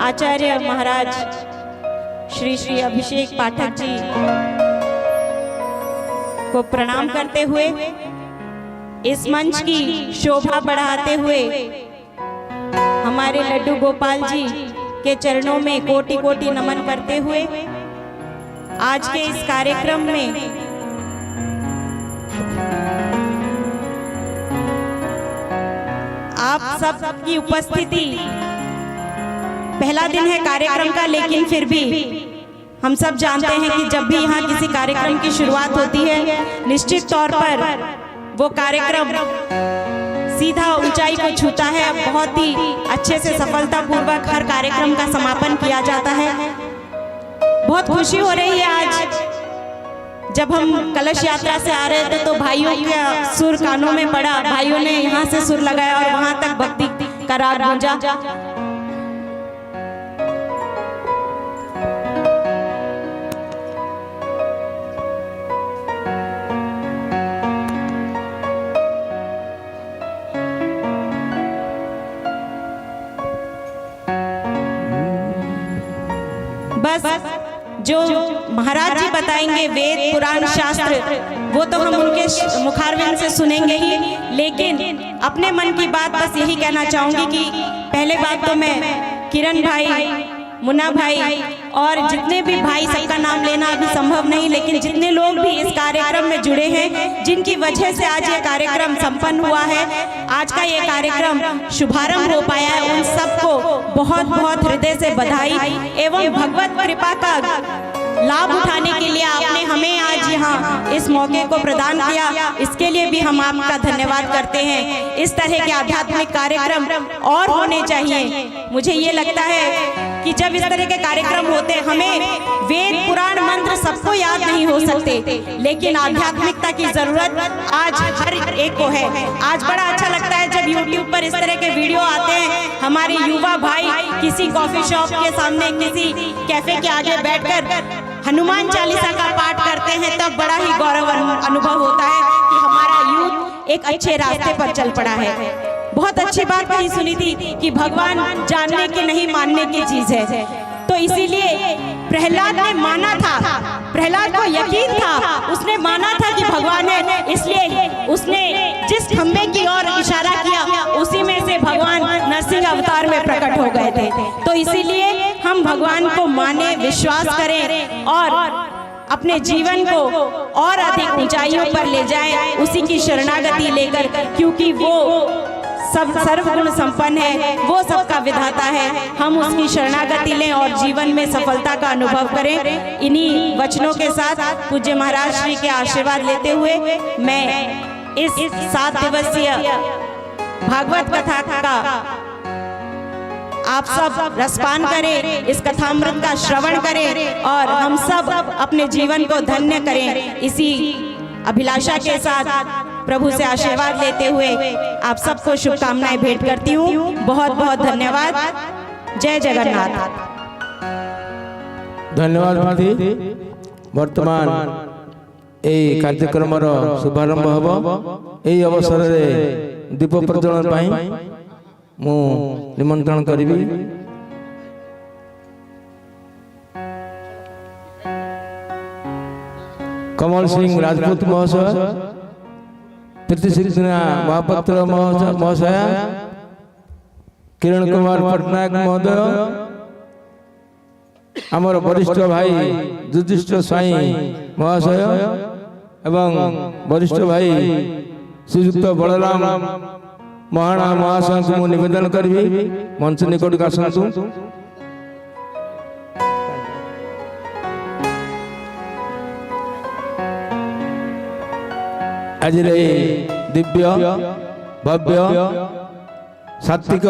आचार्य महाराज श्री श्री अभिषेक पाठक जी को प्रणाम करते हुए, इस मंच की शोभा बढ़ाते हुए हमारे लड्डू गोपाल जी के चरणों में कोटि कोटि नमन करते हुए आज के इस कार्यक्रम में आप सब की उपस्थिति, पहला दिन है कार्यक्रम का, लेकिन फिर भी हम सब जानते हैं कि जब भी यहाँ किसी कार्यक्रम की शुरुआत होती है, निश्चित तौर पर वो कार्यक्रम सीधा ऊंचाई को छूता है। बहुत ही अच्छे से सफलतापूर्वक हर कार्यक्रम का समापन किया जाता है। बहुत खुशी हो रही है आज जब हम कलश यात्रा से आ रहे थे तो भाइयों का सुर कानों में पड़ा, भाइयों ने यहाँ से सुर लगाया और वहां तक भक्ति का राग गूंजा। बस जो महाराज जी बताएंगे वेद पुराण शास्त्र, वो तो हम उनके मुखारविंद से सुनेंगे ही, लेकिन अपने मन की बात बस यही कहना चाहूंगी कि पहले बात तो मैं किरण भाई, मुन्ना भाई और जितने भी भाई, सबका नाम लेना अभी संभव नहीं, लेकिन जितने लोग भी इस कार्यक्रम में जुड़े हैं, जिनकी वजह से आज ये कार्यक्रम संपन्न हुआ है, आज का ये कार्यक्रम शुभारंभ हो पाया है, उन सबको बहुत बहुत हृदय से बधाई एवं भगवत कृपा का लाभ उठाने के लिए आपने हमें आज यहाँ इस मौके को प्रदान किया, इसके लिए भी हम आपका धन्यवाद करते हैं। इस तरह के आध्यात्मिक कार्यक्रम और होने चाहिए। मुझे ये लगता है कि जब इस तरह के कार्यक्रम होते हैं, हमें वेद पुराण मंत्र सबको याद नहीं हो सकते, लेकिन आध्यात्मिकता की जरूरत आज हर एक को है। आज बड़ा अच्छा लगता है जब YouTube पर इस तरह के वीडियो आते हैं, हमारे युवा भाई किसी कॉफी शॉप के सामने, किसी कैफे के आगे बैठकर हनुमान चालीसा का पाठ करते हैं, तब बड़ा ही गौरव अनुभव होता है कि हमारा यूथ एक अच्छे रास्ते पर चल पड़ा है। बहुत अच्छी बात कही सुनी थी कि भगवान जानने की नहीं मानने की चीज है, तो इसीलिए प्रहलाद ने माना था, प्रहलाद को यकीन था, उसने माना था कि भगवान है, इसलिए उसने जिस खंबे की ओर इशारा किया उसी में से भगवान नरसिंह अवतार में प्रकट हो गए थे। तो इसीलिए हम भगवान को माने, विश्वास करें और अपने जीवन को और अधिक ऊंचाइयों पर ले जाएं, उसी की शरणागति लेकर, क्योंकि वो सब सर्वगुण संपन्न है, वो सबका विधाता है। हम उसकी शरणागति लें और जीवन में सफलता का अनुभव करें। इन्हीं वचनों के साथ पूज्य महाराज श्री के आशीर्वाद लेते हुए मैं इस 7 दिवसीय भागवत कथा का आप सब रसपान करें, इस कथामृत का श्रवण करें और हम सब अपने जीवन को धन्य करें। इसी अभिलाषा के साथ प्रभु से आशीर्वाद लेते हुए आप सबको शुभकामनाएं भेंट करती हूँ। बहुत बहुत धन्यवाद। जय जगन्नाथ। धन्यवाद माधी। वर्तमान ए कार्यक्रम शुभारंभ हम यही अवसर में दीप प्रज्वलन पाई मु निमंत्रण करी। कमल सिंह राजपूत महोदय, प्रीति सिंह महापात्र महोदय, किरण कुमार पटनायक महोदय, आमर वरिष्ठ भाई युधिष्ठिर स्वाई महाशय एवं वरिष्ठ भाई श्रीयुक्त बलराम महाना महाशय को निवेदन करी मंच निकट का आसतु। आज दिव्य भव्य सात्विक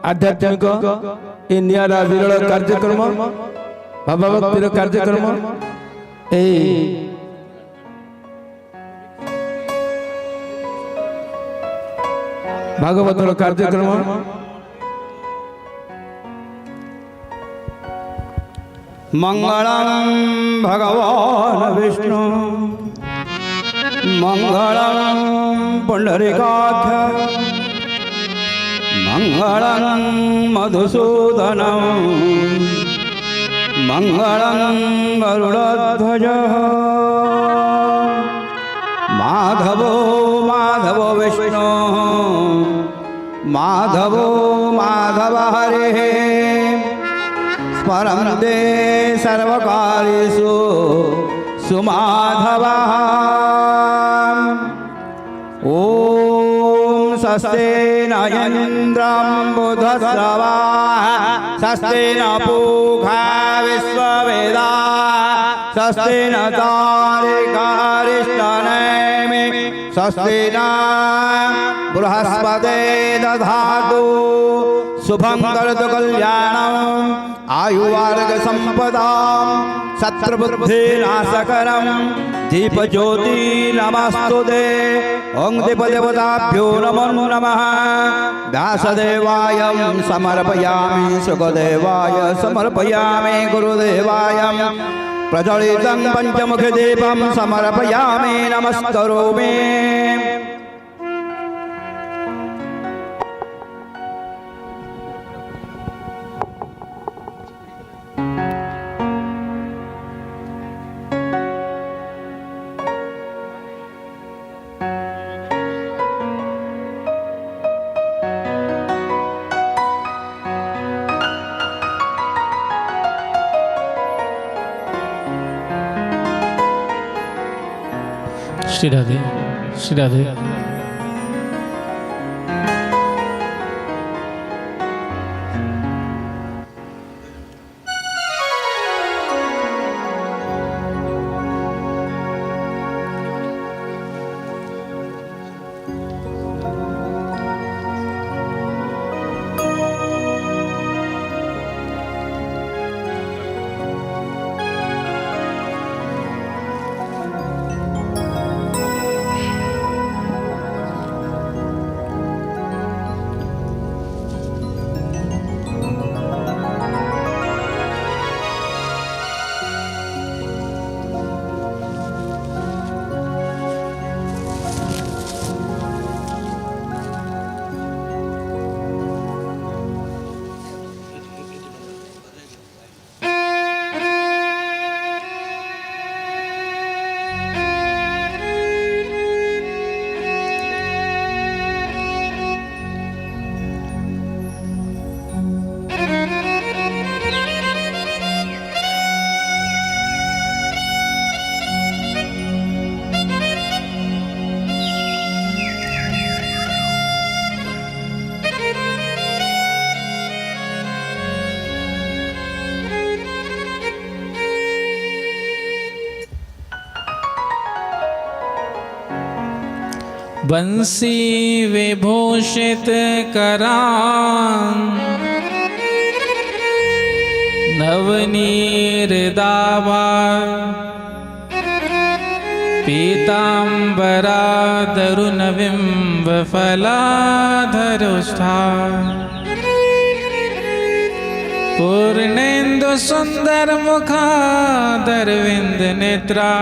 आध्यात्मिक ये निरा विरल कार्यक्रम भावभक्तिर कार्यक्रम भागवतर कार्यक्रम मंगलम भगवान विष्णु मंगलम पुंडरीकाक्ष मंगलं मधुसूदनं मंगलं गरुडध्वजः माधवो माधवो विष्णु माधवो माधव हरिः स्मरन्ते सर्वकार्येषु सुमाधवः ॐ स्वस्ति न इन्द्रं बुधश्रवाः स्वस्ति न पूषा विश्ववेदाः स्वस्ति न तारिकारिष्टनेमि स्वस्ति न बृहस्पते दधातु शुभं करोतु कल्याणम् आयुर्वर्गसम्पदां शत्रुबुद्धिनाशकरं दीपज्योति नमस्तुते ॐ दीपदेवताभ्यो नमो नमः व्यासदेवाय समर्पयामि सुखदेवाय समर्पयामि गुरुदेवाय प्रज्वलितं पञ्चमुखदीपं समर्पयामि नमस्करोमि श्री राधे श्री राधे। बंसी विभूषित करां नवनीर दावा पीतांबरा दरुनविंब फलाधरुष्ठा पूर्णेन्दु सुंदर मुखादरविंद नेत्रा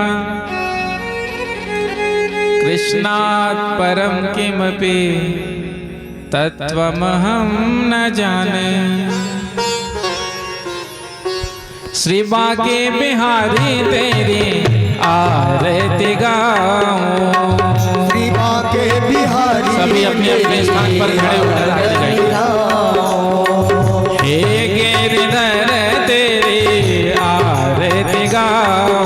कृष्णात् परं किमपि तत्त्वमहं न जाने। श्री बांके बिहारी तेरी आरती गाऊं। श्री बांके बिहारी सभी अपने अपने स्थान पर खड़े होकर आरती गाएं। हे गिरधर तेरी आरती गाऊं।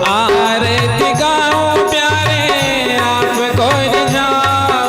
आरती गाऊं प्यारे आपको बनाओ।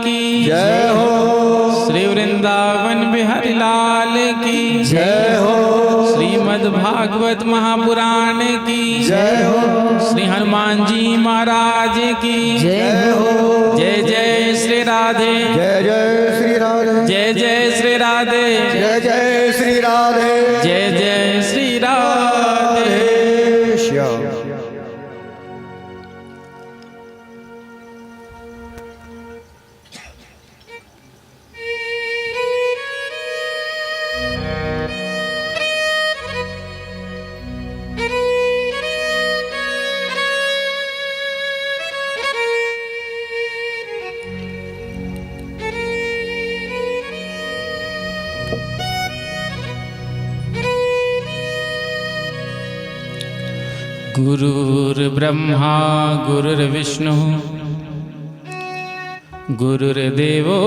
की जय हो श्री वृंदावन बिहारी लाल की जय हो श्रीमद् भागवत महापुराण की जय हो श्री हनुमान जी महाराज की जय हो जय जय श्री राधे जय जय श्री राधे जय जय श्री राधे जय जय श्री राधे जय जय श्री राधे। श्याम गुरुर्ब्रह्मा गुरुर्विष्णु गुरुर्देवो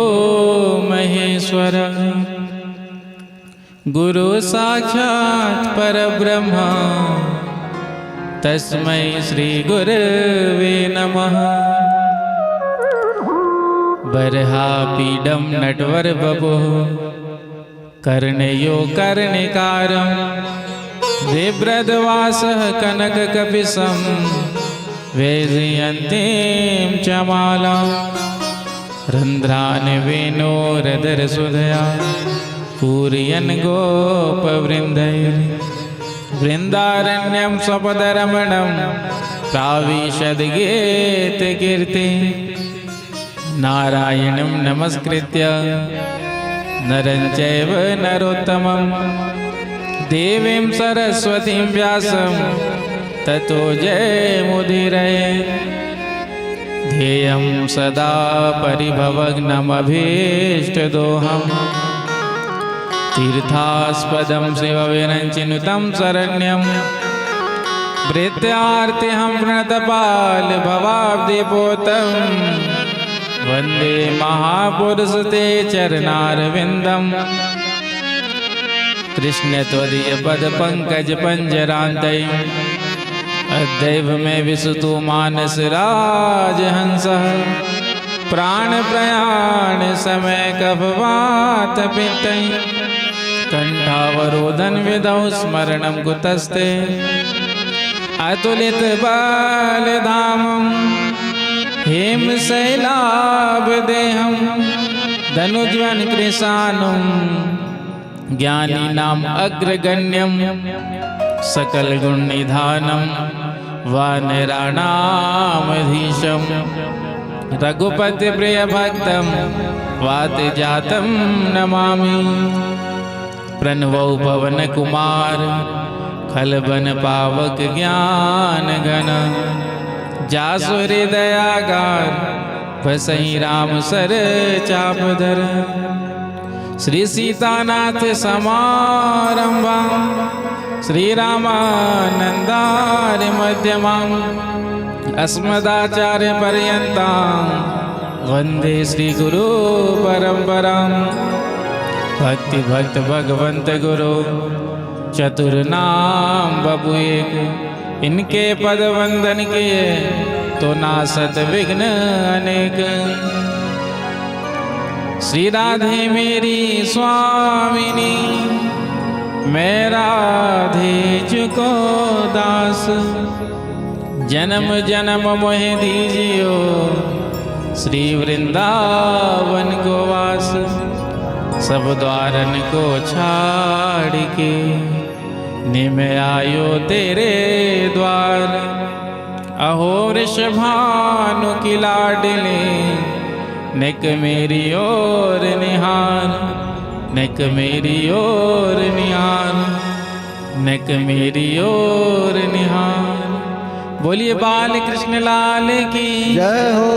महेश्वर गुरु साक्षात् परब्रह्म तस्मै श्री गुरवे नमः। बर्हापीडं नटवर बभुः कर्णयो कर्णिकारं बिभ्रद्वासः कनककपिशं वैजयन्तीं च मालां रन्ध्रान् वेणोरधरसुधया पूरयन् गोपवृन्दैः वृन्दारण्यं स्वपदरमणं प्राविशद्गीतकीर्ति नारायणं नमस्कृत्य नरं चैव नरोत्तमं देवीं सरस्वतीं व्यासं ततो जयमुदीरये। ध्येयं सदा परिभवग्नमभीष्टदोहं तीर्थास्पदं शिवविरञ्चिनुतं शरण्यं भृत्यार्तिहं प्रणतपालभवाब्धिपोतं वन्दे महापुरुषते चरणारविन्दम्। कृष्ण त्वदीय पद पंकज पंजरान्तय अद्दैव में विसुतो मानस राजहंसः प्राण प्रयाण समय कफवात पित्तै कंठावरोधन विधौ स्मरणं कुतस्ते अतुलित बलधामं हेमशैलाभदेहं धनुज्वन् कृशानं ज्ञानीनाम् अग्रगण्यं सकलगुणनिधानं वानराणामधीशं रघुपतिप्रियभक्तं वातजातं नमामि। प्रणवौ पवनकुमार खलबन पावक ज्ञानघन जासु हृदयागार बसई राम सर चापधर। श्री सीतानाथ समारंभां श्री रामानंदार्य मध्यमाम् अस्मदाचार्य पर्यन्तां वन्दे श्री गुरु परंपरां। भक्ति भक्त भगवंत गुरु चतुर्नाम बबु एक इनके पद वंदन किए तो नासत विघ्न अनेक। श्री राधे मेरी स्वामिनी मैं राधे चुको दास जन्म जन्म मोहि दीजियो श्री वृंदावन को वास। सब द्वारन को छाड़ के निम आयो तेरे द्वार। अहो वृषभानु की लाडली नेक मेरी ओर निहार नेक मेरी ओर निहार नेक मेरी ओर निहार। बोलिए बाल कृष्ण लाल की जय हो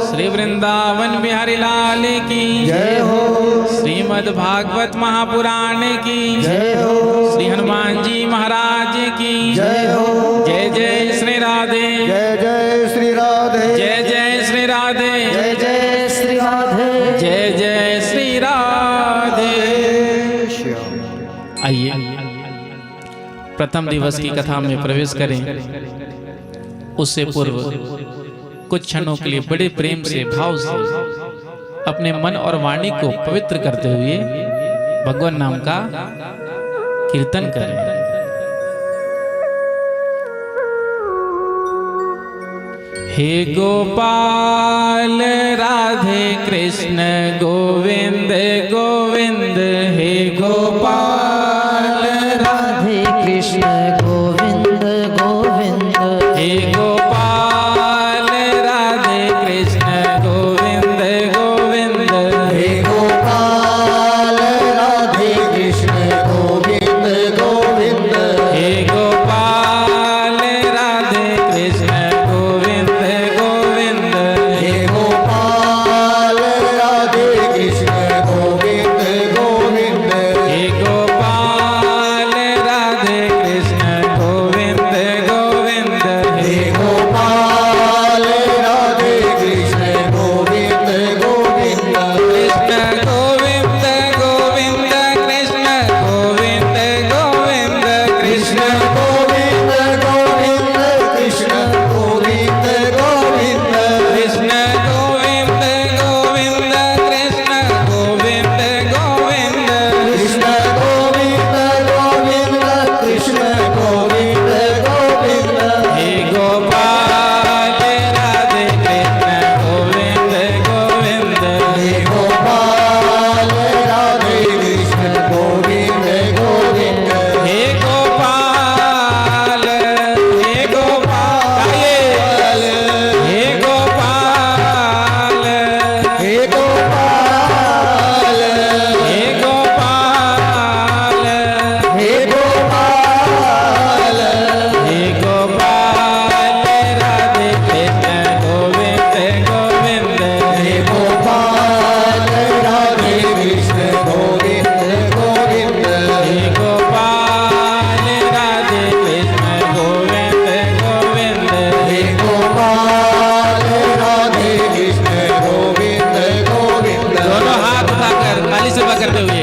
श्री वृंदावन बिहारी लाल की जय हो श्रीमद् भागवत महापुराण की जय हो श्री हनुमान जी महाराज की जय हो जय जय श्री राधे जय जय श्री राधे जय जय श्री राधे जय जय श्री राधे जय जय श्री राधे। आइए प्रथम दिवस की कथा में प्रवेश करें। उससे पूर्व कुछ क्षणों के लिए बड़े प्रेम से भाव से अपने मन और वाणी को पवित्र करते हुए भगवान नाम का कीर्तन करें। हे गोपाल राधे कृष्ण गोविंद गोविंद, हे गोपाल राधे कृष्ण गोविंद गोविंद, हे गोपाल राधे कृष्ण गोविंद गोविंद, हे गोपाल राधे कृष्ण गोविंद गोविंद, हे गोपाल राधे कृष्ण गोविंद गोविंद, हे गोपाल राधे कृष्ण गोविंद गोविंद, हे गोपाल राधे कृष्ण गोविंद गोविंद, हे गोपाल राधे कृष्ण गोविंद गोविंद, कृष्ण गोविंद गोविंद, कृष्ण गोविंद गोविंद, कृष्ण कृष्ण गोविंद गोविंद, कृष्ण गोविंद गोविंद, कृष्ण गोविंद गोविंद, कृष्ण गोविंद गोविंद, कृष्ण गोविंद गोविंद, कृष्ण गोविंद गोविंद, हे गोपाल राधे कृष्ण गोविंद गोविंद, हे गोपाल राधे कृष्ण गोविंद गोविंद, हे गोपाल, हे गोपाल, हे गोपाल, हे गोपाल, हे गोपाल, हे गोपाल, हे गोपाल राधे कृष्ण गोविंद गोविंद, हे गोपाल राधे कृष्ण गोविंद गोविंद, हे गोपाल राधे कृष्ण गोविंद गोविंद, हे गोपाल राधे कृष्ण गोविंद गोविंद। दोनों हाथ उठाकर ताली से पकड़ते हुए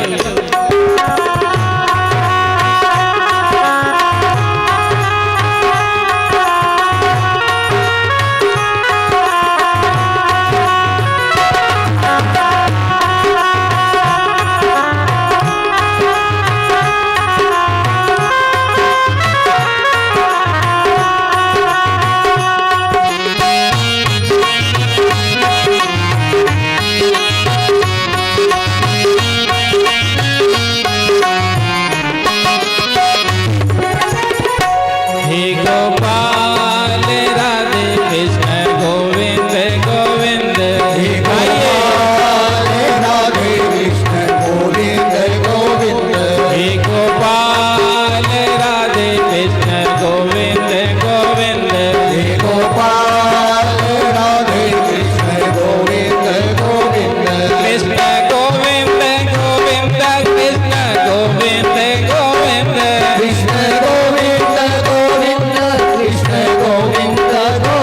हे गोपाल राधे कृष्ण गोविंद गोविंद, हे गोपाल राधे कृष्ण गोविंद गोविंद, हे गोपाल राधे कृष्ण गोविंद गोविंद, हे गोपाल राधे कृष्ण गोविंद गोविंद, कृष्ण गोविंद गोविंद, कृष्ण गोविंद गोविंद, कृष्ण गोविंद गोविंद, कृष्ण गोविंद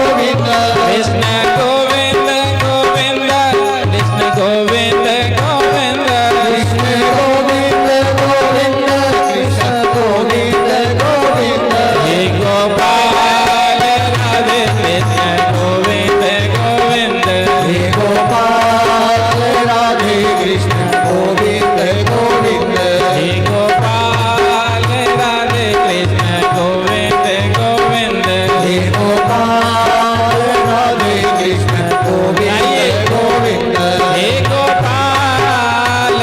गोविंद, कृष्ण गोविंद गोविंद, कृष्ण गोविंद गोविंद, कृष्ण गोविंद गोविंद, कृष्ण गोविंद गोविंद, हे गोपाल राधे कृष्ण गोविंद गोविंद, हे गोपाल राधे कृष्ण गोविंद गोविंद, हे गोपाल राधे कृष्ण गोविंद गोविंद, हे गोपाल राधे कृष्ण गोविंद गोविंद, हे गोपाल,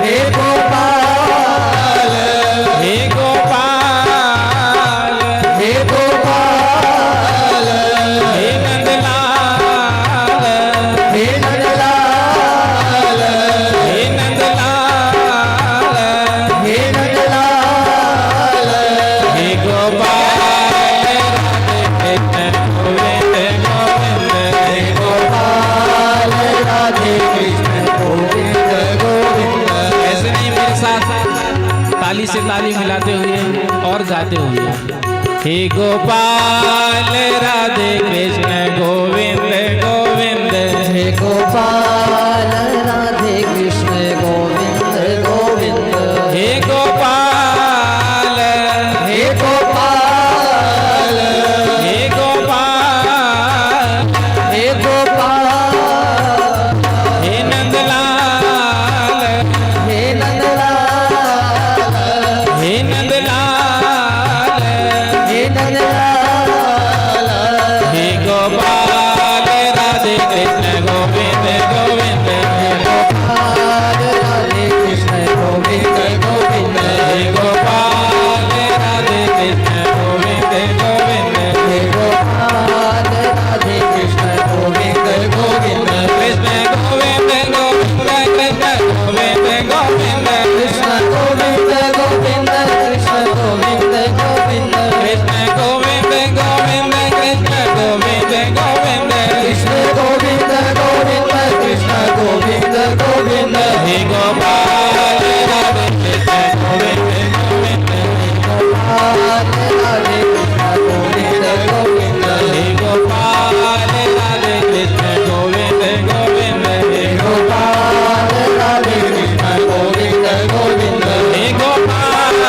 हे गोपाल, हे गोपाल, हे गोपाल, हे नंदलाल, हे नंदलाल, हे नंदलाल, हे नंदलाल, हे गोपाल राधे कृष्ण गोविंद गोविंद, हे गोपाल राधे कृष्ण गोविंद गोविंद। ऐसे नहीं मेरे साथ ताली से ताली मिलाते हुए और गाते हुए, हे गोपाल राधे कृष्ण गोविंद गोविंद, हे गोपाल राधे कृष्ण गोविंद गोविंद, हे गोपाल, हे गोपाल, हे गोपाल, हे गोपाल, हे नंद गोपाल राधे कृष्ण गोविंद गोविंद गोपाल राधे कृष्ण गोविंद गोविंद हे गोपाल राधे कृष्ण गोविंद गोविंद हे गोपाल राधे कृष्ण गोविंद गोविंद हे गोपाल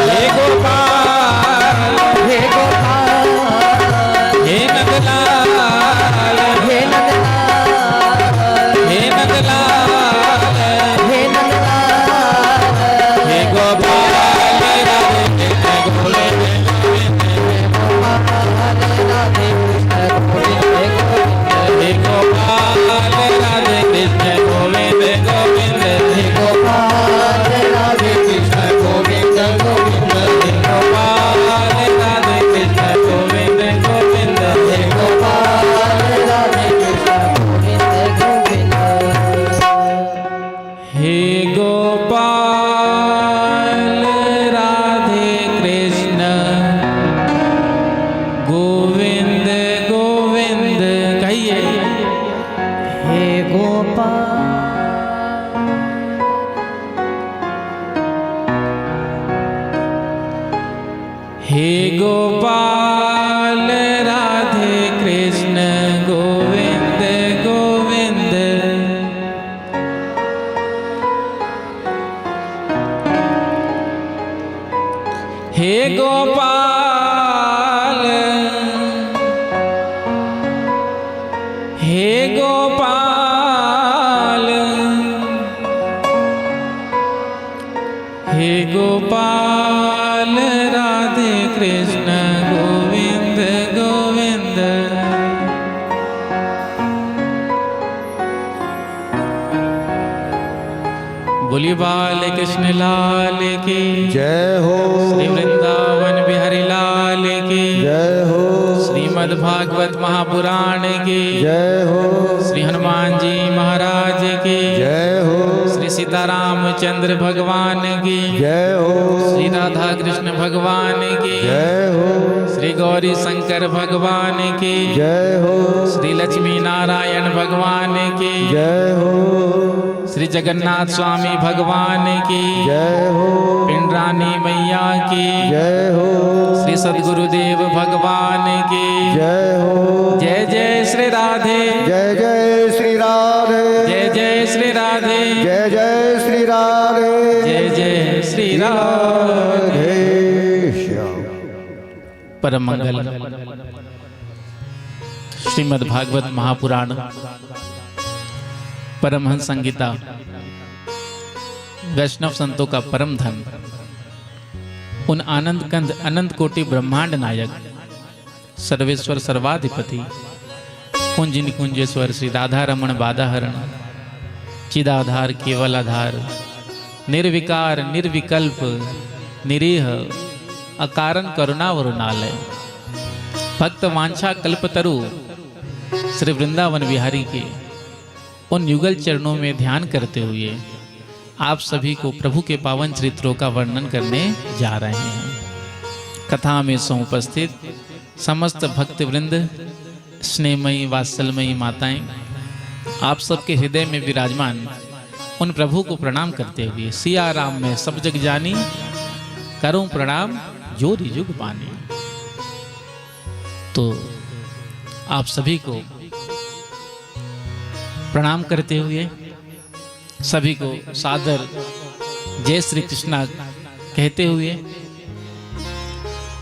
हे गोपाल हे गोपाल हे नंदलाल हे नंदलाल हे नंदलाल हे नंदलाल हे गोपाल राधे कृष्ण गोविंद राधे कृष्ण गोविंद गोविंद हे गोपाल राधे कृष्ण गोविंद गोविंद हे गोपाल राधे कृष्ण गोविंद गोविंद हे गोपाल राधे कृष्ण गोविंद गोविंद हे गोपाल राधे कृष्ण गोविंद गोविंद हे गोपाल राधे कृष्ण गोविंद गोविंद कहिए हे गोपाल हे गोपाल राधे कृष्ण गोविंद गोविंद हे गोपाल हे गोपाल हे गोपाल राधे कृष्ण गोविंद गोविंद बोलिए बाल कृष्ण लाल की जय हो श्री वृंदावन बिहारी लाल की जय हो श्रीमद् भागवत महापुराण की जय हो श्री हनुमान जी महाराज की जय हो श्री सीतारामचंद्र भगवान की जय हो श्री राधा कृष्ण भगवान की जय हो श्री गौरी शंकर भगवान की जय हो श्री लक्ष्मी नारायण भगवान की जय हो श्री जगन्नाथ स्वामी भगवान की जय हो पिंडरानी मैया की जय हो श्री सद्गुरुदेव भगवान की जय हो जय जय श्री राधे जय जय श्री राधे जय जय श्री राधे जय जय श्री राधे जय जय श्री राधे राधे श्याम। परम मंगल श्रीमद् भागवत महापुराण परमहंस संगीता वैष्णव संतों का परम धन उन आनंद कंद अनंत कोटि ब्रह्मांड नायक सर्वेश्वर सर्वाधिपति कुंज निकुंजेश्वर श्री राधा रमण बाधाहरण चिदाधार केवलाधार निर्विकार निर्विकल्प निरीह अकारण करुणावरुणालय भक्त वांछा कल्पतरु श्री वृंदावन बिहारी के उन युगल चरणों में ध्यान करते हुए आप सभी को प्रभु के पावन चरित्रों का वर्णन करने जा रहे हैं। कथा में समुपस्थित समस्त भक्त वृंद, स्नेहमयी वात्सल्यमयी माताएं, आप सबके हृदय में विराजमान उन प्रभु को प्रणाम करते हुए सिया राम में सब जग जानी, करूं प्रणाम जोरी जुग पानी। तो आप सभी को प्रणाम करते हुए सभी को सादर जय श्री कृष्णा कहते हुए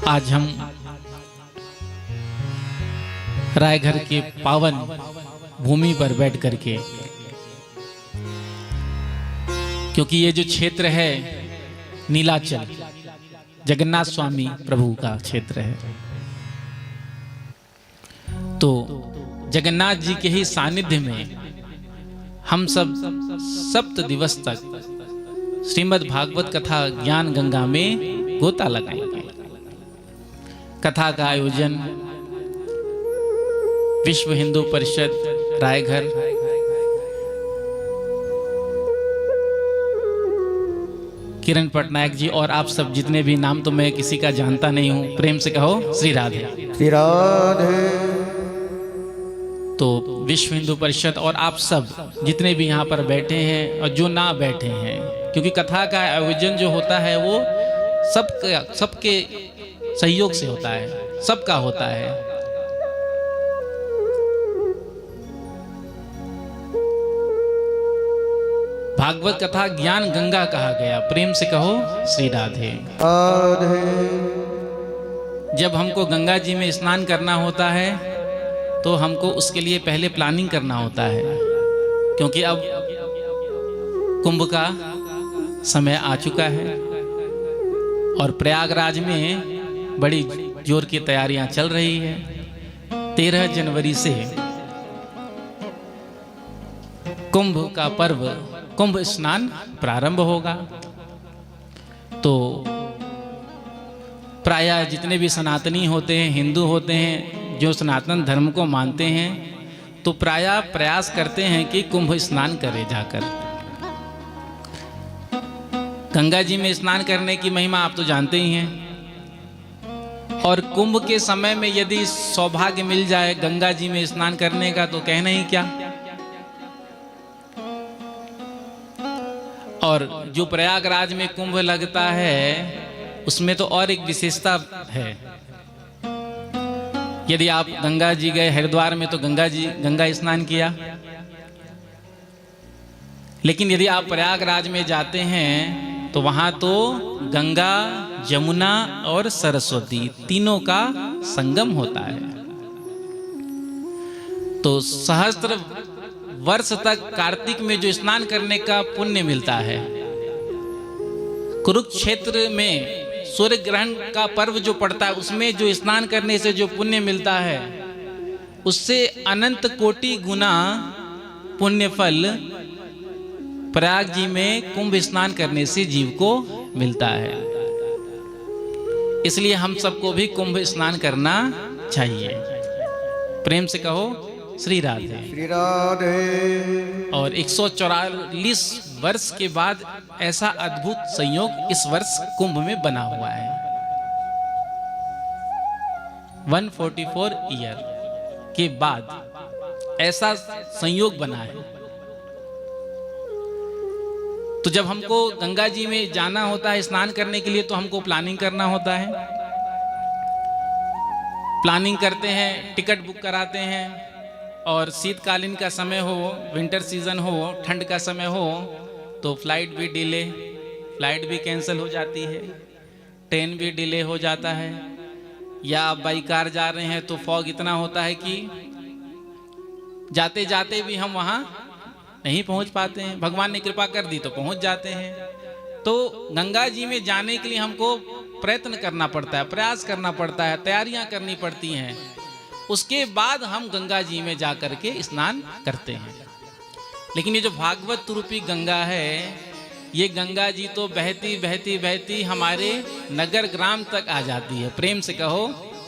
आज हम रायघर के पावन भूमि पर बैठ करके, क्योंकि ये जो क्षेत्र है नीलाचल जगन्नाथ स्वामी प्रभु का क्षेत्र है, तो जगन्नाथ जी के ही सानिध्य में हम सब सप्त दिवस तक श्रीमद् भागवत कथा ज्ञान गंगा में गोता लगाएंगे। कथा का आयोजन विश्व हिंदू परिषद रायघर किरण पटनायक जी और आप सब जितने भी, नाम तो मैं किसी का जानता नहीं हूं, प्रेम से कहो श्री राधे। श्री राधे तो विश्व हिंदू परिषद और आप सब जितने भी यहाँ पर बैठे हैं और जो ना बैठे हैं, क्योंकि कथा का आयोजन जो होता है वो सबके सहयोग से होता है, सबका होता है। भागवत कथा ज्ञान गंगा कहा गया। प्रेम से कहो श्री राधे। जब हमको गंगा जी में स्नान करना होता है तो हमको उसके लिए पहले प्लानिंग करना होता है, क्योंकि अब कुंभ का समय आ चुका है और प्रयागराज में बड़ी जोर की तैयारियां चल रही है। 13 जनवरी से कुंभ का पर्व, कुंभ स्नान प्रारंभ होगा। तो प्रायः जितने भी सनातनी होते हैं, हिंदू होते हैं, जो सनातन धर्म को मानते हैं, तो प्रायः प्रयास करते हैं कि कुंभ स्नान करें जाकर। गंगा जी में स्नान करने की महिमा आप तो जानते ही हैं। और कुंभ के समय में यदि सौभाग्य मिल जाए गंगा जी में स्नान करने का तो कहना ही क्या। और जो प्रयागराज में कुंभ लगता है उसमें तो और एक विशेषता है। यदि आप गंगा जी गए हरिद्वार में तो गंगा स्नान किया, लेकिन यदि आप प्रयागराज में जाते हैं तो वहां तो गंगा, यमुना और सरस्वती तीनों का संगम होता है। तो सहस्त्र वर्ष तक कार्तिक में जो स्नान करने का पुण्य मिलता है, कुरुक्षेत्र में सूर्य ग्रहण का पर्व जो पड़ता है उसमें जो स्नान करने से जो पुण्य मिलता है, उससे अनंत कोटि गुना पुण्य फल प्रयाग जी में कुंभ स्नान करने से जीव को मिलता है। इसलिए हम सबको भी कुंभ स्नान करना चाहिए। प्रेम से कहो श्री राधे। श्री राधे। और 144 वर्ष के बाद ऐसा अद्भुत संयोग इस वर्ष कुंभ में बना हुआ है। 144 ईयर के बाद ऐसा संयोग बना है। तो जब हमको गंगा जी में जाना होता है स्नान करने के लिए तो हमको प्लानिंग करना होता है। प्लानिंग करते हैं, टिकट बुक कराते हैं, और शीतकालीन का समय हो, विंटर सीजन हो, ठंड का समय हो तो फ्लाइट भी डिले, फ्लाइट भी कैंसिल हो जाती है, ट्रेन भी डिले हो जाता है। या आप बाई कार जा रहे हैं तो फॉग इतना होता है कि जाते जाते भी हम वहाँ नहीं पहुंच पाते हैं। भगवान ने कृपा कर दी तो पहुंच जाते हैं। तो गंगा जी में जाने के लिए हमको प्रयत्न करना पड़ता है, प्रयास करना पड़ता है, तैयारियां करनी पड़ती हैं। उसके बाद हम गंगा जी में जा करके स्नान करते हैं। लेकिन ये जो भागवत रूपी गंगा है, ये गंगा जी तो बहती बहती बहती हमारे नगर ग्राम तक आ जाती है। प्रेम से कहो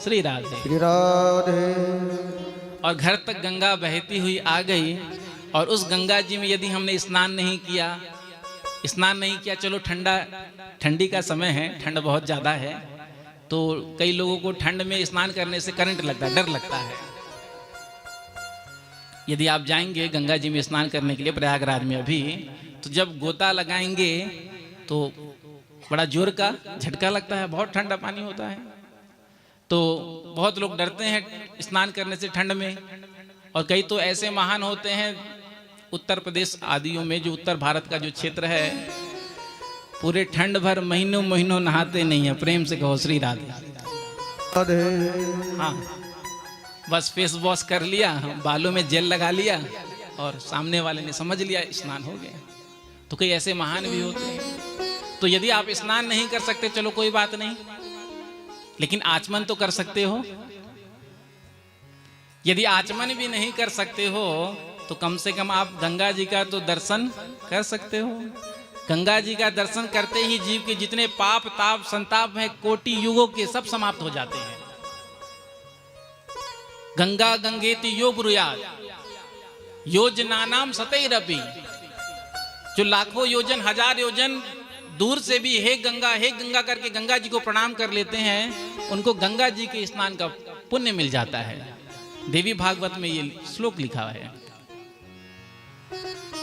श्री राधे। श्री राधे। और घर तक गंगा बहती हुई आ गई, और उस गंगा जी में यदि हमने स्नान नहीं किया, चलो ठंडी का समय है, ठंड बहुत ज़्यादा है, तो कई लोगों को ठंड में स्नान करने से करंट लगता है, डर लगता है। यदि आप जाएंगे गंगा जी में स्नान करने के लिए प्रयागराज में अभी, तो जब गोता लगाएंगे तो बड़ा जोर का झटका लगता है, बहुत ठंडा पानी होता है। तो बहुत लोग डरते हैं स्नान करने से ठंड में। और कई तो ऐसे महान होते हैं उत्तर प्रदेश आदियों में, जो उत्तर भारत का जो क्षेत्र है, पूरे ठंड भर महीनों महीनों नहाते नहीं है। प्रेम से कहो श्री राधे। हाँ, बस फेस वॉश कर लिया, बालों में जेल लगा लिया और सामने वाले ने समझ लिया स्नान हो गया। तो कई ऐसे महान भी होते हैं। तो यदि आप स्नान नहीं कर सकते चलो कोई बात नहीं, लेकिन आचमन तो कर सकते हो। यदि आचमन भी नहीं कर सकते हो तो कम से कम आप गंगा जी का तो दर्शन कर सकते हो। गंगा जी का दर्शन करते ही जीव के जितने पाप ताप संताप हैं कोटि युगों के सब समाप्त हो जाते हैं। गंगा गंगेति यो ब्रूयात् योजनानाम सतैरपि, जो लाखों योजन हजार योजन दूर से भी हे गंगा करके गंगा जी को प्रणाम कर लेते हैं, उनको गंगा जी के स्नान का पुण्य मिल जाता है। देवी भागवत में ये श्लोक लिखा है,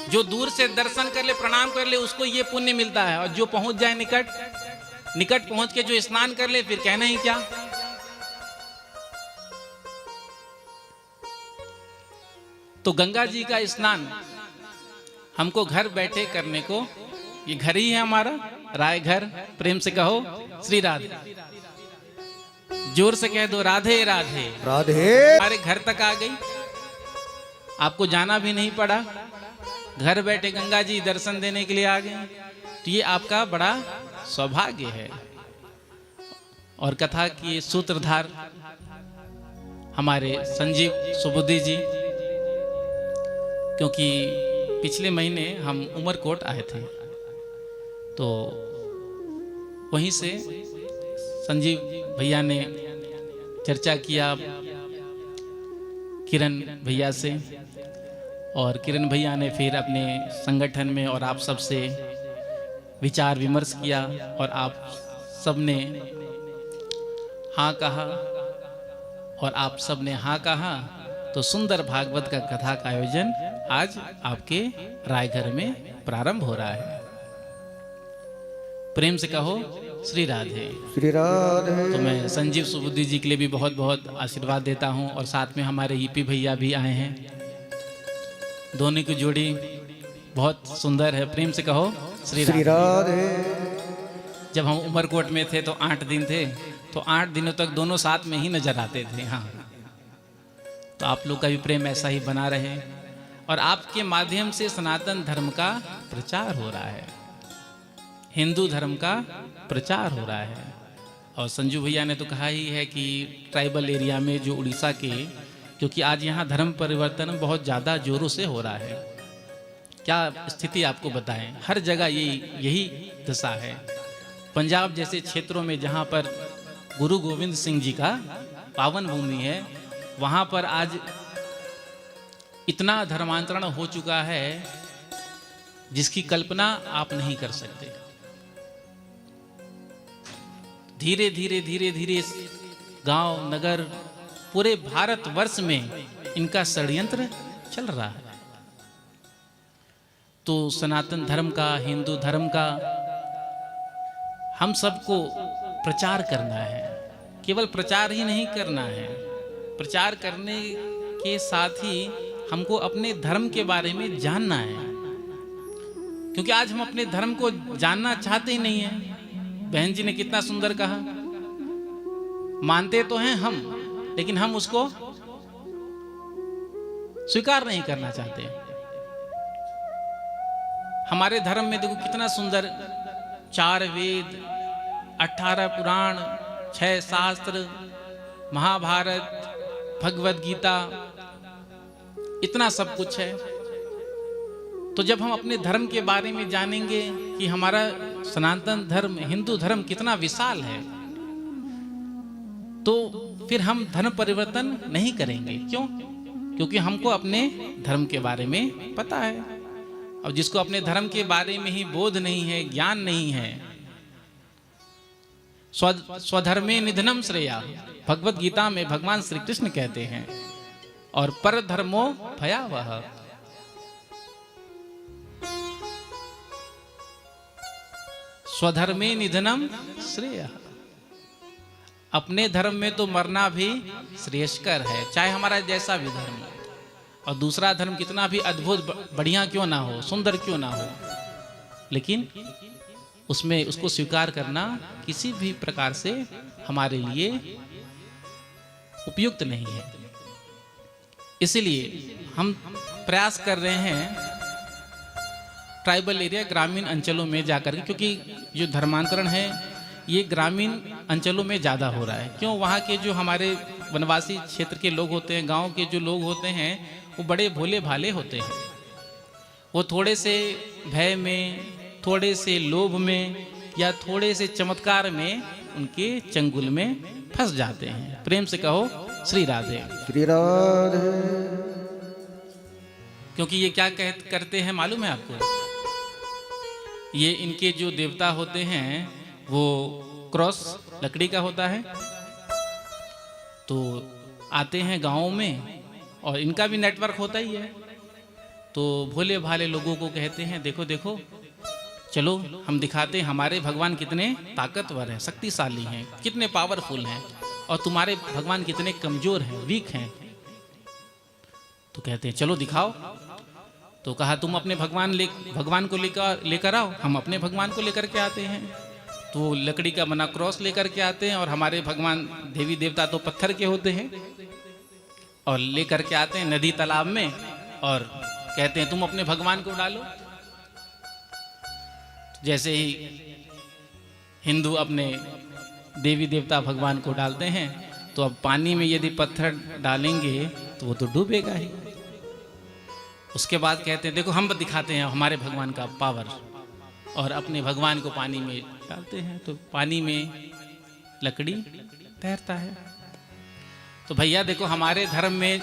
जो दूर से दर्शन कर ले, प्रणाम कर ले, उसको ये पुण्य मिलता है, और जो पहुंच जाए निकट पहुंच के जो स्नान कर ले, फिर कहना ही क्या। तो गंगा जी का स्नान हमको घर बैठे करने को, ये घर ही है हमारा राय घर। प्रेम से कहो श्री राधे, जोर से कह दो राधे राधे। राधे हमारे घर तक आ गई, आपको जाना भी नहीं पड़ा, घर बैठे गंगा जी दर्शन देने के लिए आ गए। तो ये आपका बड़ा सौभाग्य है। और कथा की सूत्रधार हमारे संजीव सुबुद्धि जी, क्योंकि पिछले महीने हम उमरकोट आए थे, तो वहीं से संजीव भैया ने चर्चा किया किरण भैया से, और किरण भैया ने फिर अपने संगठन में और आप सब से विचार विमर्श किया, और आप सब ने हाँ कहा, और आप सब ने हाँ कहा, तो सुंदर भागवत का कथा का आयोजन आज आपके रायघर में प्रारंभ हो रहा है। प्रेम से कहो श्री राधे। श्री राधे। तो मैं संजीव सुबुद्धि जी के लिए भी बहुत बहुत आशीर्वाद देता हूं, और साथ में हमारे ईपी भैया भी आए हैं, दोनों की जोड़ी बहुत सुंदर है। प्रेम से कहो श्री राधे। जब हम उमरकोट में थे तो 8 दिन थे, तो 8 दिनों तक दोनों साथ में ही नजर आते थे। हाँ, तो आप लोग का भी प्रेम ऐसा ही बना रहे, और आपके माध्यम से सनातन धर्म का प्रचार हो रहा है, हिंदू धर्म का प्रचार हो रहा है। और संजू भैया ने तो कहा ही है कि ट्राइबल एरिया में जो उड़ीसा के, क्योंकि आज यहाँ धर्म परिवर्तन बहुत ज़्यादा जोरों से हो रहा है। क्या स्थिति आपको बताएं, हर जगह यही दशा है। पंजाब जैसे क्षेत्रों में जहाँ पर गुरु गोविंद सिंह जी का पावन भूमि है, वहाँ पर आज इतना धर्मांतरण हो चुका है जिसकी कल्पना आप नहीं कर सकते। धीरे धीरे धीरे धीरे गांव नगर पूरे भारतवर्ष में इनका षड्यंत्र चल रहा है। तो सनातन धर्म का, हिंदू धर्म का हम सबको प्रचार करना है। केवल प्रचार ही नहीं करना है, प्रचार करने के साथ ही हमको अपने धर्म के बारे में जानना है, क्योंकि आज हम अपने धर्म को जानना चाहते ही नहीं हैं। बहन जी ने कितना सुंदर कहा, मानते तो हैं हम, लेकिन हम उसको स्वीकार नहीं करना चाहते। हमारे धर्म में देखो कितना सुंदर 4 वेद, 18 पुराण, 6 शास्त्र, महाभारत, भगवत गीता, इतना सब कुछ है। तो जब हम अपने धर्म के बारे में जानेंगे कि हमारा सनातन धर्म, हिंदू धर्म कितना विशाल है, तो फिर हम धर्म परिवर्तन नहीं करेंगे। क्यों? क्योंकि हमको अपने धर्म के बारे में पता है। और जिसको अपने धर्म के बारे में ही बोध नहीं है, ज्ञान नहीं है, स्वधर्मे निधनम श्रेया, भगवत गीता में भगवान श्री कृष्ण कहते हैं, और पर धर्मो भयावह। स्वधर्मे निधनम श्रेय, अपने धर्म में तो मरना भी श्रेयस्कर है, चाहे हमारा जैसा भी धर्म हो, और दूसरा धर्म कितना भी अद्भुत बढ़िया क्यों ना हो, सुंदर क्यों ना हो, लेकिन उसमें उसको स्वीकार करना किसी भी प्रकार से हमारे लिए उपयुक्त नहीं है। इसलिए हम प्रयास कर रहे हैं ट्राइबल एरिया, ग्रामीण अंचलों में जाकर के, क्योंकि जो धर्मांतरण है ये ग्रामीण अंचलों में ज़्यादा हो रहा है। क्यों? वहाँ के जो हमारे वनवासी क्षेत्र के लोग होते हैं, गांव के जो लोग होते हैं, वो बड़े भोले भाले होते हैं। वो थोड़े से भय में, थोड़े से लोभ में, या थोड़े से चमत्कार में उनके चंगुल में फंस जाते हैं। प्रेम से कहो श्री राधे। श्री राधे। क्योंकि ये क्या करते हैं मालूम है आपको? ये इनके जो देवता होते हैं वो क्रॉस लकड़ी का होता है। तो आते हैं गाँव में और इनका भी नेटवर्क होता ही है। तो भोले भाले लोगों को कहते हैं देखो देखो चलो हम दिखाते हैं हमारे भगवान कितने ताकतवर हैं, शक्तिशाली हैं, कितने पावरफुल हैं, और तुम्हारे भगवान कितने कमजोर हैं, वीक हैं। तो कहते हैं चलो दिखाओ। तो कहा तुम अपने भगवान को लेकर आओ, हम अपने भगवान को लेकर के आते हैं। तो लकड़ी का बना क्रॉस लेकर के आते हैं, और हमारे भगवान देवी देवता तो पत्थर के होते हैं, और लेकर के आते हैं नदी तालाब में, और कहते हैं तुम अपने भगवान को डालो। जैसे ही हिंदू अपने देवी देवता भगवान को डालते हैं, तो अब पानी में यदि पत्थर डालेंगे तो वो तो डूबेगा ही। उसके बाद कहते हैं देखो हम दिखाते हैं हमारे भगवान का पावर, और अपने भगवान को पानी में डालते हैं, तो पानी में लकड़ी तैरता है। तो भैया देखो हमारे धर्म में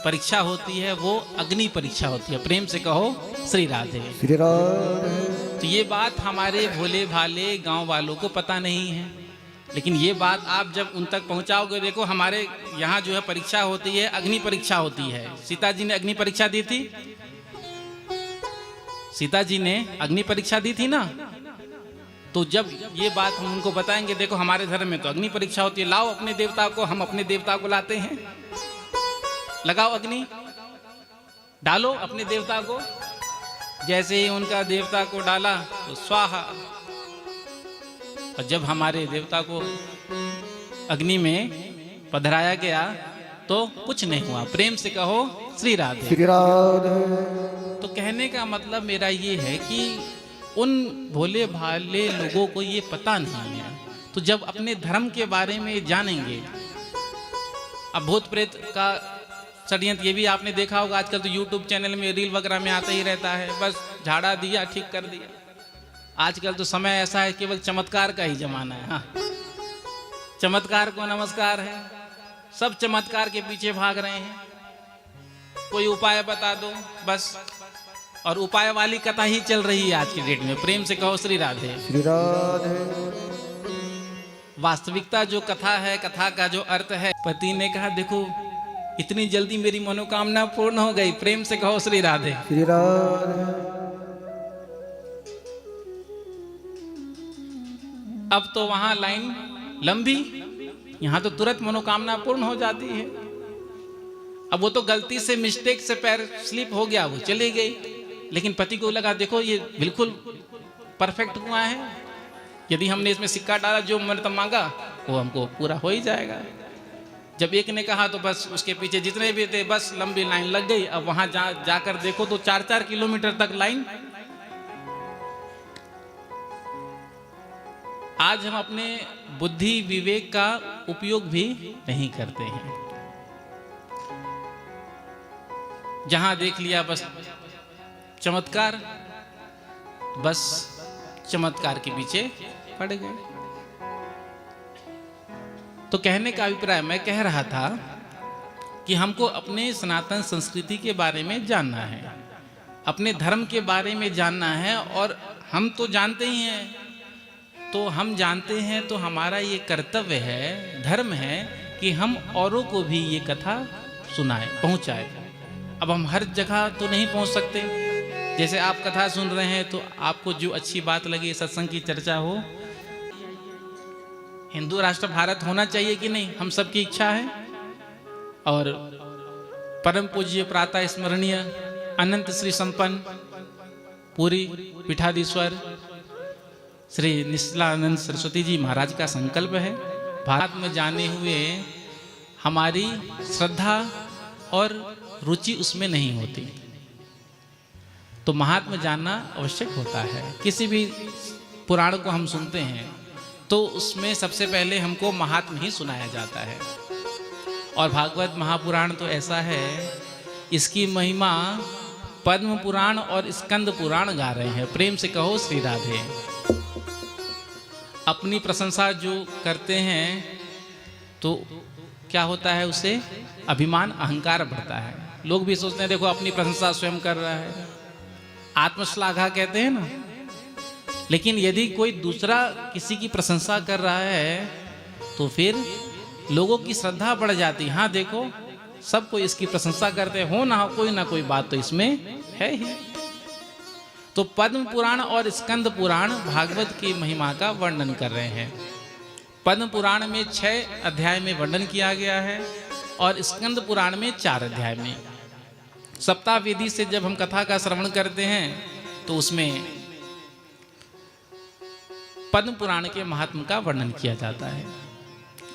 परीक्षा होती है, वो अग्नि परीक्षा होती है। प्रेम से कहो श्री राधे। श्री राधे। तो ये बात हमारे भोले भाले गांव वालों को पता नहीं है, लेकिन ये बात आप जब उन तक पहुंचाओगे, देखो हमारे यहाँ जो है परीक्षा होती है, अग्नि परीक्षा होती है। सीता जी ने अग्नि परीक्षा दी थी, सीता जी ने अग्नि परीक्षा दी थी ना। तो जब ये बात हम उनको बताएंगे देखो हमारे धर्म में तो अग्नि परीक्षा होती है, लाओ अपने देवता को, हम अपने देवता को लाते हैं, लगाओ अग्नि, डालो अपने देवता को। जैसे ही उनका देवता को डाला तो स्वाहा। और जब हमारे देवता को अग्नि में पधराया गया तो कुछ नहीं हुआ। प्रेम से कहो श्री राधे। श्री राधे। तो कहने का मतलब मेरा ये है कि उन भोले भाले लोगों को ये पता नहीं है। तो जब अपने धर्म के बारे में जानेंगे, अब भूत प्रेत का षड्यंत्र ये भी आपने देखा होगा, आजकल तो यूट्यूब चैनल में रील वगैरह में आता ही रहता है, बस झाड़ा दिया ठीक कर दिया। आजकल तो समय ऐसा है केवल चमत्कार का ही जमाना है। हाँ, चमत्कार को नमस्कार है, सब चमत्कार के पीछे भाग रहे हैं। कोई उपाय बता दो बस, और उपाय वाली कथा ही चल रही है आज की डेट में। प्रेम से कहो श्री राधे। श्री राधे। वास्तविकता जो कथा है, कथा का जो अर्थ है, पति ने कहा देखो इतनी जल्दी मेरी मनोकामना पूर्ण हो गई। प्रेम से कहो श्री राधे। श्री राधे। अब तो वहां लाइन लंबी, यहां तो तुरंत मनोकामना पूर्ण हो जाती है। अब वो तो गलती से मिस्टेक से पैर स्लिप हो गया, वो चली गई, लेकिन पति को लगा देखो ये बिल्कुल परफेक्ट हुआ है, यदि हमने इसमें सिक्का डाला जो मैंने मांगा वो हमको पूरा हो ही जाएगा। जब एक ने कहा तो बस उसके पीछे जितने भी थे बस लंबी लाइन लग गई। अब वहां जाकर देखो तो 4-4 किलोमीटर तक लाइन। आज हम अपने बुद्धि विवेक का उपयोग भी नहीं करते हैं। जहां देख लिया बस चमत्कार, बस चमत्कार के पीछे पड़ गए। तो कहने का अभिप्राय मैं कह रहा था कि हमको अपने सनातन संस्कृति के बारे में जानना है, अपने धर्म के बारे में जानना है। और हम तो जानते ही हैं, तो हम जानते हैं तो हमारा ये कर्तव्य है, धर्म है कि हम औरों को भी ये कथा सुनाएं, पहुंचाएं। अब हम हर जगह तो नहीं पहुंच सकते। जैसे आप कथा सुन रहे हैं तो आपको जो अच्छी बात लगे, सत्संग की चर्चा हो, हिंदू राष्ट्र भारत होना चाहिए कि नहीं, हम सबकी इच्छा है। और परम पूज्य प्रातः स्मरणीय अनंत श्री संपन्न पूरी पीठाधीश्वर श्री निश्चलानंद सरस्वती जी महाराज का संकल्प है, भारत में जाने हुए हमारी श्रद्धा और रुचि उसमें नहीं होती, तो महात्मा जानना आवश्यक होता है। किसी भी पुराण को हम सुनते हैं तो उसमें सबसे पहले हमको महात्मा ही सुनाया जाता है। और भागवत महापुराण तो ऐसा है, इसकी महिमा पद्म पुराण और स्कंद पुराण गा रहे हैं। प्रेम से कहो श्री राधे। अपनी प्रशंसा जो करते हैं तो क्या होता है, उससे अभिमान अहंकार बढ़ता है। लोग भी सोचते हैं देखो अपनी प्रशंसा स्वयं कर रहा है, आत्मश्लाघा कहते हैं ना। लेकिन यदि कोई दूसरा किसी की प्रशंसा कर रहा है तो फिर लोगों की श्रद्धा बढ़ जाती। हाँ देखो सब कोई इसकी प्रशंसा करते हो ना कोई बात तो इसमें है ही। तो पद्म पुराण और स्कंद पुराण भागवत की महिमा का वर्णन कर रहे हैं। पद्म पुराण में 6 अध्याय में वर्णन किया गया है और स्कंद पुराण में 4 अध्याय में। सप्ताह विधि से जब हम कथा का श्रवण करते हैं तो उसमें पद्म पुराण के महात्म का वर्णन किया जाता है।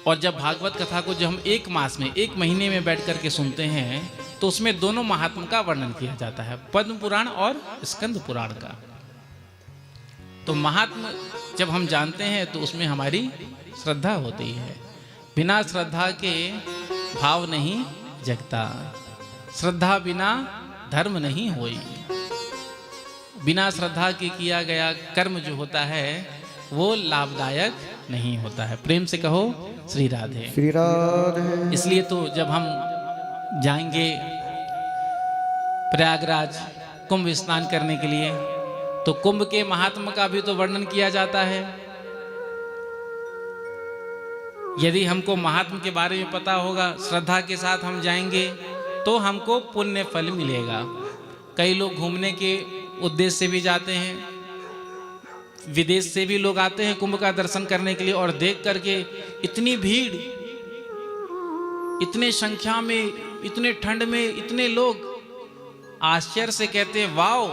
और जब भागवत कथा को जब हम 1 मास में 1 महीने में बैठ करके सुनते हैं तो उसमें दोनों महात्म का वर्णन किया जाता है, पद्म पुराण और स्कंद पुराण का। तो महात्म जब हम जानते हैं तो उसमें हमारी श्रद्धा होती है। बिना श्रद्धा के भाव नहीं जगता, श्रद्धा बिना धर्म नहीं होई। बिना श्रद्धा के किया गया कर्म जो होता है वो लाभदायक नहीं होता है। प्रेम से कहो श्री राधे। श्री राधे। इसलिए तो जब हम जाएंगे प्रयागराज कुंभ स्नान करने के लिए तो कुंभ के महात्मा का भी तो वर्णन किया जाता है। यदि हमको महात्मा के बारे में पता होगा, श्रद्धा के साथ हम जाएंगे तो हमको पुण्य फल मिलेगा। कई लोग घूमने के उद्देश्य से भी जाते हैं, विदेश से भी लोग आते हैं कुंभ का दर्शन करने के लिए और देख करके इतनी भीड़, इतने संख्या में, इतने ठंड में इतने लोग आश्चर्य से कहते हैं वाओ।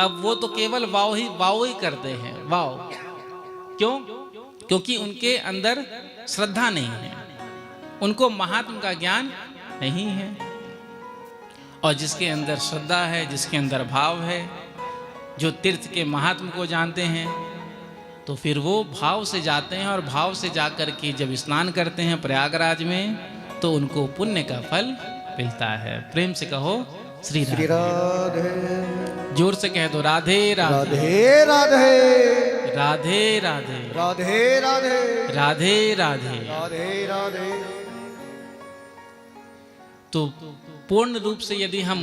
अब वो तो केवल वाओ ही करते हैं, वाओ। क्यों? क्योंकि उनके अंदर श्रद्धा नहीं है, उनको महात्मा का ज्ञान नहीं है। और जिसके अंदर श्रद्धा है, जिसके अंदर भाव है, जो तीर्थ के महात्मा को जानते हैं, तो फिर वो भाव से जाते हैं और भाव से जाकर के जब स्नान करते हैं प्रयागराज में तो उनको पुण्य का फल मिलता है। प्रेम से कहो श्री श्री राधे। राधे। जोर से कह दो राधे राधे राधे राधे राधे राधे राधे राधे राधे राधे। राधे राधे। तो पूर्ण रूप से यदि हम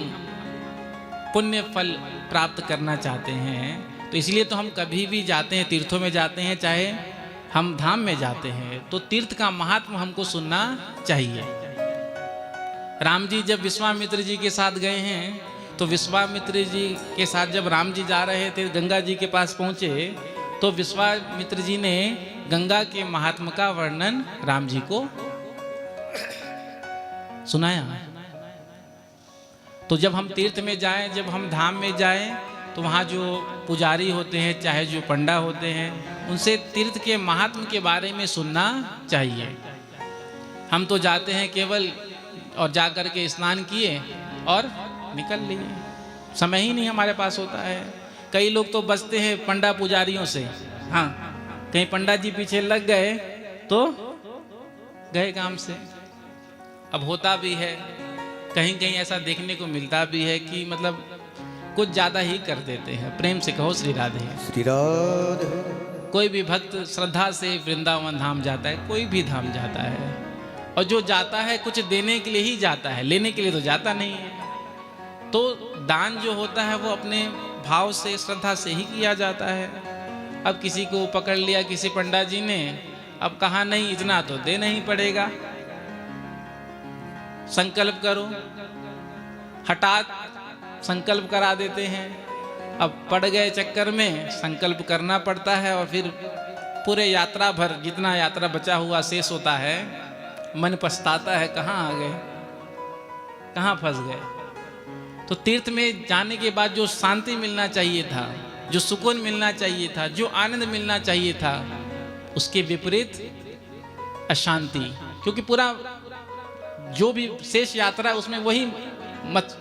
पुण्य फल प्राप्त करना चाहते हैं तो इसलिए तो हम कभी भी जाते हैं, तीर्थों में जाते हैं, चाहे हम धाम में जाते हैं, तो तीर्थ का महात्मा हमको सुनना चाहिए। राम जी जब विश्वामित्र जी के साथ गए हैं तो विश्वामित्र जी के साथ जब राम जी जा रहे थे, गंगा जी के पास पहुंचे तो विश्वामित्र जी ने गंगा के महात्मा का वर्णन राम जी को सुनाया। तो जब हम तीर्थ में जाएं, जब हम धाम में जाएं, तो वहाँ जो पुजारी होते हैं, चाहे जो पंडा होते हैं, उनसे तीर्थ के महात्मा के बारे में सुनना चाहिए। हम तो जाते हैं केवल और जा कर के स्नान किए और निकल लिए, समय ही नहीं हमारे पास होता है। कई लोग तो बचते हैं पंडा पुजारियों से। हाँ, कहीं पंडा जी पीछे लग गए तो गए काम से। अब होता भी है, कहीं कहीं ऐसा देखने को मिलता भी है कि मतलब कुछ ज़्यादा ही कर देते हैं। प्रेम से कहो श्री राधे। श्री राधे। कोई भी भक्त श्रद्धा से वृंदावन धाम जाता है, कोई भी धाम जाता है, और जो जाता है कुछ देने के लिए ही जाता है, लेने के लिए तो जाता नहीं है। तो दान जो होता है वो अपने भाव से, श्रद्धा से ही किया जाता है। अब किसी को पकड़ लिया किसी पंडा जी ने, अब कहा नहीं इतना तो देना ही पड़ेगा, संकल्प करो, हठात संकल्प करा देते हैं। अब पड़ गए चक्कर में संकल्प करना पड़ता है और फिर पूरे यात्रा भर जितना यात्रा बचा हुआ शेष होता है, मन पछताता है कहाँ आ गए, कहाँ फंस गए। तो तीर्थ में जाने के बाद जो शांति मिलना चाहिए था, जो सुकून मिलना चाहिए था, जो आनंद मिलना चाहिए था, उसके विपरीत अशांति। क्योंकि पूरा जो भी शेष यात्रा है उसमें वही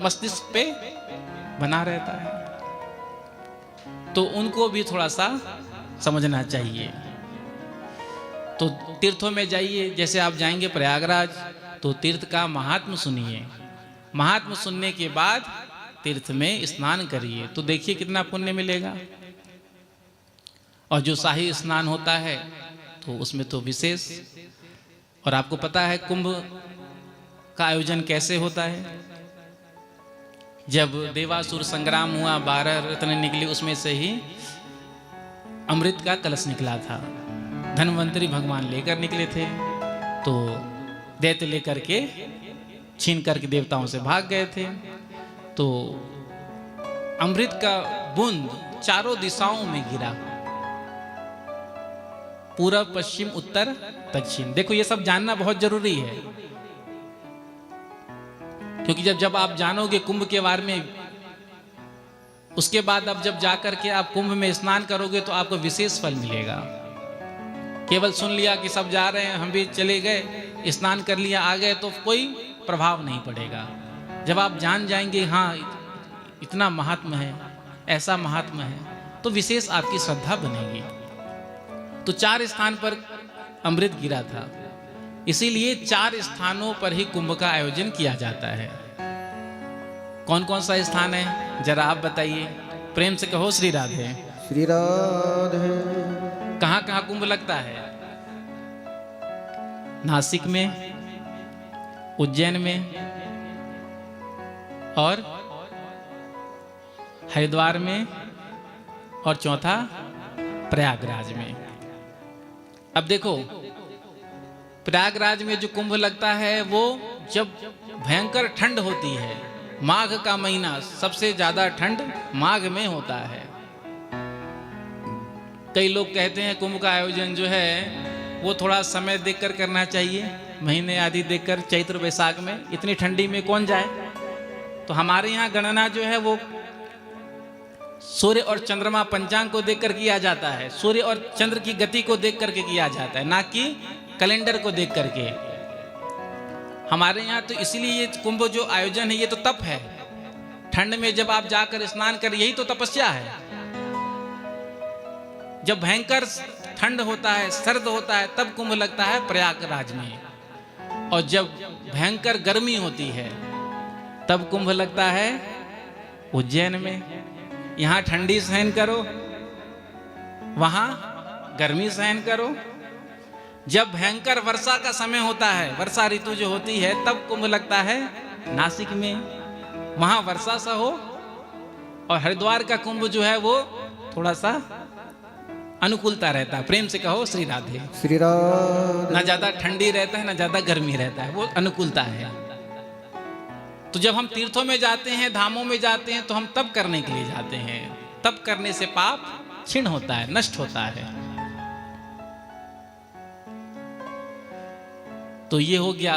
मस्तिष्क पे बना रहता है। तो उनको भी थोड़ा सा समझना चाहिए। तो तीर्थों में जाइए, जैसे आप जाएंगे प्रयागराज तो तीर्थ का महात्म सुनिए, महात्म सुनने के बाद तीर्थ में स्नान करिए, तो देखिए कितना पुण्य मिलेगा। और जो शाही स्नान होता है तो उसमें तो विशेष। और आपको पता है कुंभ का आयोजन कैसे होता है। जब देवासुर संग्राम हुआ, 12 रत्न निकली, उसमें से ही अमृत का कलश निकला था। धन्वंतरी भगवान लेकर निकले थे तो दैत्य लेकर के छीन करके देवताओं से भाग गए थे। तो अमृत का बूंद चारों दिशाओं में गिरा, पूरब पश्चिम उत्तर दक्षिण। देखो ये सब जानना बहुत जरूरी है, क्योंकि जब आप जानोगे कुंभ के बारे में, उसके बाद अब जब जाकर के आप कुंभ में स्नान करोगे तो आपको विशेष फल मिलेगा। केवल सुन लिया कि सब जा रहे हैं, हम भी चले गए, स्नान कर लिया, आ गए, तो कोई प्रभाव नहीं पड़ेगा। जब आप जान जाएंगे हाँ इतना महात्म है, ऐसा महात्म है, तो विशेष आपकी श्रद्धा बनेगी। तो 4 स्थान पर अमृत गिरा था, इसीलिए 4 स्थानों पर ही कुंभ का आयोजन किया जाता है। कौन कौन सा स्थान है जरा आप बताइए, प्रेम से कहो श्री राधे। श्री राधे। कहाँ कहाँ कुंभ लगता है? नासिक में, उज्जैन में और हरिद्वार में, और चौथा प्रयागराज में। अब देखो प्रयागराज में जो कुंभ लगता है वो जब भयंकर ठंड होती है, माघ का महीना, सबसे ज्यादा ठंड माघ में होता है। कई लोग कहते हैं कुंभ का आयोजन जो है वो थोड़ा समय देखकर करना चाहिए, महीने आदि देखकर, चैत्र वैशाख में, इतनी ठंडी में कौन जाए। तो हमारे यहाँ गणना जो है वो सूर्य और चंद्रमा पंचांग को देखकर किया जाता है, सूर्य और चंद्र की गति को देख करके किया जाता है, ना कि कैलेंडर को देख करके। हमारे यहाँ तो इसलिए ये कुंभ जो आयोजन है ये तो तप है। ठंड में जब आप जाकर स्नान कर, यही तो तपस्या है। जब भयंकर ठंड होता है, सर्द होता है, तब कुंभ लगता है प्रयागराज में। और जब भयंकर गर्मी होती है तब कुंभ लगता है उज्जैन में। यहाँ ठंडी सहन करो, वहां गर्मी सहन करो। जब भयंकर वर्षा का समय होता है, वर्षा ऋतु जो होती है, तब कुंभ लगता है नासिक में, वहां वर्षा सा हो। और हरिद्वार का कुंभ जो है वो थोड़ा सा अनुकूलता रहता है। प्रेम से कहो श्री राधे। श्री राधे। ना ज्यादा ठंडी रहता है ना ज्यादा गर्मी रहता है, वो अनुकूलता है। तो जब हम तीर्थों में जाते हैं, धामों में जाते हैं, तो हम तब करने के लिए जाते हैं। तब करने से पाप क्षीण होता है, नष्ट होता है। तो ये हो गया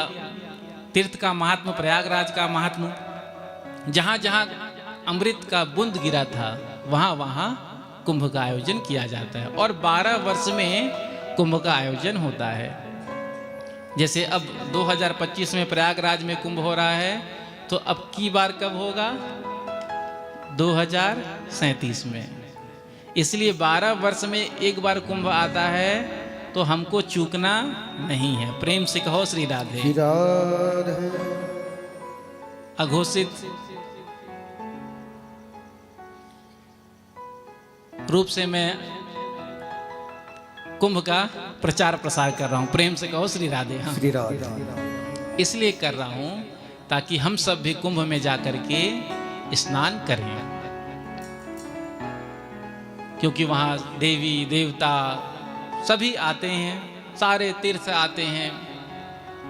तीर्थ का महात्म, प्रयागराज का महात्म। जहां जहां अमृत का बूंद गिरा था वहां वहां कुंभ का आयोजन किया जाता है। और 12 वर्ष में कुंभ का आयोजन होता है। जैसे अब 2025 में प्रयागराज में कुंभ हो रहा है, तो अब की बार कब होगा? 2037 में। इसलिए 12 वर्ष में एक बार कुंभ आता है, तो हमको चूकना नहीं है। प्रेम से कहो श्री राधे। श्री राधे। अघोषित रूप से मैं कुंभ का प्रचार प्रसार कर रहा हूं। प्रेम से कहो श्री राधे। हाँ, श्री राधे। इसलिए कर रहा हूं ताकि हम सब भी कुंभ में जाकर के स्नान करें, क्योंकि वहां देवी देवता सभी आते हैं, सारे तीर्थ आते हैं,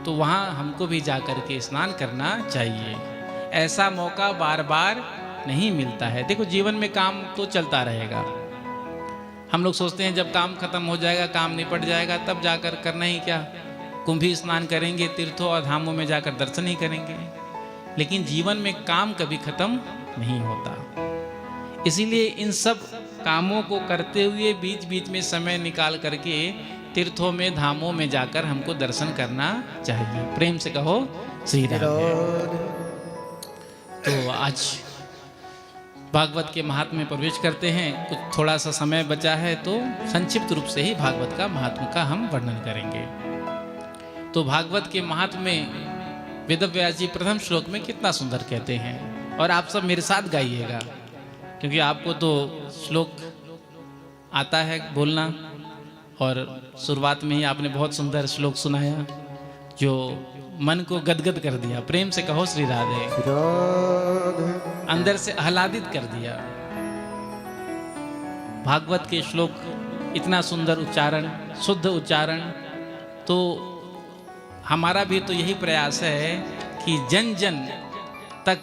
तो वहां हमको भी जाकर के स्नान करना चाहिए। ऐसा मौका बार बार नहीं मिलता है। देखो जीवन में काम तो चलता रहेगा। हम लोग सोचते हैं जब काम खत्म हो जाएगा, काम निपट जाएगा, तब जाकर करना ही क्या, कुंभी स्नान करेंगे, तीर्थों और धामों में जाकर दर्शन ही करेंगे। लेकिन जीवन में काम कभी खत्म नहीं होता। इसीलिए इन सब कामों को करते हुए बीच बीच में समय निकाल करके तीर्थों में, धामों में जाकर हमको दर्शन करना चाहिए। प्रेम से कहो श्री राधे। तो आज भागवत के महात्म्य में प्रवेश करते हैं। कुछ थोड़ा सा समय बचा है, तो संक्षिप्त रूप से ही भागवत का महात्म्य का हम वर्णन करेंगे। तो भागवत के महात्म्य में वेदव्यास जी प्रथम श्लोक में कितना सुंदर कहते हैं, और आप सब मेरे साथ गाइएगा, क्योंकि आपको तो श्लोक आता है बोलना, और शुरुआत में ही आपने बहुत सुंदर श्लोक सुनाया जो मन को गदगद कर दिया। प्रेम से कहो श्री राधे। अंदर से आह्लादित कर दिया। भागवत के श्लोक इतना सुंदर उच्चारण, शुद्ध उच्चारण, तो हमारा भी तो यही प्रयास है कि जन जन तक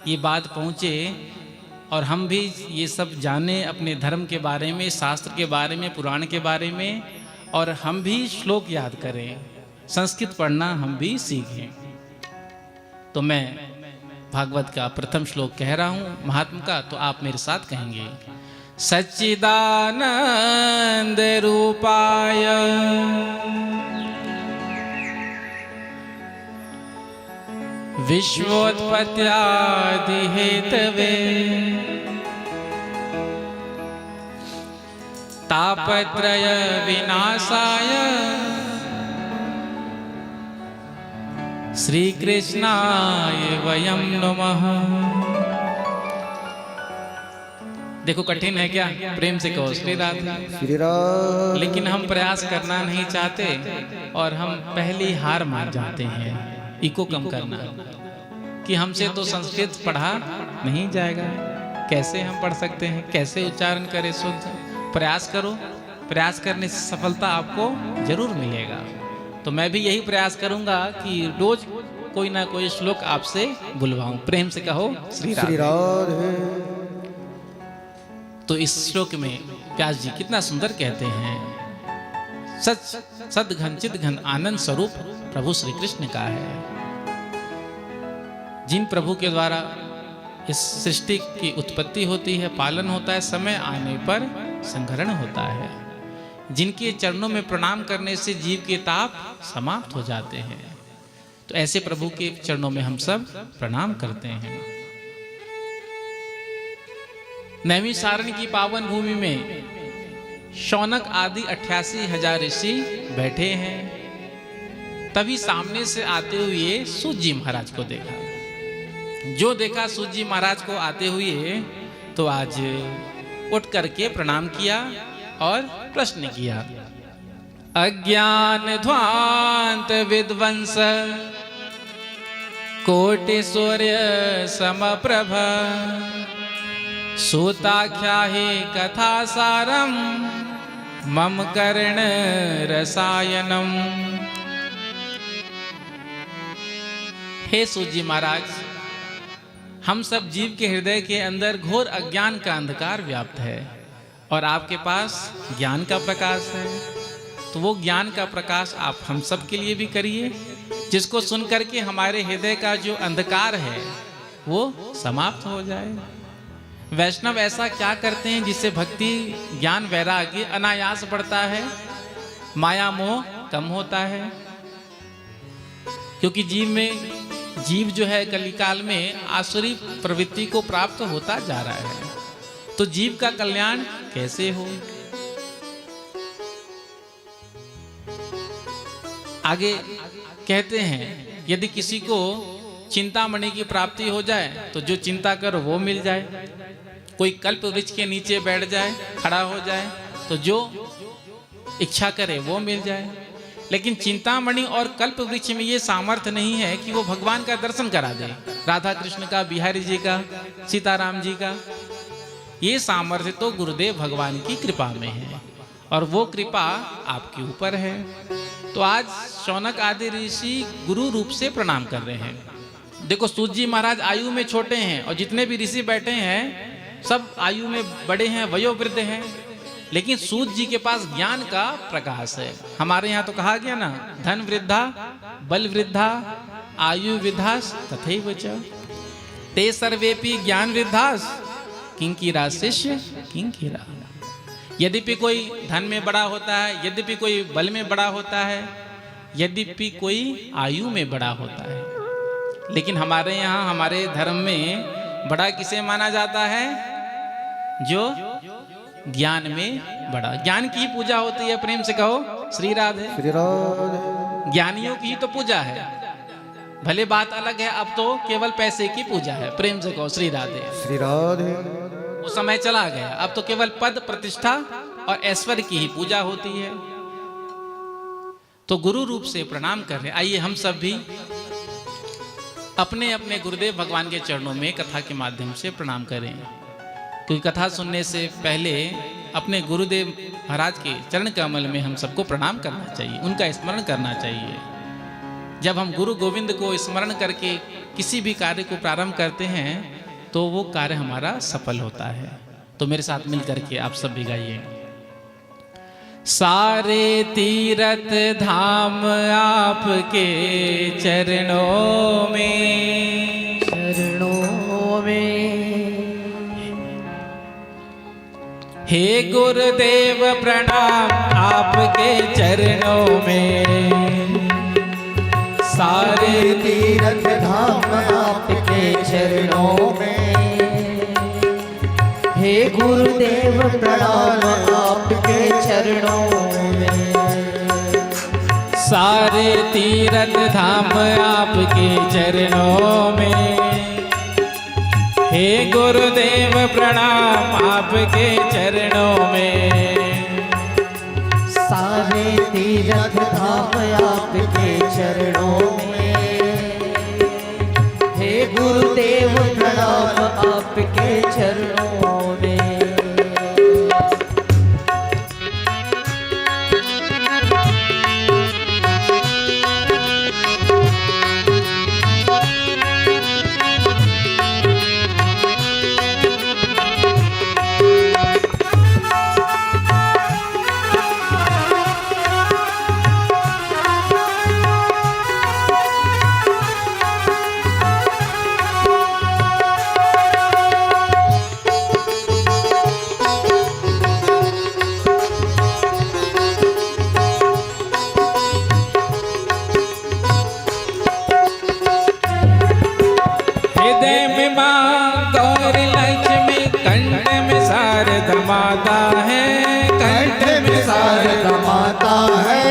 ये बात पहुँचे और हम भी ये सब जाने अपने धर्म के बारे में, शास्त्र के बारे में, पुराण के बारे में, और हम भी श्लोक याद करें, संस्कृत पढ़ना हम भी सीखें। तो मैं भागवत का प्रथम श्लोक कह रहा हूँ महात्मा का, तो आप मेरे साथ कहेंगे। सच्चिदानंद रूपाय विश्वोत्पत्त्यादि हेतवे तापत्रय विनाशाय श्री कृष्णाय वयं नमः। देखो कठिन है क्या? प्रेम से कहो श्री राधे। श्री राधे। लेकिन हम प्रयास करना नहीं चाहते और हम पहले ही हार मान जाते हैं। इको कम करना कि हमसे तो संस्कृत पढ़ा नहीं जाएगा, कैसे हम पढ़ सकते हैं, कैसे उच्चारण करें शुद्ध। प्रयास करो, प्रयास करने से सफलता आपको जरूर मिलेगा। तो मैं भी यही प्रयास करूंगा कि रोज कोई ना कोई श्लोक आपसे बुलवाऊं। प्रेम से कहो श्री श्री राधे। राधे। तो इस श्लोक में व्यास जी कितना सुंदर कहते हैं, सच सदघन चिदघन आनंद स्वरूप प्रभु श्री कृष्ण का है। जिन प्रभु के द्वारा इस सृष्टि की उत्पत्ति होती है, पालन होता है, समय आने पर संहरण होता है, जिनके चरणों में प्रणाम करने से जीव के ताप समाप्त हो जाते हैं। तो ऐसे प्रभु के चरणों में हम सब प्रणाम करते हैं। नैमिषारण्य की पावन भूमि में शौनक आदि 88,000 ऋषि बैठे हैं। तभी सामने से आते हुए सूत जी महाराज को देखा। जो देखा सूत जी महाराज को आते हुए, तो आज उठ करके प्रणाम किया और प्रश्न किया। अज्ञान ध्वांत विध्वंस कोटि सूर्य समप्रभ सूताख्या ही कथा सारम मम कर्ण रसायनम। हे सूत जी महाराज, हम सब जीव के हृदय के अंदर घोर अज्ञान का अंधकार व्याप्त है और आपके पास ज्ञान का प्रकाश है। तो वो ज्ञान का प्रकाश आप हम सब के लिए भी करिए, जिसको सुन करके हमारे हृदय का जो अंधकार है वो समाप्त हो जाए। वैष्णव ऐसा क्या करते हैं जिससे भक्ति, ज्ञान, वैराग्य अनायास बढ़ता है, माया मोह कम होता है? क्योंकि जीव जो है कलिकाल में आसुरी प्रवृत्ति को प्राप्त होता जा रहा है। तो जीव का कल्याण कैसे हो? आगे कहते हैं, यदि किसी को चिंतामणि की प्राप्ति हो जाए तो जो चिंता करो वो मिल जाए। कोई कल्प वृक्ष के नीचे बैठ जाए, खड़ा हो जाए, तो जो इच्छा करे वो मिल जाए। लेकिन चिंतामणि और कल्प वृक्ष में ये सामर्थ्य नहीं है कि वो भगवान का दर्शन करा दे, राधा कृष्ण का, बिहारी जी का, सीताराम जी का। ये सामर्थ्य तो गुरुदेव भगवान की कृपा में है और वो कृपा आपके ऊपर है। तो आज शौनक आदि ऋषि गुरु रूप से प्रणाम कर रहे हैं। देखो सूत जी महाराज आयु में छोटे हैं और जितने भी ऋषि बैठे हैं सब आयु में बड़े हैं, वयोवृद्ध हैं, लेकिन सूत जी के पास ज्ञान का प्रकाश है। हमारे यहाँ तो कहा गया ना, धन वृद्धा बल वृद्धा आयु वृद्धास तथैव च ते सर्वेपि ज्ञान वृद्धास किंकिरा शिष्य किंकिरा। यद्यपि कोई धन में बड़ा होता है, यद्यपि कोई बल में बड़ा होता है, यद्यपि कोई आयु में बड़ा होता है, लेकिन हमारे यहाँ हमारे धर्म में बड़ा किसे माना जाता है? जो ज्ञान में बड़ा। ज्ञान की पूजा होती है। प्रेम से कहो श्री राधे। श्री राधे। ज्ञानियों की तो पूजा है, भले बात अलग है, अब तो केवल पैसे की पूजा है। प्रेम से कहो श्री राधे। श्री राधे। वो समय चला गया, अब तो केवल पद प्रतिष्ठा और ऐश्वर्य की ही पूजा होती है। तो गुरु रूप से प्रणाम कर रहे। आइए हम सब भी अपने अपने गुरुदेव भगवान के चरणों में कथा के माध्यम से प्रणाम करें, क्योंकि कथा सुनने से पहले अपने गुरुदेव महाराज के चरण कमल में हम सबको प्रणाम करना चाहिए, उनका स्मरण करना चाहिए। जब हम गुरु गोविंद को स्मरण करके किसी भी कार्य को प्रारंभ करते हैं तो वो कार्य हमारा सफल होता है। तो मेरे साथ मिल करके आप सब भी गाइए। सारे तीर्थ धाम आपके चरणों में, चरणों में। हे गुरुदेव प्रणाम आपके चरणों में। सारे तीर्थ धाम आपके चरणों में। हे गुरुदेव प्रणाम आपके चरणों में। सारे तीर्थ धाम आपके चरणों में। हे गुरुदेव प्रणाम आपके चरणों में। सारे तीर्थ धाम आपके चरणों में। हे गुरुदेव प्रणाम आपके चरणों में। माता है, कंठ में शारदा माता है,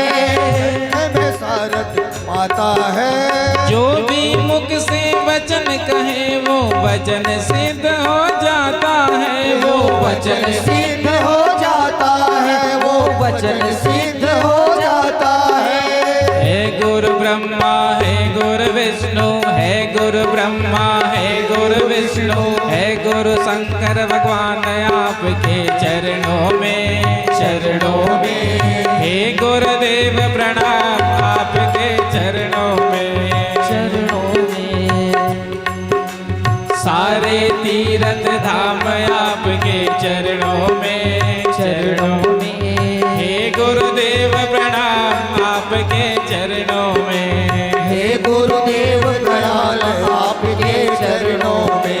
कंठ में शारदा माता है। जो भी मुख से वचन कहे वो वचन सिद्ध हो जाता है, वो वचन सिद्ध हो जाता है, वो वचन सिद्ध हो जाता है। है गुरु ब्रह्मा है गुरु विष्णु, है गुरु ब्रह्मा है गुरु विष्णु, है गुरु शंकर भगवान आपके चरणों में, चरणों में। हे गुरुदेव प्रणाम आपके चरणों में, चरणों में। सारे तीर्थ धाम आपके चरणों में, चरणों में। हे गुरुदेव प्रणाम आपके चरणों में, हे गुरुदेव प्रणाम आपके चरणों में।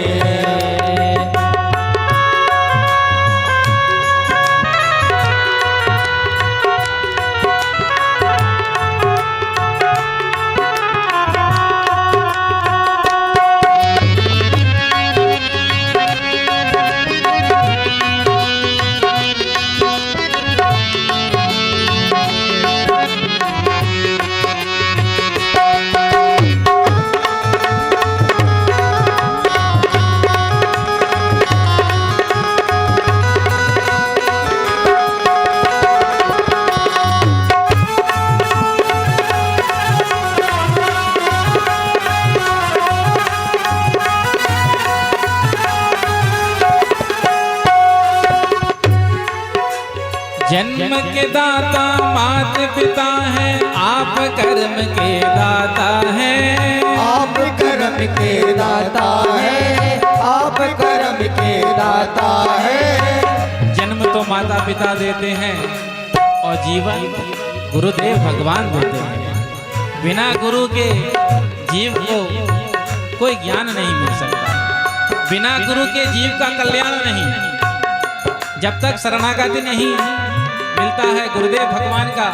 जन्म के दाता मात पिता है, आप कर्म के दाता है, आप कर्म के दाता है, आप कर्म के दाता है। जन्म तो माता पिता देते हैं और जीवन गुरुदेव भगवान देते हैं। बिना गुरु के जीव को कोई ज्ञान नहीं मिल सकता, बिना गुरु के जीव का कल्याण नहीं। जब तक शरणागति नहीं मिलता है गुरुदेव भगवान का,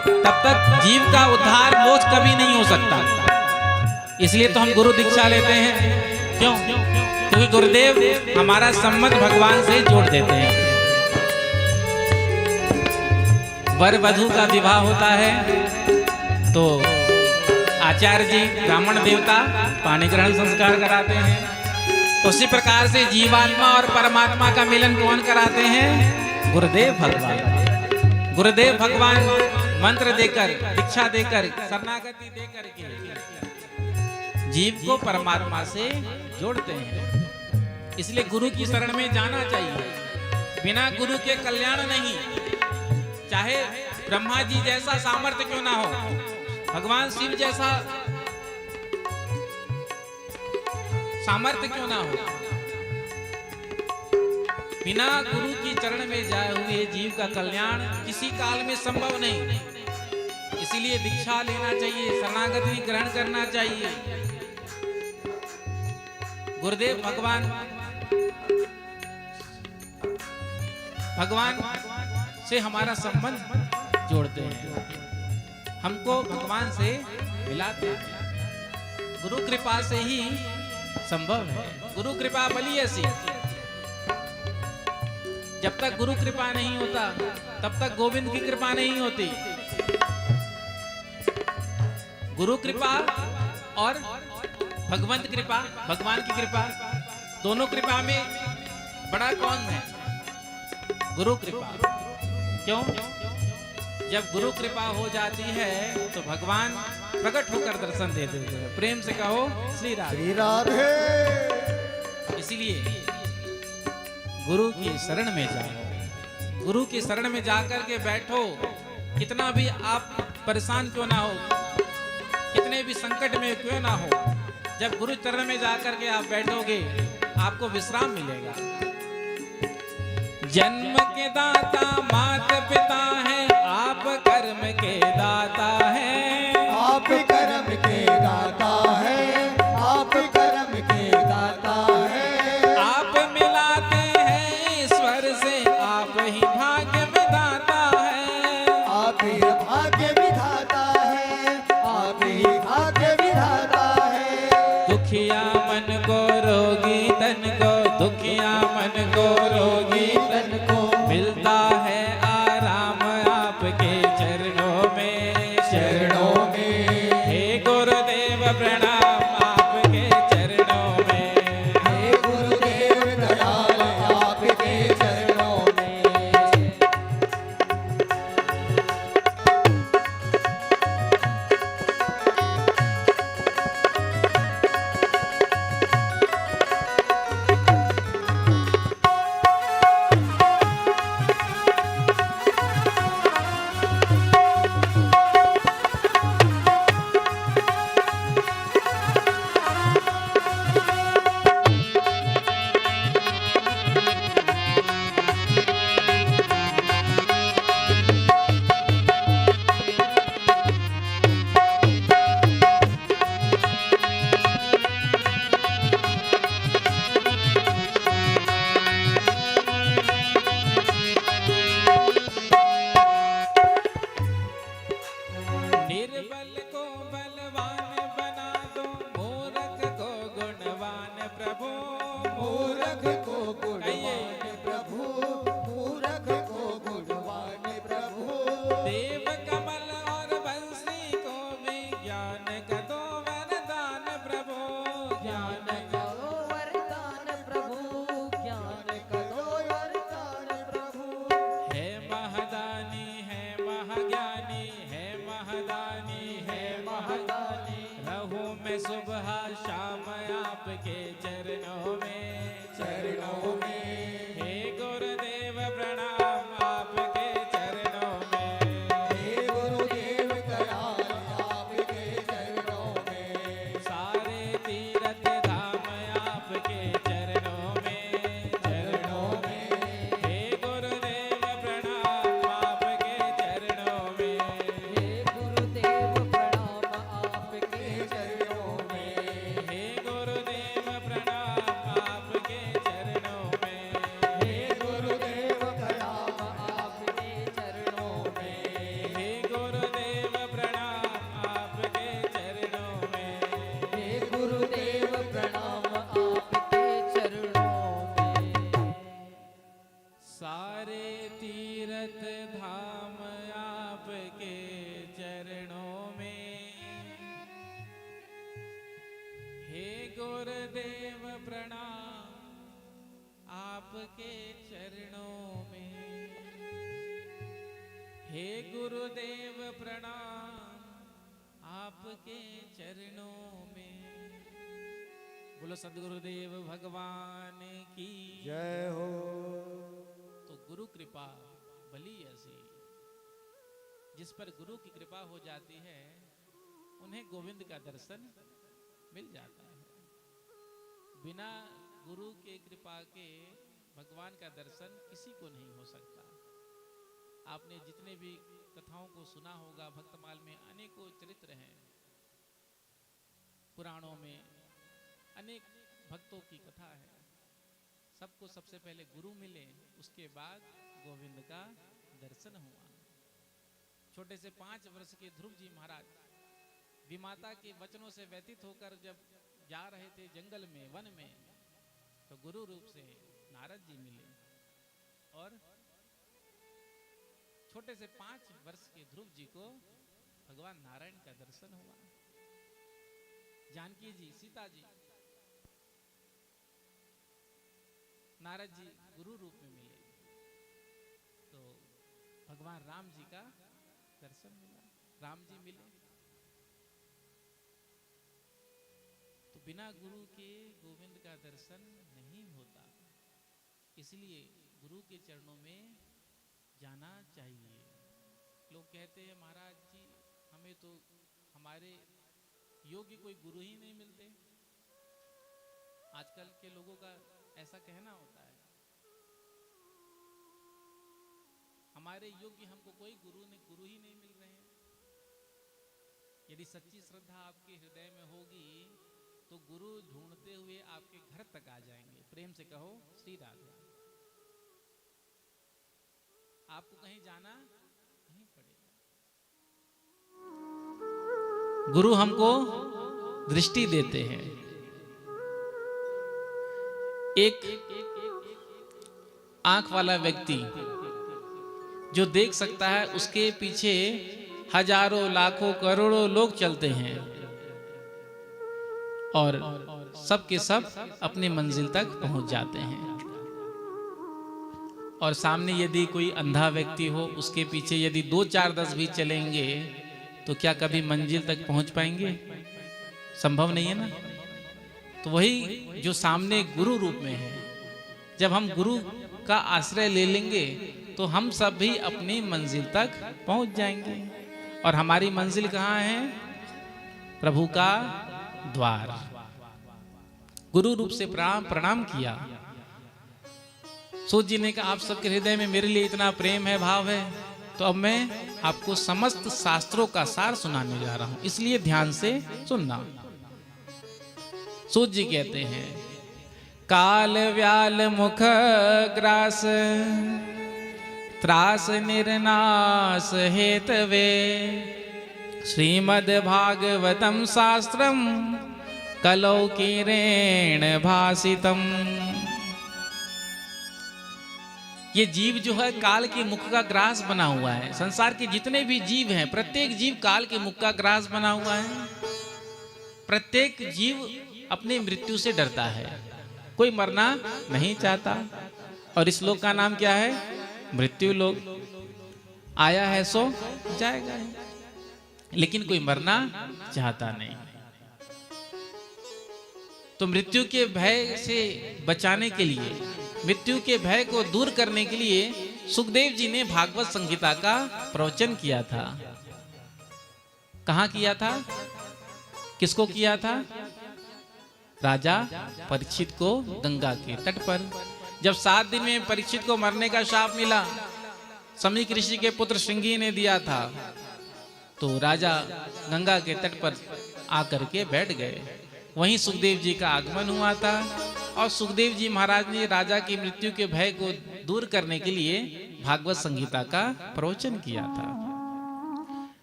तब तक जीव का उद्धार मोक्ष कभी नहीं हो सकता। इसलिए तो हम गुरु दीक्षा लेते हैं। क्यों? क्योंकि गुरुदेव हमारा संबंध भगवान से जोड़ देते हैं। वर वधू का विवाह होता है तो आचार्य जी ब्राह्मण देवता पाणी ग्रहण संस्कार कराते हैं। उसी प्रकार से जीवात्मा और परमात्मा का मिलन कौन कराते हैं? गुरुदेव भगवान। गुरुदेव भगवान मंत्र देकर, दीक्षा देकर, शरणागति देकर के जीव को परमात्मा से जोड़ते हैं। इसलिए गुरु की शरण में जाना चाहिए। बिना गुरु के कल्याण नहीं। चाहे ब्रह्मा जी जैसा सामर्थ्य क्यों ना हो, भगवान शिव जैसा सामर्थ्य क्यों ना हो। बिना गुरु की चरण में जाए हुए जीव का कल्याण किसी काल में संभव नहीं। इसीलिए दीक्षा लेना चाहिए, शरणागति ग्रहण करना चाहिए। गुरुदेव भगवान से हमारा संबंध जोड़ते हैं, हमको भगवान से मिलाते हैं। गुरु कृपा से ही संभव है। गुरु कृपा बली ऐसी, जब तक गुरु कृपा नहीं होता तब तक गोविंद की कृपा नहीं होती। गुरु कृपा और भगवंत कृपा, भगवान की कृपा, दोनों कृपा में बड़ा कौन है? गुरु कृपा। क्यों? जब गुरु कृपा हो जाती है तो भगवान प्रकट होकर दर्शन दे देते हैं। प्रेम से कहो श्री राधे। श्री राधे। इसीलिए गुरु की शरण में जाओ, गुरु की शरण में जाकर के बैठो। कितना भी आप परेशान क्यों ना हो, कितने भी संकट में क्यों ना हो, जब गुरु चरण में जाकर के आप बैठोगे आपको विश्राम मिलेगा। जन्म के दाता माता पिता है, आप कर्म के दाता है। आप कर्म के दाता है, आप कर्म के दाता है। आप मिलाते हैं ईश्वर से, आप ही भाग्य विधाता है। आप ही भाग्य विधाता है, आप ही भाग्य विधाता है। दुखिया मन को रोगी तन को, दुखिया मन को रोगी तन को, मिलता है आराम आपके चरणों में, चरणों में। हे गुरुदेव प्रणाम आपके चरणों में। हे गुरुदेव दयाल आपके चरणों में। निर्बल को बलवान बना दो, मूर्ख को गुणवान प्रभु। मूर्ख को गुणवान प्रभु, मूर्ख को गुणवान प्रभु। देव कमल और बंसी को भी ज्ञान का दो वरदान प्रभु। ज्ञान का करो वरदान प्रभु, ज्ञान करो वरदान प्रभु। है महदानी है महाज्ञानी, है महदानी है महादानी। रहूं मैं सुबह शाम आपके चरणों में, चरणों में। हे गुरुदेव प्रणाम आपके चरणों में। हे गुरुदेव दयाल आपके चरणों में। सारे तीर्थ धाम आपके चरणों में, चरणों में। हे गुरुदेव प्रणाम आपके चरणों में। हे गुरुदेव प्रणाम आपके चरणों में। हे गुरुदेव प्रणाम आपके चरणों में। हे गुरुदेव प्रणाम आपके चरणों में। हे गुरुदेव प्रणाम आपके चरणों में। हे गुरुदेव प्रणाम आपके चरणों में। सारे तीर्थ धाम आपके चरणों में। हे गुरुदेव प्रणाम आपके चरणों में। हे गुरुदेव प्रणाम आपके चरणों में। बोलो सद्गुरुदेव भगवान की जय हो। तो गुरु कृपा भली ऐसी, जिस पर गुरु की कृपा हो जाती है उन्हें गोविंद का दर्शन मिल जाता है। बिना गुरु के कृपा के भगवान का दर्शन किसी को नहीं हो सकता। आपने जितने भी कथाओं को सुना होगा, भक्तमाल में अनेकों चरित्र हैं, पुराणों में अनेक भक्तों की कथा है। सबको सबसे पहले गुरु मिले, उसके बाद गोविंद का दर्शन हुआ। छोटे से 5 वर्ष के ध्रुव जी महाराज विमाता के वचनों से व्यतीत होकर जब जा रहे थे जंगल में, वन में, तो गुरु रूप से नारद जी मिले और छोटे से 5 वर्ष के ध्रुव जी को भगवान नारायण का दर्शन हुआ। जानकी जी, सीता जी, नारद जी गुरु रूप में मिले, तो भगवान राम जी का दर्शन मिला, राम जी मिले। तो बिना गुरु के गोविंद का दर्शन नहीं होता, इसलिए गुरु के चरणों में जाना चाहिए। लोग कहते हैं महाराज जी हमें तो हमारे योग्य कोई गुरु ही नहीं मिलते। आजकल के लोगों का ऐसा कहना होता है, हमारे योग्य हमको कोई गुरु ही नहीं मिल रहे हैं। यदि सच्ची श्रद्धा आपके हृदय में होगी तो गुरु ढूंढते हुए आपके घर तक आ जाएंगे। प्रेम से कहो श्री राधे। आपको कहीं जाना नहीं पड़ेगा। गुरु हमको दृष्टि देते हैं। एक आंख वाला व्यक्ति जो देख सकता है, उसके पीछे हजारों लाखों करोड़ों लोग चलते हैं और सब के सब अपनी मंजिल तक पहुंच जाते हैं। और सामने यदि कोई अंधा व्यक्ति हो, उसके पीछे यदि 2, 4, 10 भी चलेंगे तो क्या कभी मंजिल तक पहुंच पाएंगे? संभव नहीं है ना। तो वही जो सामने गुरु रूप में है, जब हम गुरु का आश्रय ले लेंगे तो हम सब भी अपनी मंजिल तक पहुंच जाएंगे। और हमारी मंजिल कहाँ है? प्रभु का द्वार। गुरु रूप से प्रणाम किया। सूत जी ने कहा आप सबके हृदय में मेरे लिए इतना प्रेम है, भाव है, तो अब मैं आपको समस्त शास्त्रों का सार सुनाने जा रहा हूं, इसलिए ध्यान से सुनना। सूत जी कहते हैं, काल व्याल मुख ग्रास त्रास निर्नाश हेतवे श्रीमद् भागवतम शास्त्रम कलौ किरेण भासितम। ये जीव जो है काल के मुख का ग्रास बना हुआ है। संसार के जितने भी जीव हैं, प्रत्येक जीव काल के मुख का ग्रास बना हुआ है। प्रत्येक जीव अपनी मृत्यु से डरता है, कोई मरना नहीं चाहता। और इस लोक का नाम क्या है? मृत्यु लोक। आया है सो जाएगा, लेकिन कोई मरना चाहता नहीं। तो मृत्यु के भय से बचाने के लिए, मृत्यु के भय को दूर करने के लिए सुखदेव जी ने भागवत संहिता का प्रवचन किया था। कहाँ किया था? किसको किया था? राजा परीक्षित को गंगा के तट पर। जब 7 दिन में परीक्षित को मरने का शाप मिला, समीक ऋषि के पुत्र श्रृंगी ने दिया था, तो राजा गंगा के तट पर आकर के बैठ गए। वहीं सुखदेव जी का आगमन हुआ था और सुखदेव जी महाराज ने राजा की मृत्यु के भय को दूर करने के लिए भागवत संहिता का प्रवचन किया था।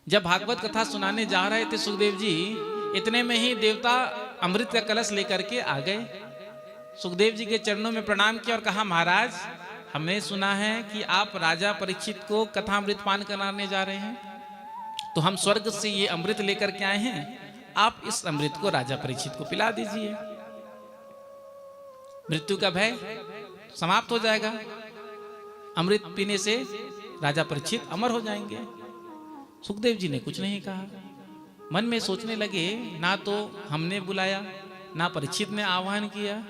जब भागवत कथा सुनाने जा रहे थे सुखदेव जी, इतने में ही देवता अमृत का कलश लेकर के आ गए। सुखदेव जी के चरणों में प्रणाम किया और कहा, महाराज हमने सुना है कि आप राजा परीक्षित को कथामृत पान कराने जा रहे हैं, तो हम स्वर्ग से ये अमृत लेकर के आए हैं, आप इस अमृत को राजा परीक्षित को पिला दीजिए। मृत्यु का भय समाप्त हो जाएगा। अमृत पीने से राजा परीक्षित अमर हो जाएंगे। सुखदेव जी ने कुछ नहीं कहा। मन में सोचने लगे, ना तो हमने बुलाया, ना परीक्षित ने आह्वान किया,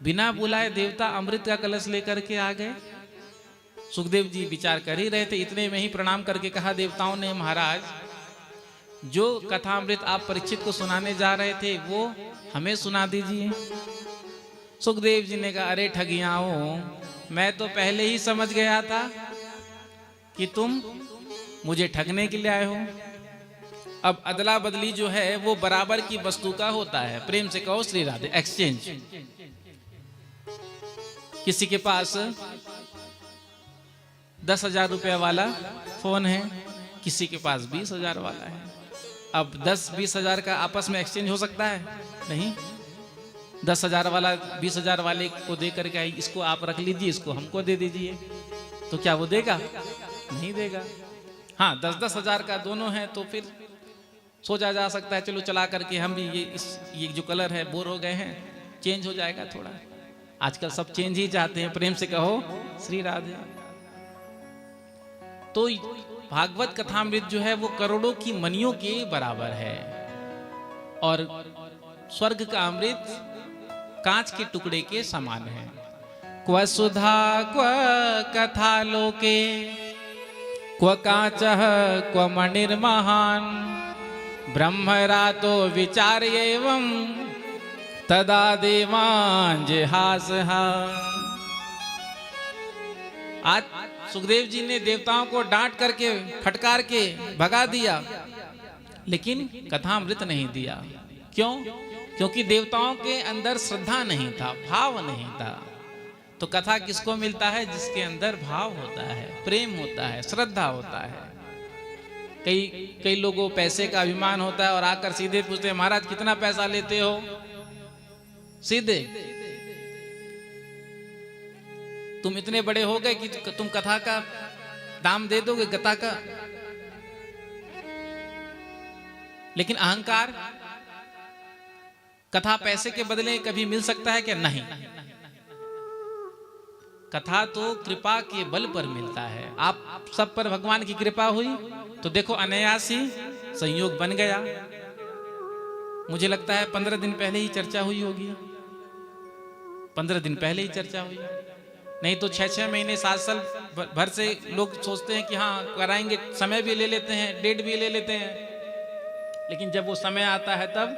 बिना बुलाए देवता अमृत का कलश लेकर के आ गए। सुखदेव जी विचार कर ही रहे थे, इतने में ही प्रणाम करके कहा देवताओं ने, महाराज जो कथामृत आप परीक्षित को सुनाने जा रहे थे वो हमें सुना दीजिए। सुखदेव जी ने कहा, अरे ठगियाओ, मैं तो पहले ही समझ गया था कि तुम मुझे ठगने के लिए आए हो। अब अदला बदली जो है वो बराबर की वस्तु का होता है। प्रेम से कहो श्री राधे। एक्सचेंज। किसी के पास 10,000 रुपया वाला फोन है, किसी के पास 20,000 वाला है। अब 10-20 हजार का आपस में एक्सचेंज हो सकता है? नहीं। 10,000 वाला 20,000 वाले को दे करके, इसको आप रख लीजिए, इसको हमको दे दीजिए, तो क्या वो देगा? नहीं देगा। हाँ, 10-10 हजार का दोनों है तो फिर सोचा जा सकता है चलो चला करके हम भी ये जो कलर है बोर हो गए हैं, चेंज हो जाएगा थोड़ा। आजकल सब चेंज ही चाहते हैं। प्रेम से कहो श्री राधे। तो भागवत कथामृत जो है वो करोड़ों की मनियों के बराबर है, और स्वर्ग का अमृत कांच के टुकड़े के समान है। क्व सुधा क्व कथा लोके क्व कांचः क्व मणिर्महान ब्रह्मरातो विचार एवं तदा देवान जिहासहा। आज सुखदेव जी ने देवताओं को डांट करके फटकार के भगा दिया, लेकिन कथामृत नहीं दिया। क्यों? क्योंकि देवताओं के अंदर श्रद्धा नहीं था, भाव नहीं था। तो कथा किसको मिलता है? जिसके अंदर भाव होता है, प्रेम होता है, श्रद्धा होता है। कई लोगों को पैसे का अभिमान होता है और आकर सीधे पूछते हैं, महाराज कितना पैसा लेते हो? सीधे तुम इतने बड़े हो गए कि तुम कथा का दाम दे दोगे, कथा का। लेकिन अहंकार, कथा पैसे के बदले कभी मिल सकता है क्या? नहीं। कथा तो कृपा के बल पर मिलता है। आप सब पर भगवान की कृपा हुई तो देखो अनायास ही संयोग बन गया। मुझे लगता है 15 दिन पहले ही चर्चा हुई होगी, 15 दिन पहले ही चर्चा हुई। नहीं तो 6-6 महीने 7 साल भर से लोग सोचते हैं कि हाँ कराएंगे, समय भी ले लेते हैं, डेट भी ले लेते हैं, लेकिन जब वो समय आता है तब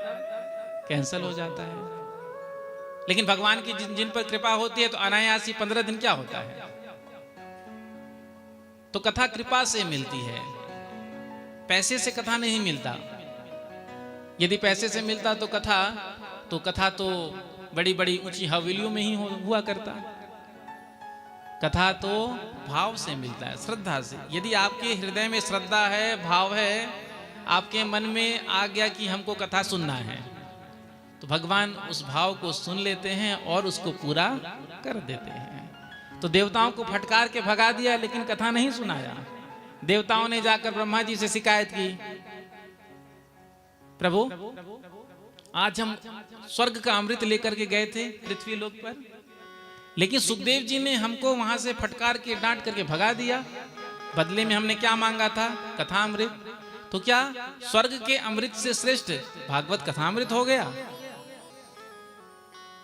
कैंसिल हो जाता है। लेकिन भगवान की जिन पर कृपा होती है तो अनायास ही 15 दिन क्या होता है। तो कथा कृपा से मिलती है, पैसे से कथा नहीं मिलता। यदि पैसे से मिलता तो कथा तो बड़ी बड़ी ऊंची हवेलियों में ही हुआ करता। कथा तो भाव से मिलता है, श्रद्धा से। यदि आपके हृदय में श्रद्धा है, भाव है, आपके मन में आ गया कि हमको कथा सुनना है, तो भगवान उस भाव को सुन लेते हैं और उसको पूरा कर देते हैं। तो देवताओं को फटकार के भगा दिया, लेकिन कथा नहीं सुनाया। देवताओं ने जाकर ब्रह्मा जी से शिकायत की, प्रभु आज हम स्वर्ग का अमृत लेकर के गए थे पृथ्वी लोक पर, लेकिन सुखदेव जी ने हमको वहां से फटकार के डांट करके भगा दिया। बदले में हमने क्या मांगा था? कथामृत। तो क्या स्वर्ग के अमृत से श्रेष्ठ भागवत कथामृत हो गया?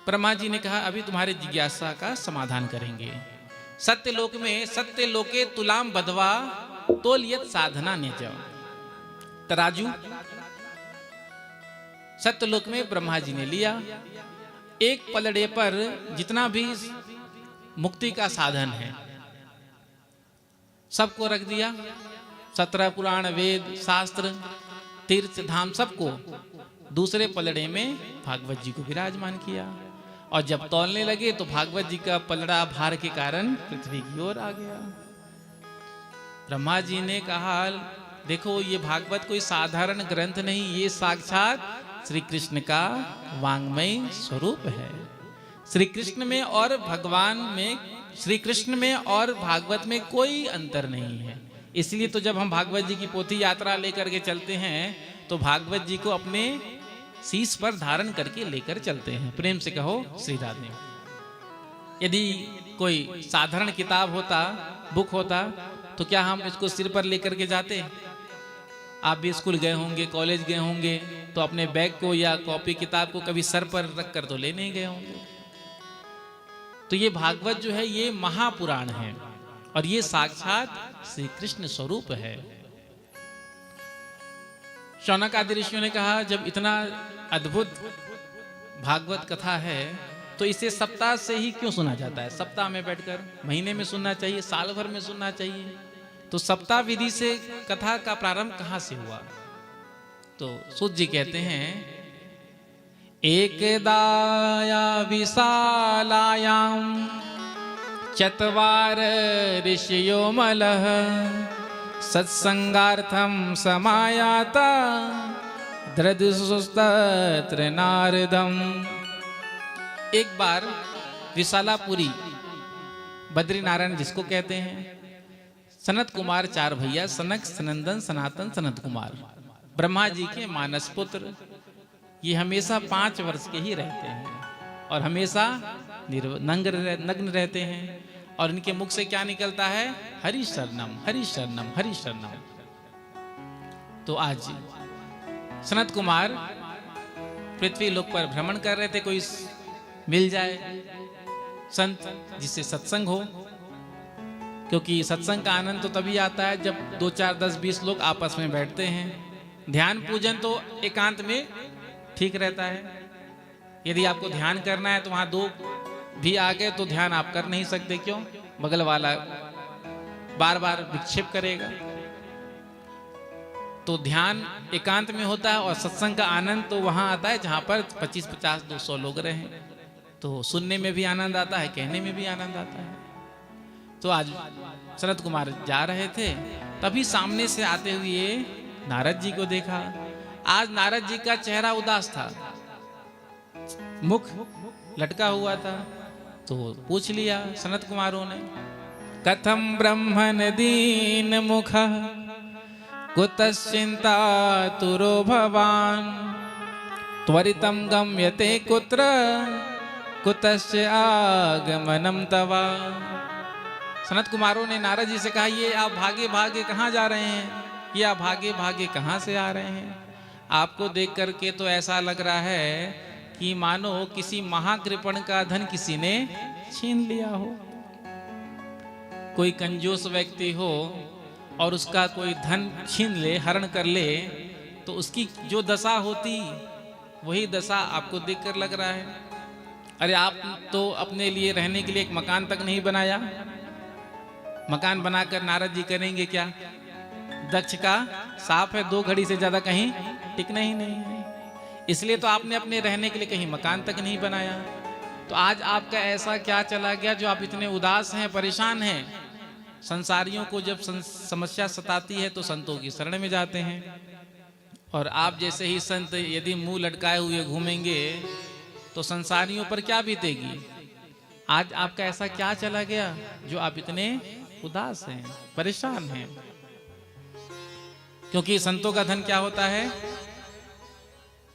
ब्रह्मा जी ने कहा अभी तुम्हारे जिज्ञासा का समाधान करेंगे। सत्यलोक में सत्यलोके तुलाम बधवा तोलियत साधना निज। तराजू सत्यलोक में ब्रह्मा जी ने लिया, एक पलड़े पर जितना भी मुक्ति का साधन है सबको रख दिया। 17 पुराण, वेद, शास्त्र, तीर्थ, धाम सबको दूसरे पलड़े में भागवत जी को विराजमान किया। और जब तौलने लगे तो भागवत जी का पलड़ा भार के कारण पृथ्वी की ओर आ गया। ब्रह्मा जी ने कहा देखो ये भागवत कोई साधारण ग्रंथ नहीं, ये साक्षात श्री कृष्ण का वांग्मय स्वरूप है। श्री कृष्ण में और भगवान में, श्री कृष्ण में और भागवत में कोई अंतर नहीं है। इसलिए तो जब हम भागवत जी की पोथी यात्रा लेकर के चलते हैं तो भागवत जी को अपने शीश पर धारण करके लेकर चलते हैं। प्रेम से कहो श्री राधे। यदि कोई साधारण किताब होता, बुक होता, तो क्या हम इसको सिर पर लेकर के जाते? आप भी स्कूल गए होंगे, कॉलेज गए होंगे, तो अपने बैग को या कॉपी किताब को कभी सर पर रख कर तो ले नहीं गए होंगे। तो ये भागवत जो है ये महापुराण है और ये साक्षात श्री कृष्ण स्वरूप है। शौनक आदि ऋषियों ने कहा जब इतना अद्भुत भागवत कथा है तो इसे सप्ताह से ही क्यों सुना जाता है? सप्ताह में बैठकर, महीने में सुनना चाहिए, साल भर में सुनना चाहिए। तो सप्ताह विधि से कथा का प्रारंभ कहाँ से हुआ? तो सूत जी कहते हैं एकदाया विशालायाम चत्वार ऋषियो मलः सत्संगार्थम समायाता दृढ़सुस्तत्र नारदम। एक बार विशालापुरी, बद्रीनारायण जिसको कहते हैं, सनत कुमार चार भैया, सनक, सनंदन, सनातन, सनत कुमार, ब्रह्मा जी के मानस पुत्र, ये हमेशा 5 वर्ष के ही रहते हैं और हमेशा नग्न रहते हैं। और इनके मुख से क्या निकलता है? हरि शरणम, हरि शरणम, हरि शरणम। तो आज सनत कुमार पृथ्वी लोक पर भ्रमण कर रहे थे, कोई मिल जाए संत जिससे सत्संग हो, क्योंकि सत्संग का आनंद तो तभी आता है जब 2, 4, 10, 20 लोग आपस में बैठते हैं। ध्यान पूजन तो एकांत में ठीक रहता है। यदि आपको ध्यान करना है तो वहां 2 भी आ गए तो ध्यान आप कर नहीं सकते। क्यों? बगल वाला बार बार विक्षेप करेगा। तो ध्यान एकांत में होता है और सत्संग का आनंद तो वहां आता है जहां पर 25, 50, 200 लोग रहे, तो सुनने में भी आनंद आता है, कहने में भी आनंद आता है। तो आज सनत कुमार जा रहे थे, तभी सामने से आते हुए नारद जी को देखा। आज नारद जी का चेहरा उदास था, मुख लटका हुआ था। तो पूछ लिया सनत कुमारों ने, कथम ब्रह्मन दीन मुख कुतश्चिंता तुरो भवान त्वरितम गम्यते कुत्र कुतस्य आगमनम तवा। सनत कुमारों ने नारद जी से कहा, ये आप भागे भागे कहाँ जा रहे हैं? ये आप भागे भागे कहाँ से आ रहे हैं? आपको देख करके तो ऐसा लग रहा है कि मानो किसी महाकृपण का धन किसी ने छीन लिया हो। कोई कंजूस व्यक्ति हो और उसका कोई धन छीन ले, हरण कर ले, तो उसकी जो दशा होती वही दशा आपको देखकर लग रहा है। अरे आप तो अपने लिए रहने के लिए एक मकान तक नहीं बनाया। मकान बनाकर नारद जी करेंगे क्या? दक्ष का साफ है, 2 घड़ी से ज्यादा कहीं टिकना ही नहीं है। इसलिए तो आपने अपने रहने के लिए कहीं मकान तक नहीं बनाया। तो आज आपका ऐसा क्या चला गया जो आप इतने उदास हैं, परेशान हैं? संसारियों को जब समस्या सताती है तो संतों की शरण में जाते हैं, और आप जैसे ही संत यदि मुंह लटकाए हुए घूमेंगे तो संसारियों पर क्या बीतेगी? आज आपका ऐसा क्या चला गया जो आप इतने उदास हैं, परेशान हैं? क्योंकि संतों का धन क्या होता है?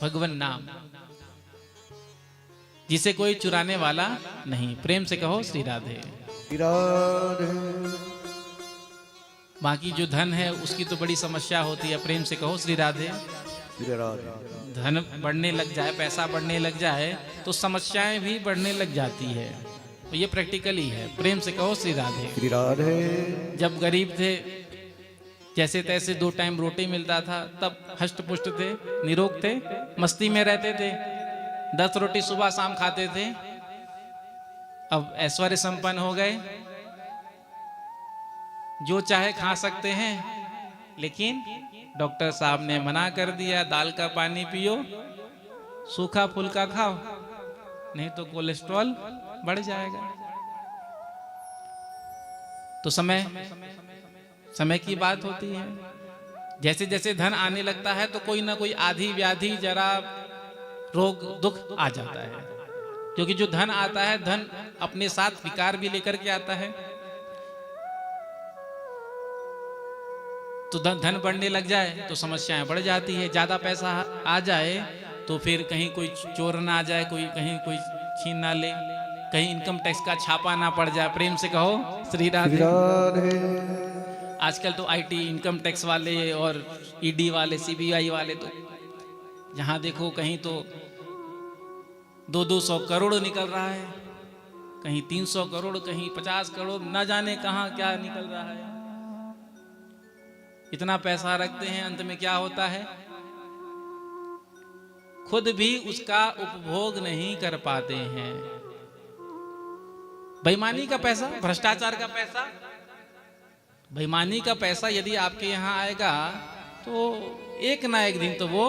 भगवान नाम, जिसे कोई चुराने वाला नहीं। प्रेम से कहो श्री राधे। बाकी जो धन है उसकी तो बड़ी समस्या होती है। प्रेम से कहो श्री राधे। धन बढ़ने लग जाए, पैसा बढ़ने लग जाए तो समस्याएं भी बढ़ने लग जाती है। तो ये प्रैक्टिकली है। प्रेम से कहो श्री राधे। जब गरीब थे, जैसे तैसे 2 टाइम रोटी मिलता था, तब हष्ट पुष्ट थे, निरोग थे, मस्ती में रहते थे, 10 रोटी सुबह शाम खाते थे। अब ऐश्वर्य संपन्न हो गए, जो चाहे खा सकते हैं, लेकिन डॉक्टर साहब ने मना कर दिया, दाल का पानी पियो, सूखा फुल्का खाओ, नहीं तो कोलेस्ट्रॉल बढ़ जाएगा। तो समय की बात होती है। जैसे जैसे धन आने लगता है तो कोई ना कोई आधी व्याधि, जरा, रोग, दुख आ जाता है। क्योंकि जो धन आता है, धन अपने साथ विकार भी लेकर के आता है। तो धन बढ़ने लग जाए तो समस्याएं बढ़ जाती है। ज्यादा पैसा आ जाए तो फिर कहीं कोई चोर ना आ जाए, कहीं कोई छीन ना ले, कहीं इनकम टैक्स का छापा ना पड़ जाए। प्रेम से कहो श्री राधे। आजकल तो आईटी, इनकम टैक्स वाले और ईडी वाले, सीबीआई वाले, तो जहां देखो कहीं तो 200 करोड़ निकल रहा है, कहीं 300 करोड़, कहीं 50 करोड़, न जाने कहां क्या निकल रहा है। इतना पैसा रखते हैं, अंत में क्या होता है? खुद भी उसका उपभोग नहीं कर पाते हैं। बेईमानी का पैसा, भ्रष्टाचार का पैसा, बेईमानी का पैसा यदि आपके यहाँ आएगा तो एक ना एक दिन तो वो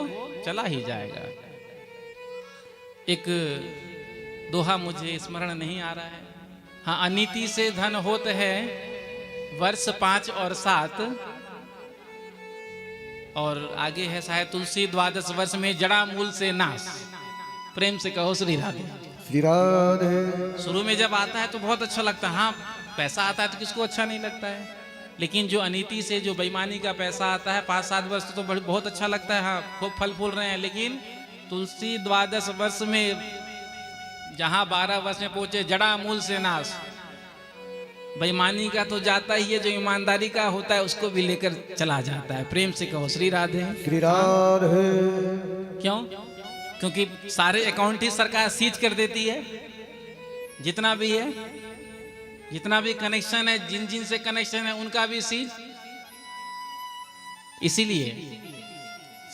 चला ही जाएगा। एक दोहा मुझे स्मरण नहीं आ रहा है। हाँ, अनीति से धन होत है वर्ष 5 और 7, और आगे है शायद तुलसी 12 वर्ष में जड़ा मूल से नाश। प्रेम से कहो श्री राधे। श्री राधे। शुरू में जब आता है तो बहुत अच्छा लगता है, हाँ पैसा आता है तो किसको अच्छा नहीं लगता है, लेकिन जो अनीति से जो बेईमानी का पैसा आता है 5-7 वर्ष तो बहुत अच्छा लगता है, हाँ खूब फल फूल रहे हैं। लेकिन तुलसी 12 वर्ष में जहाँ 12 वर्ष में पहुंचे जड़ा मूल से नाश। बेईमानी का तो जाता ही है, जो ईमानदारी का होता है उसको भी लेकर चला जाता है। प्रेम से कहो श्री राधे। श्री राधे। क्यों? क्योंकि सारे अकाउंट ही सरकार सीज कर देती है, जितना भी है, जितना भी कनेक्शन है, जिन जिन से कनेक्शन है उनका भी सीज। इसीलिए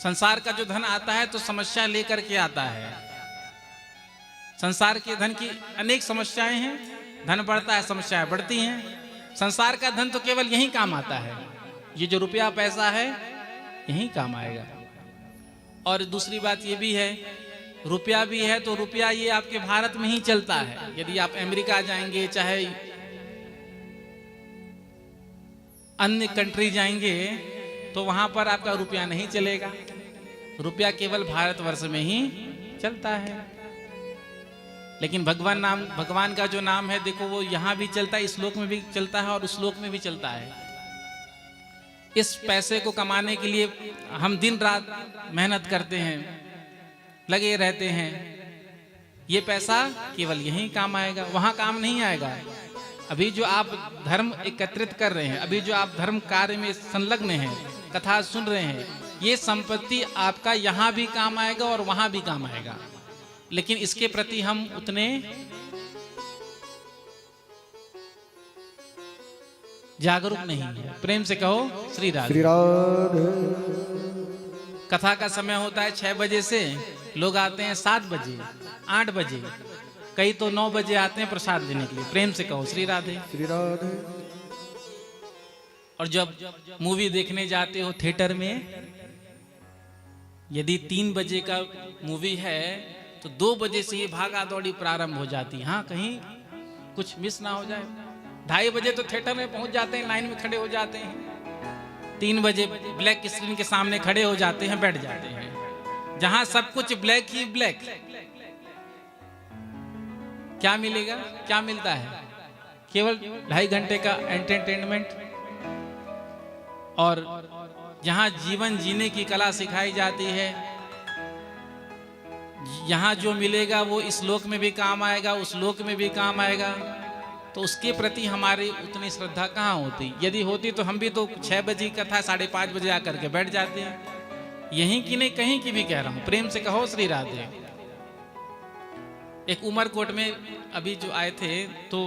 संसार का जो धन आता है तो समस्या लेकर के आता है। संसार के धन की अनेक समस्याएं हैं, धन बढ़ता है समस्याएं बढ़ती हैं। संसार का धन तो केवल यही काम आता है, ये जो रुपया पैसा है यही काम आएगा। और दूसरी बात ये भी है, रुपया भी है तो रुपया ये आपके भारत में ही चलता है। यदि आप अमेरिका जाएंगे, चाहे अन्य कंट्री जाएंगे, तो वहां पर आपका रुपया नहीं चलेगा। रुपया केवल भारतवर्ष में ही चलता है। लेकिन भगवान का जो नाम है देखो, वो यहाँ भी चलता है, इस लोक में भी चलता है और उस लोक में भी चलता है। इस पैसे को कमाने के लिए हम दिन रात मेहनत करते हैं, लगे रहते हैं। ये पैसा केवल यहीं काम आएगा, वहां काम नहीं आएगा। अभी जो आप धर्म एकत्रित कर रहे हैं, अभी जो आप धर्म कार्य में संलग्न हैं, कथा सुन रहे हैं, ये संपत्ति आपका यहाँ भी काम आएगा और वहां भी काम आएगा। लेकिन इसके प्रति हम उतने जागरूक नहीं है। प्रेम से कहो श्री राधे। श्री राधे। कथा का समय होता है 6 बजे से, लोग आते हैं 7 बजे, 8 बजे, कई तो 9 बजे आते हैं प्रसाद लेने के लिए। प्रेम से कहो श्री राधे। श्री राधे। और जब मूवी देखने जाते हो थिएटर में, यदि 3 बजे का मूवी है तो 2 बजे से ही भागा दौड़ी प्रारंभ हो जाती है। हाँ, कहीं कुछ मिस ना हो जाए। 2:30 बजे तो थिएटर में पहुंच जाते हैं, लाइन में खड़े हो जाते हैं। 3 बजे ब्लैक स्क्रीन के सामने खड़े हो जाते हैं, बैठ जाते हैं, जहां सब कुछ ब्लैक ही ब्लैक। क्या मिलेगा? क्या मिलता है? केवल 2.5 घंटे का एंटरटेनमेंट। और जहां जीवन जीने की कला सिखाई जाती है, यहाँ जो मिलेगा वो इस लोक में भी काम आएगा, उस लोक में भी काम आएगा, तो उसके प्रति हमारी उतनी श्रद्धा कहाँ होती? यदि होती तो हम भी तो 6 बजे की कथा 5:30 बजे आकर के बैठ जाते हैं। यहीं की नहीं कहीं की भी कह रहा हूँ। प्रेम से कहो श्री राधे। एक उमरकोट में अभी जो आए थे, तो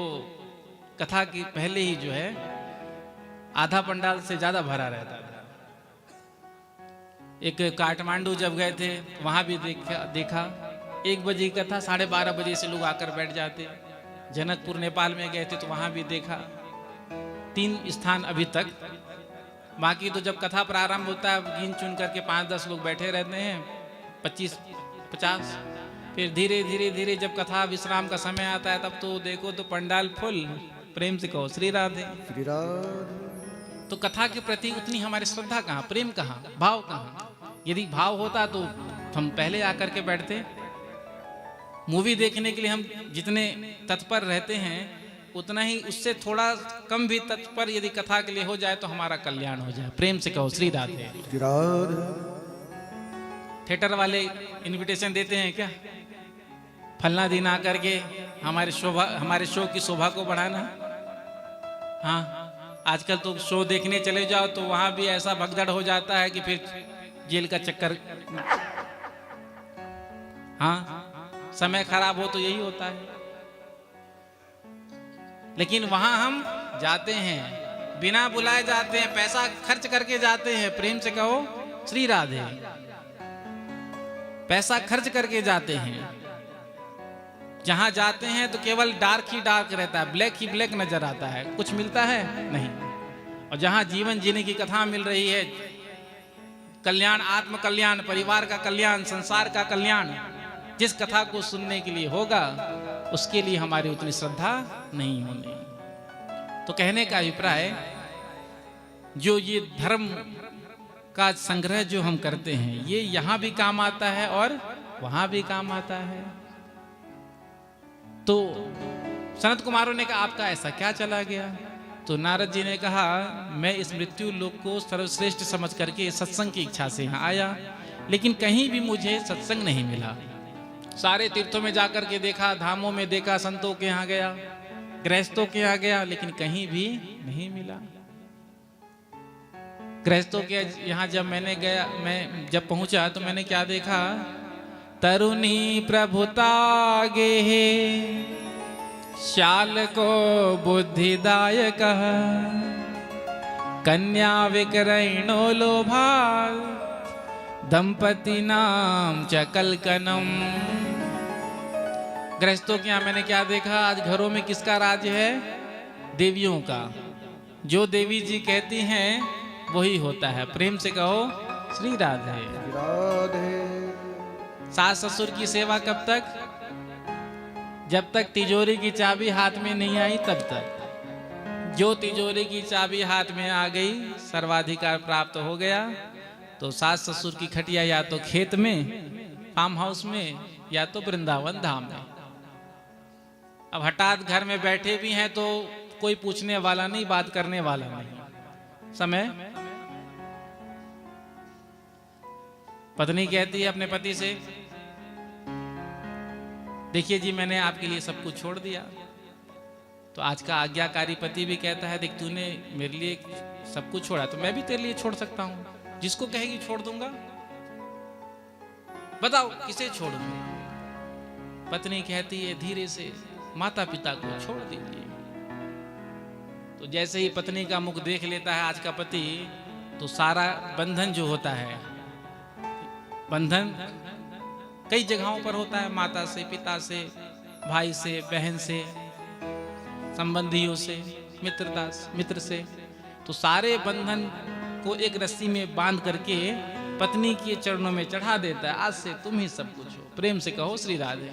कथा की पहले ही जो है आधा पंडाल से ज्यादा भरा रहता था। एक काठमांडू जब गए थे, वहां भी देखा 1 बजे की कथा 12:30 बजे से लोग आकर बैठ जाते। जनकपुर नेपाल में गए थे तो वहां भी देखा। 3 स्थान अभी तक। बाकी तो जब कथा प्रारंभ होता है, गिन चुन करके 5-10 लोग बैठे रहते हैं, 25-50। फिर धीरे धीरे धीरे जब कथा विश्राम का समय आता है, तब तो देखो तो पंडाल फुल। प्रेम से कहो श्री राधे। श्री राधे। तो कथा के प्रति उतनी हमारी श्रद्धा कहाँ, प्रेम कहाँ, भाव कहाँ? यदि भाव होता तो हम पहले आकर के बैठते। मूवी देखने के लिए हम जितने तत्पर रहते हैं, उतना ही उससे थोड़ा कम भी तत्पर यदि कथा के लिए हो जाए तो हमारा कल्याण हो जाए। प्रेम से कहो श्री राधे। श्री राधे। थिएटर वाले इनविटेशन देते हैं क्या? फलना दिन आकर के हमारे शो की शोभा को बढ़ाना। हाँ, आजकल तो शो देखने चले जाओ तो वहां भी ऐसा भगदड़ हो जाता है कि फिर जेल का चक्कर। हाँ, समय खराब हो तो यही होता है। लेकिन वहां हम जाते हैं, बिना बुलाए जाते हैं, पैसा खर्च करके जाते हैं। प्रेम से कहो श्री राधे। पैसा खर्च करके जाते हैं, जहां जाते हैं तो केवल डार्क ही डार्क रहता है, ब्लैक ही ब्लैक नजर आता है, कुछ मिलता है नहीं। और जहां जीवन जीने की कथा मिल रही है, कल्याण, आत्म कल्याण, परिवार का कल्याण, संसार का कल्याण, जिस कथा को सुनने के लिए होगा उसके लिए हमारी उतनी श्रद्धा नहीं होनी। तो कहने का अभिप्राय, जो ये धर्म का संग्रह जो हम करते हैं, ये यहां भी काम आता है और वहां भी काम आता है। तो सनत कुमारों ने कहा, आपका ऐसा क्या चला गया? तो नारद जी ने कहा, मैं इस मृत्यु लोक को सर्वश्रेष्ठ समझ करके सत्संग की इच्छा से यहाँ आया, लेकिन कहीं भी मुझे सत्संग नहीं मिला। सारे तीर्थों में जाकर के देखा, धामों में देखा, संतों के यहाँ गया, गृहस्थों के यहाँ गया, लेकिन कहीं भी नहीं मिला। गृहस्थों के यहाँ जब मैं जब पहुंचा तो मैंने क्या देखा? तरुणी प्रभुता गे शाल को बुद्धिदायक, कन्या विक्रयणो लोभा, दंपति नाम च कलकनम। गृहस्थों के यहाँ मैंने क्या देखा? आज घरों में किसका राज है? देवियों का। जो देवी जी कहती हैं वही होता है। प्रेम से कहो श्री राधे। सास ससुर की सेवा कब तक? जब तक तिजोरी की चाबी हाथ में नहीं आई तब तक। जो तिजोरी की चाबी हाथ में आ गई, सर्वाधिकार प्राप्त हो गया, तो सास ससुर की खटिया या तो खेत में, फार्म हाउस में, या तो वृंदावन धाम में। अब हठात घर में बैठे भी हैं तो कोई पूछने वाला नहीं, बात करने वाला नहीं। समय पत्नी कहती है अपने पति से, देखिए जी मैंने आपके लिए सब कुछ छोड़ दिया। तो आज का आज्ञाकारी पति भी कहता है, देख तूने मेरे लिए सब कुछ छोड़ा तो मैं भी तेरे लिए छोड़ सकता हूं। जिसको कहेगी छोड़ दूंगा, बताओ किसे छोड़ूं? पत्नी कहती है धीरे से, माता पिता को छोड़ दीजिए। तो जैसे ही पत्नी का मुख देख लेता है आज का पति, तो सारा बंधन जो होता है, बंधन कई जगहों पर होता है, माता से, पिता से, भाई से, बहन से, संबंधियों से, मित्र से, तो सारे बंधन को एक रस्सी में बांध करके पत्नी के चरणों में चढ़ा देता है। आज से तुम ही सब कुछ हो। प्रेम से कहो श्री राधे।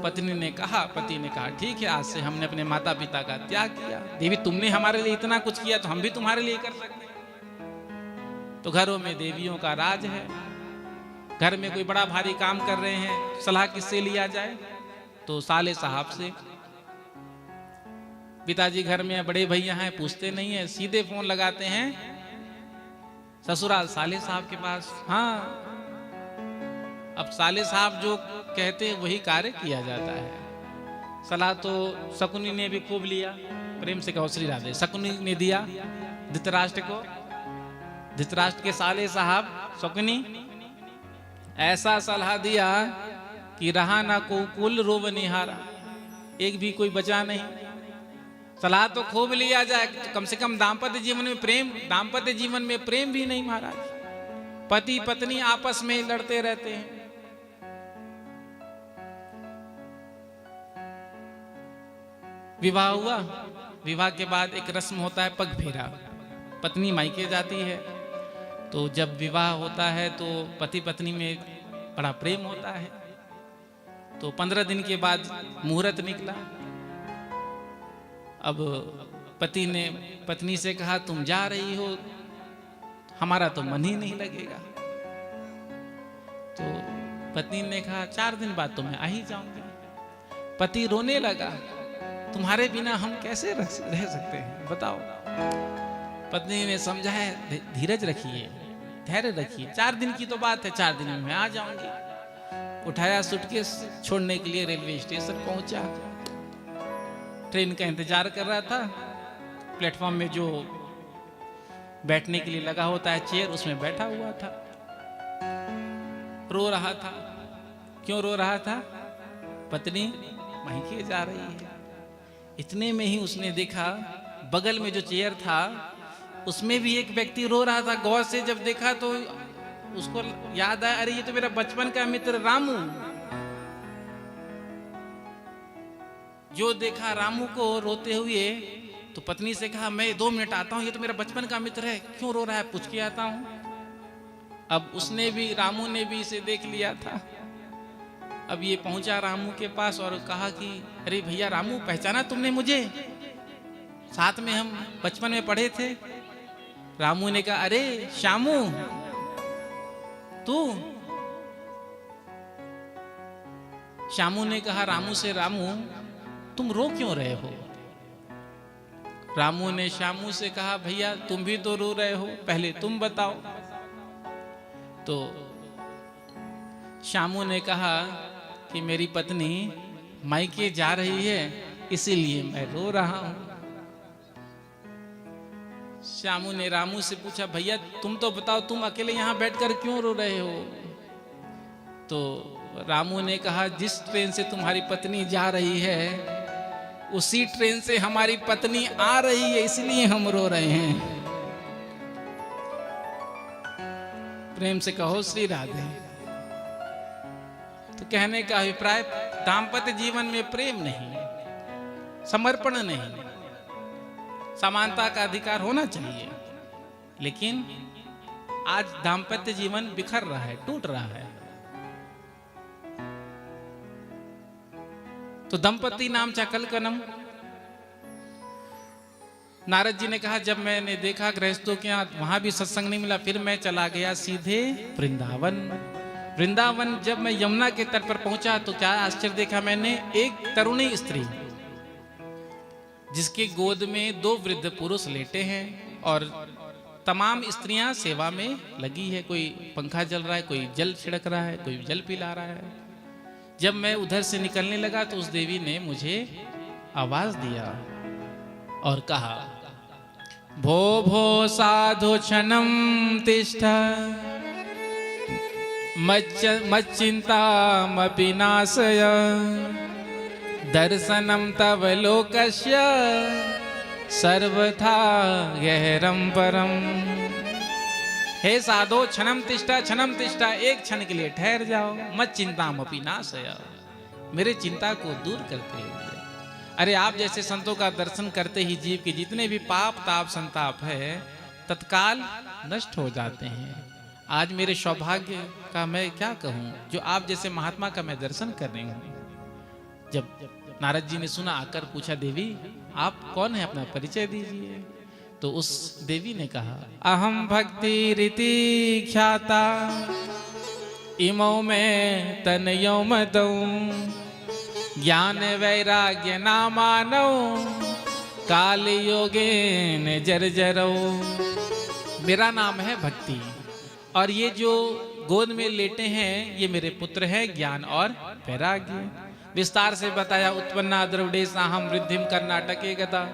पत्नी ने कहा, पति ने कहा, ठीक है, आज से हमने अपने माता पिता का त्याग किया। देवी तुमने हमारे लिए इतना कुछ किया तो हम भी तुम्हारे लिए कर सकते हैं। तो घरों में देवियों का राज है। घर में कोई बड़ा भारी काम कर रहे हैं, सलाह किससे लिया जाए? तो साले साहब से। पिताजी घर में बड़े भैया हैं, पूछते नहीं है, सीधे फोन लगाते हैं ससुराल साले साहब के पास। हाँ, अब साले साहब जो कहते हैं वही कार्य किया जाता है। सलाह तो शकुनी ने भी खूब लिया। प्रेम से कहो श्री राधे। शकुनी ने दिया धृतराष्ट्र को। धृतराष्ट्र के साले साहब शकुनी ऐसा सलाह दिया कि रहा ना को कुल रोब निहारा, एक भी कोई बचा नहीं। सलाह तो खूब लिया जाए, कम से कम दाम्पत्य जीवन में प्रेम भी नहीं महाराज। पति पत्नी आपस में लड़ते रहते हैं। विवाह हुआ, विवाह के बाद एक रस्म होता है पग फेरा। पत्नी मायके जाती है, तो जब विवाह होता है तो पति पत्नी में बड़ा प्रेम होता है। तो 15 दिन के बाद मुहूर्त निकला। अब पति ने पत्नी से कहा, तुम जा रही हो, हमारा तो मन ही नहीं लगेगा। तो पत्नी ने कहा, 4 दिन बाद तो मैं आ ही जाऊंगी। पति रोने लगा, तुम्हारे बिना हम कैसे रह सकते हैं, बताओ। पत्नी ने समझाया, धीरज रखिए, धैर्य रखिए, 4 दिन की तो बात है, 4 दिन में मैं आ जाऊंगी। उठाया सूटकेस, छोड़ने के लिए रेलवे स्टेशन पहुंचा। ट्रेन का इंतजार कर रहा था। प्लेटफॉर्म में जो बैठने के लिए लगा होता है चेयर, उसमें बैठा हुआ था। रो रहा था। क्यों रो रहा था? पत्नी मायके जा रही है। इतने में ही उसने देखा बगल में जो चेयर था उसमें भी एक व्यक्ति रो रहा था। गौर से जब देखा तो उसको याद आया, अरे ये तो मेरा बचपन का मित्र रामू। जो देखा रामू को रोते हुए तो पत्नी से कहा, मैं 2 मिनट आता हूं, ये तो मेरा बचपन का मित्र है, क्यों रो रहा है, पूछ के आता हूं। अब उसने भी, रामू ने भी इसे देख लिया था। अब ये पहुंचा रामू के पास और कहा कि अरे भैया रामू, पहचाना तुमने मुझे, साथ में हम बचपन में पढ़े थे। रामू ने कहा, अरे श्यामू तू। श्यामू ने कहा रामू से, रामू तुम रो क्यों रहे हो। रामू ने श्यामू से कहा, भैया तुम भी तो रो रहे हो, पहले तुम बताओ। तो श्यामू ने कहा कि मेरी पत्नी मायके जा रही है, इसीलिए मैं रो रहा हूं। श्यामू ने रामू से पूछा, भैया तुम तो बताओ, तुम अकेले यहां बैठकर क्यों रो रहे हो। तो रामू ने कहा, जिस ट्रेन से तुम्हारी पत्नी जा रही है उसी ट्रेन से हमारी पत्नी आ रही है, इसलिए हम रो रहे हैं। प्रेम से कहो श्री राधे। तो कहने का अभिप्राय, दाम्पत्य जीवन में प्रेम नहीं, समर्पण नहीं, समानता का अधिकार होना चाहिए, लेकिन आज दाम्पत्य जीवन बिखर रहा है, टूट रहा है। तो दंपति नाम चकल कनम। नारद जी ने कहा, जब मैंने देखा गृहस्थों के यहाँ वहां भी सत्संग नहीं मिला, फिर मैं चला गया सीधे वृंदावन। वृंदावन जब मैं यमुना के तट पर पहुंचा तो क्या आश्चर्य देखा मैंने, एक तरुणी स्त्री जिसके गोद में 2 वृद्ध पुरुष लेटे हैं और तमाम स्त्रियां सेवा में लगी है। कोई पंखा चल रहा है, कोई जल छिड़क रहा है, कोई जल पिला रहा है। जब मैं उधर से निकलने लगा तो उस देवी ने मुझे आवाज दिया और कहा, भो भो साधु क्षणम तिष्ठ मच्चिंतामपि नाशय दर्शनम तव लोकस्य सर्वथा गहरम परम। हे साधो क्षणम तिष्ठा, एक क्षण के लिए ठहर जाओ। मत चिंतामपि नाशय, मेरे चिंता को दूर करते हुए। अरे आप जैसे संतों का दर्शन करते ही जीव के जितने भी पाप ताप संताप है तत्काल नष्ट हो जाते हैं। आज मेरे सौभाग्य का मैं क्या कहूँ, जो आप जैसे महात्मा का मैं दर्शन कर रही हूँ। जब नारद जी ने सुना, आकर पूछा, देवी आप कौन है, अपना परिचय दीजिए। तो उस देवी ने कहा, अहम भक्ति रीति ख्याता इमौ में तनयो मदौ ज्ञान वैराग्य नामानौ काल योगेन जर्जरौ। मेरा नाम है भक्ति और ये जो गोद में लेटे हैं ये मेरे पुत्र हैं ज्ञान और वैराग्य। विस्तार से बताया, उत्पन्ना द्रविडेशाहम वृद्धिम कर्नाटके गता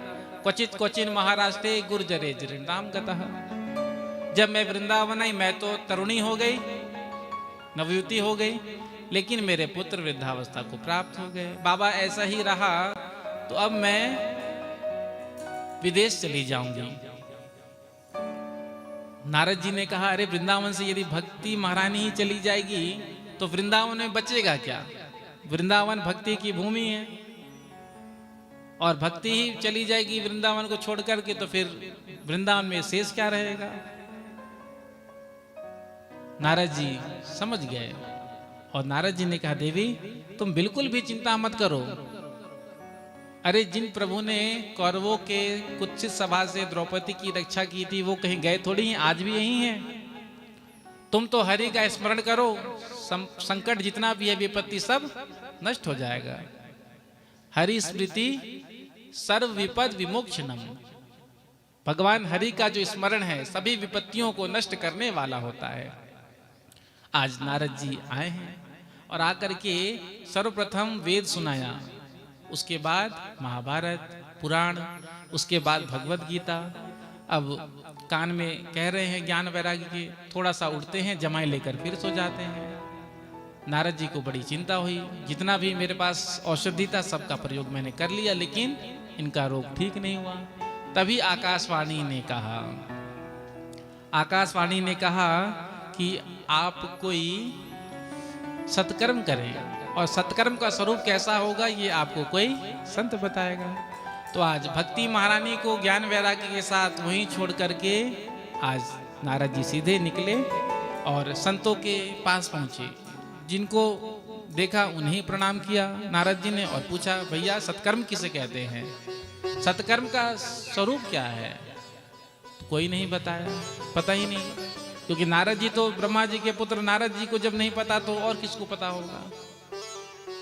क्वचित क्वचिन महाराष्ट्रे गुर्जरे जृंदाम गतः। जब मैं वृंदावन आई मैं तो तरुणी हो गई, नवयुवती हो गई, लेकिन मेरे पुत्र वृद्धावस्था को प्राप्त हो गए। बाबा ऐसा ही रहा तो अब मैं विदेश चली जाऊंगी। नारद जी ने कहा, अरे वृंदावन से यदि भक्ति महारानी ही चली जाएगी तो वृंदावन में बचेगा क्या। वृंदावन भक्ति की भूमि है और भक्ति ही चली जाएगी वृंदावन को छोड़ करके, तो फिर वृंदावन में शेष क्या रहेगा। नारद जी समझ गए और नारद जी ने कहा, देवी तुम बिल्कुल भी चिंता मत करो। अरे जिन प्रभु ने कौरवों के कुत्सित सभा से द्रौपदी की रक्षा की थी वो कहीं गए थोड़ी हैं, आज भी यही हैं। तुम तो हरि का स्मरण करो, संकट जितना भी है विपत्ति सब नष्ट हो जाएगा। हरि स्मृति सर्व विपद विमोक्षणम। भगवान हरि का जो स्मरण है सभी विपत्तियों को नष्ट करने वाला होता है। आज नारद जी आए हैं और आकर के सर्वप्रथम वेद सुनाया, उसके बाद महाभारत पुराण, उसके बाद भगवत गीता। अब कान में कह रहे हैं ज्ञान वैराग्य के, थोड़ा सा उठते हैं, जमाई लेकर फिर सो जाते हैं। नारद जी को बड़ी चिंता हुई, जितना भी मेरे पास औषधि था सबका प्रयोग मैंने कर लिया लेकिन इनका रोग ठीक नहीं हुआ। तभी आकाशवाणी ने कहा कि आप कोई सत्कर्म करें, और सत्कर्म का स्वरूप कैसा होगा ये आपको कोई संत बताएगा। तो आज भक्ति महारानी को ज्ञान वैराग्य के साथ वहीं छोड़ करके आज नारद जी सीधे निकले और संतों के पास पहुंचे। जिनको देखा उन्हें प्रणाम किया नारद जी ने और पूछा, भैया सत्कर्म किसे कहते हैं, सत्कर्म का स्वरूप क्या है? तो कोई नहीं बताया, पता ही नहीं, क्योंकि नारद जी तो ब्रह्मा जी के पुत्र, नारद जी को जब नहीं पता तो और किसको पता होगा।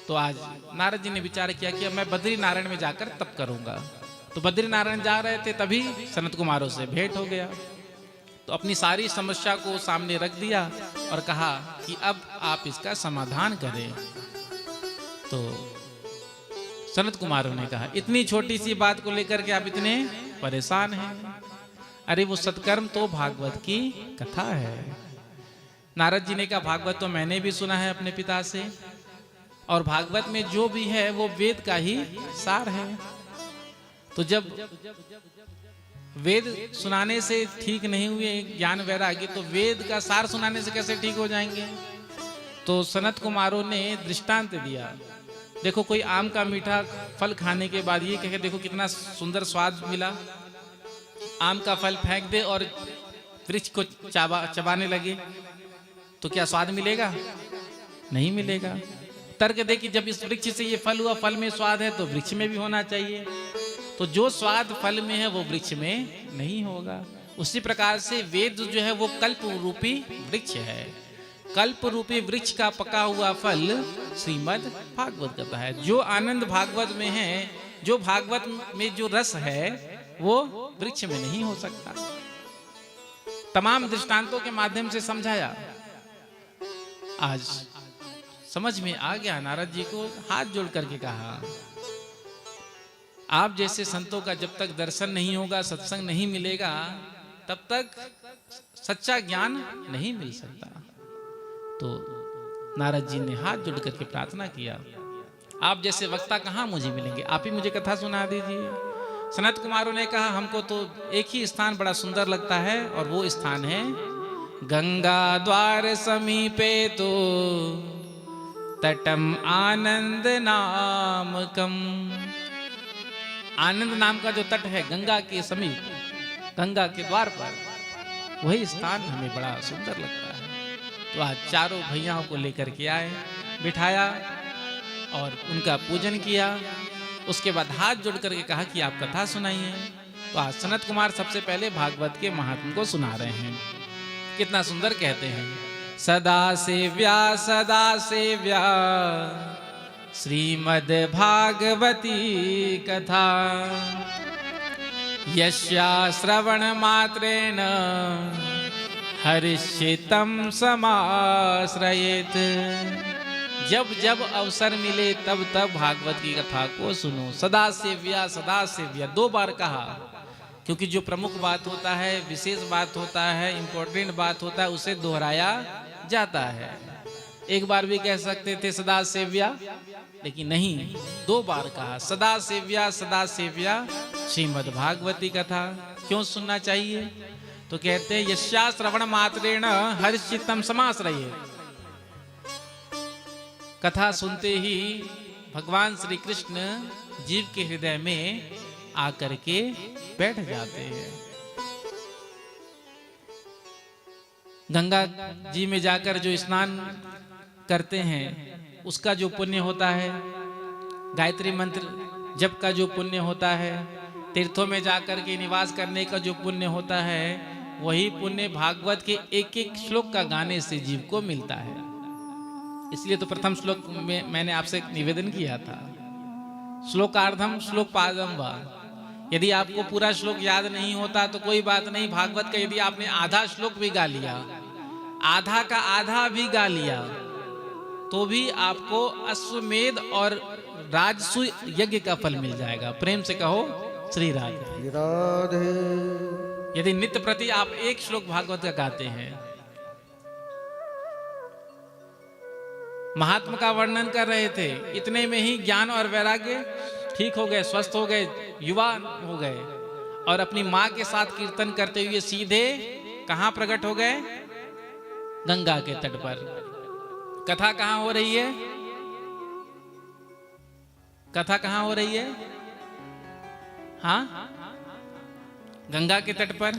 तो आज नारद जी ने विचार किया कि मैं बद्री नारायण में जाकर तप करूंगा। तो बद्री नारायण जा रहे थे, तभी सनत कुमारों से भेंट हो गया। तो अपनी सारी समस्या को सामने रख दिया और कहा कि अब आप इसका समाधान करें। तो सनत कुमारों ने कहा, इतनी छोटी सी बात को लेकर के आप इतने परेशान हैं? अरे वो सत्कर्म तो भागवत की कथा है। नारद जी ने कहा, भागवत तो मैंने भी सुना है अपने पिता से, और भागवत में जो भी है वो वेद का ही सार है। तो जब वेद सुनाने से ठीक नहीं हुए ज्ञान वैराग्य, तो वेद का सार सुनाने से कैसे ठीक हो जाएंगे? तो सनत कुमारों ने दृष्टांत दिया। देखो, कोई आम का मीठा फल खाने के बाद ये कहे देखो कितना सुंदर स्वाद मिला, आम का फल फेंक दे और वृक्ष को चबाने लगे, तो क्या स्वाद मिलेगा? नहीं मिलेगा। तर्क दे कि जब इस वृक्ष से ये फल हुआ, फल में स्वाद है तो वृक्ष में भी होना चाहिए। तो जो स्वाद फल में है वो वृक्ष में नहीं होगा। उसी प्रकार से वेद जो है वो कल्प रूपी वृक्ष है। कल्प रूपी वृक्ष का पका हुआ फल श्रीमद् भागवत कथा है। जो आनंद भागवत में है, जो भागवत में जो रस है वो वृक्ष में नहीं हो सकता। तमाम दृष्टांतों के माध्यम से समझाया। आज समझ में आ गया। नारद जी को हाथ जोड़ करके कहा, आप जैसे संतों का जब तक दर्शन नहीं होगा, सत्संग नहीं मिलेगा, तब तक सच्चा ज्ञान नहीं मिल सकता। तो नारद जी ने हाथ जोड़ करके प्रार्थना किया, आप जैसे वक्ता कहाँ मुझे मिलेंगे, आप ही मुझे कथा सुना दीजिए। सनत कुमारों ने कहा, हमको तो एक ही स्थान बड़ा सुंदर लगता है, और वो स्थान है गंगा द्वार समीपे तो तटम आनंद नामकम। आनंद नाम का जो तट है गंगा के समीप, गंगा के द्वार पर, वही स्थान हमें बड़ा सुंदर लगता है। तो आज चारों भैयाओं को लेकर के आए, बिठाया और उनका पूजन किया। उसके बाद हाथ जोड़ करके कहा कि आप कथा सुनाइए। तो आज सनत कुमार सबसे पहले भागवत के महात्म को सुना रहे हैं। कितना सुंदर कहते हैं, सदा सेव्या श्रीमद् भागवती कथा, यस्या श्रवण मात्रेण हर्षितं समाश्रयेत्। जब जब अवसर मिले तब तब भागवत की कथा को सुनो। सदा सेव्या 2 बार कहा, क्योंकि जो प्रमुख बात होता है, विशेष बात होता है, इंपॉर्टेंट बात होता है, उसे दोहराया जाता है। एक बार भी कह सकते थे सदा सेव्या, लेकिन नहीं, 2 बार कहा सदा सेव्या श्रीमद् भागवती कथा। क्यों सुनना चाहिए? तो कहते हैं यस्या श्रवण मात्रेण हर्षितं समाश्रयेत्। कथा सुनते ही भगवान श्री कृष्ण जीव के हृदय में आकर के बैठ जाते हैं। गंगा जी में जाकर जो स्नान करते हैं उसका जो पुण्य होता है, गायत्री मंत्र जप का जो पुण्य होता है, तीर्थों में जाकर के निवास करने का जो पुण्य होता है, वही पुण्य भागवत के एक एक श्लोक का गाने से जीव को मिलता है। इसलिए तो प्रथम श्लोक में मैंने आपसे निवेदन किया था, श्लोकार्धम श्लोक पादम वा। यदि आपको पूरा श्लोक याद नहीं होता तो कोई बात नहीं, भागवत का यदि आपने आधा श्लोक भी गा लिया, आधा का आधा भी गा लिया, तो भी आपको अश्वमेध और राजसूय यज्ञ का फल मिल जाएगा। प्रेम से कहो श्री राधे राधे। यदि नित्य प्रति आप एक श्लोक भागवत का गाते हैं। महात्मा का वर्णन कर रहे थे, इतने में ही ज्ञान और वैराग्य ठीक हो गए, स्वस्थ हो गए, युवा हो गए, और अपनी माँ के साथ कीर्तन करते हुए सीधे कहाँ प्रकट हो गए? गंगा के तट पर। कथा कहाँ हो रही है? कथा कहाँ हो रही है? हाँ, गंगा के तट पर।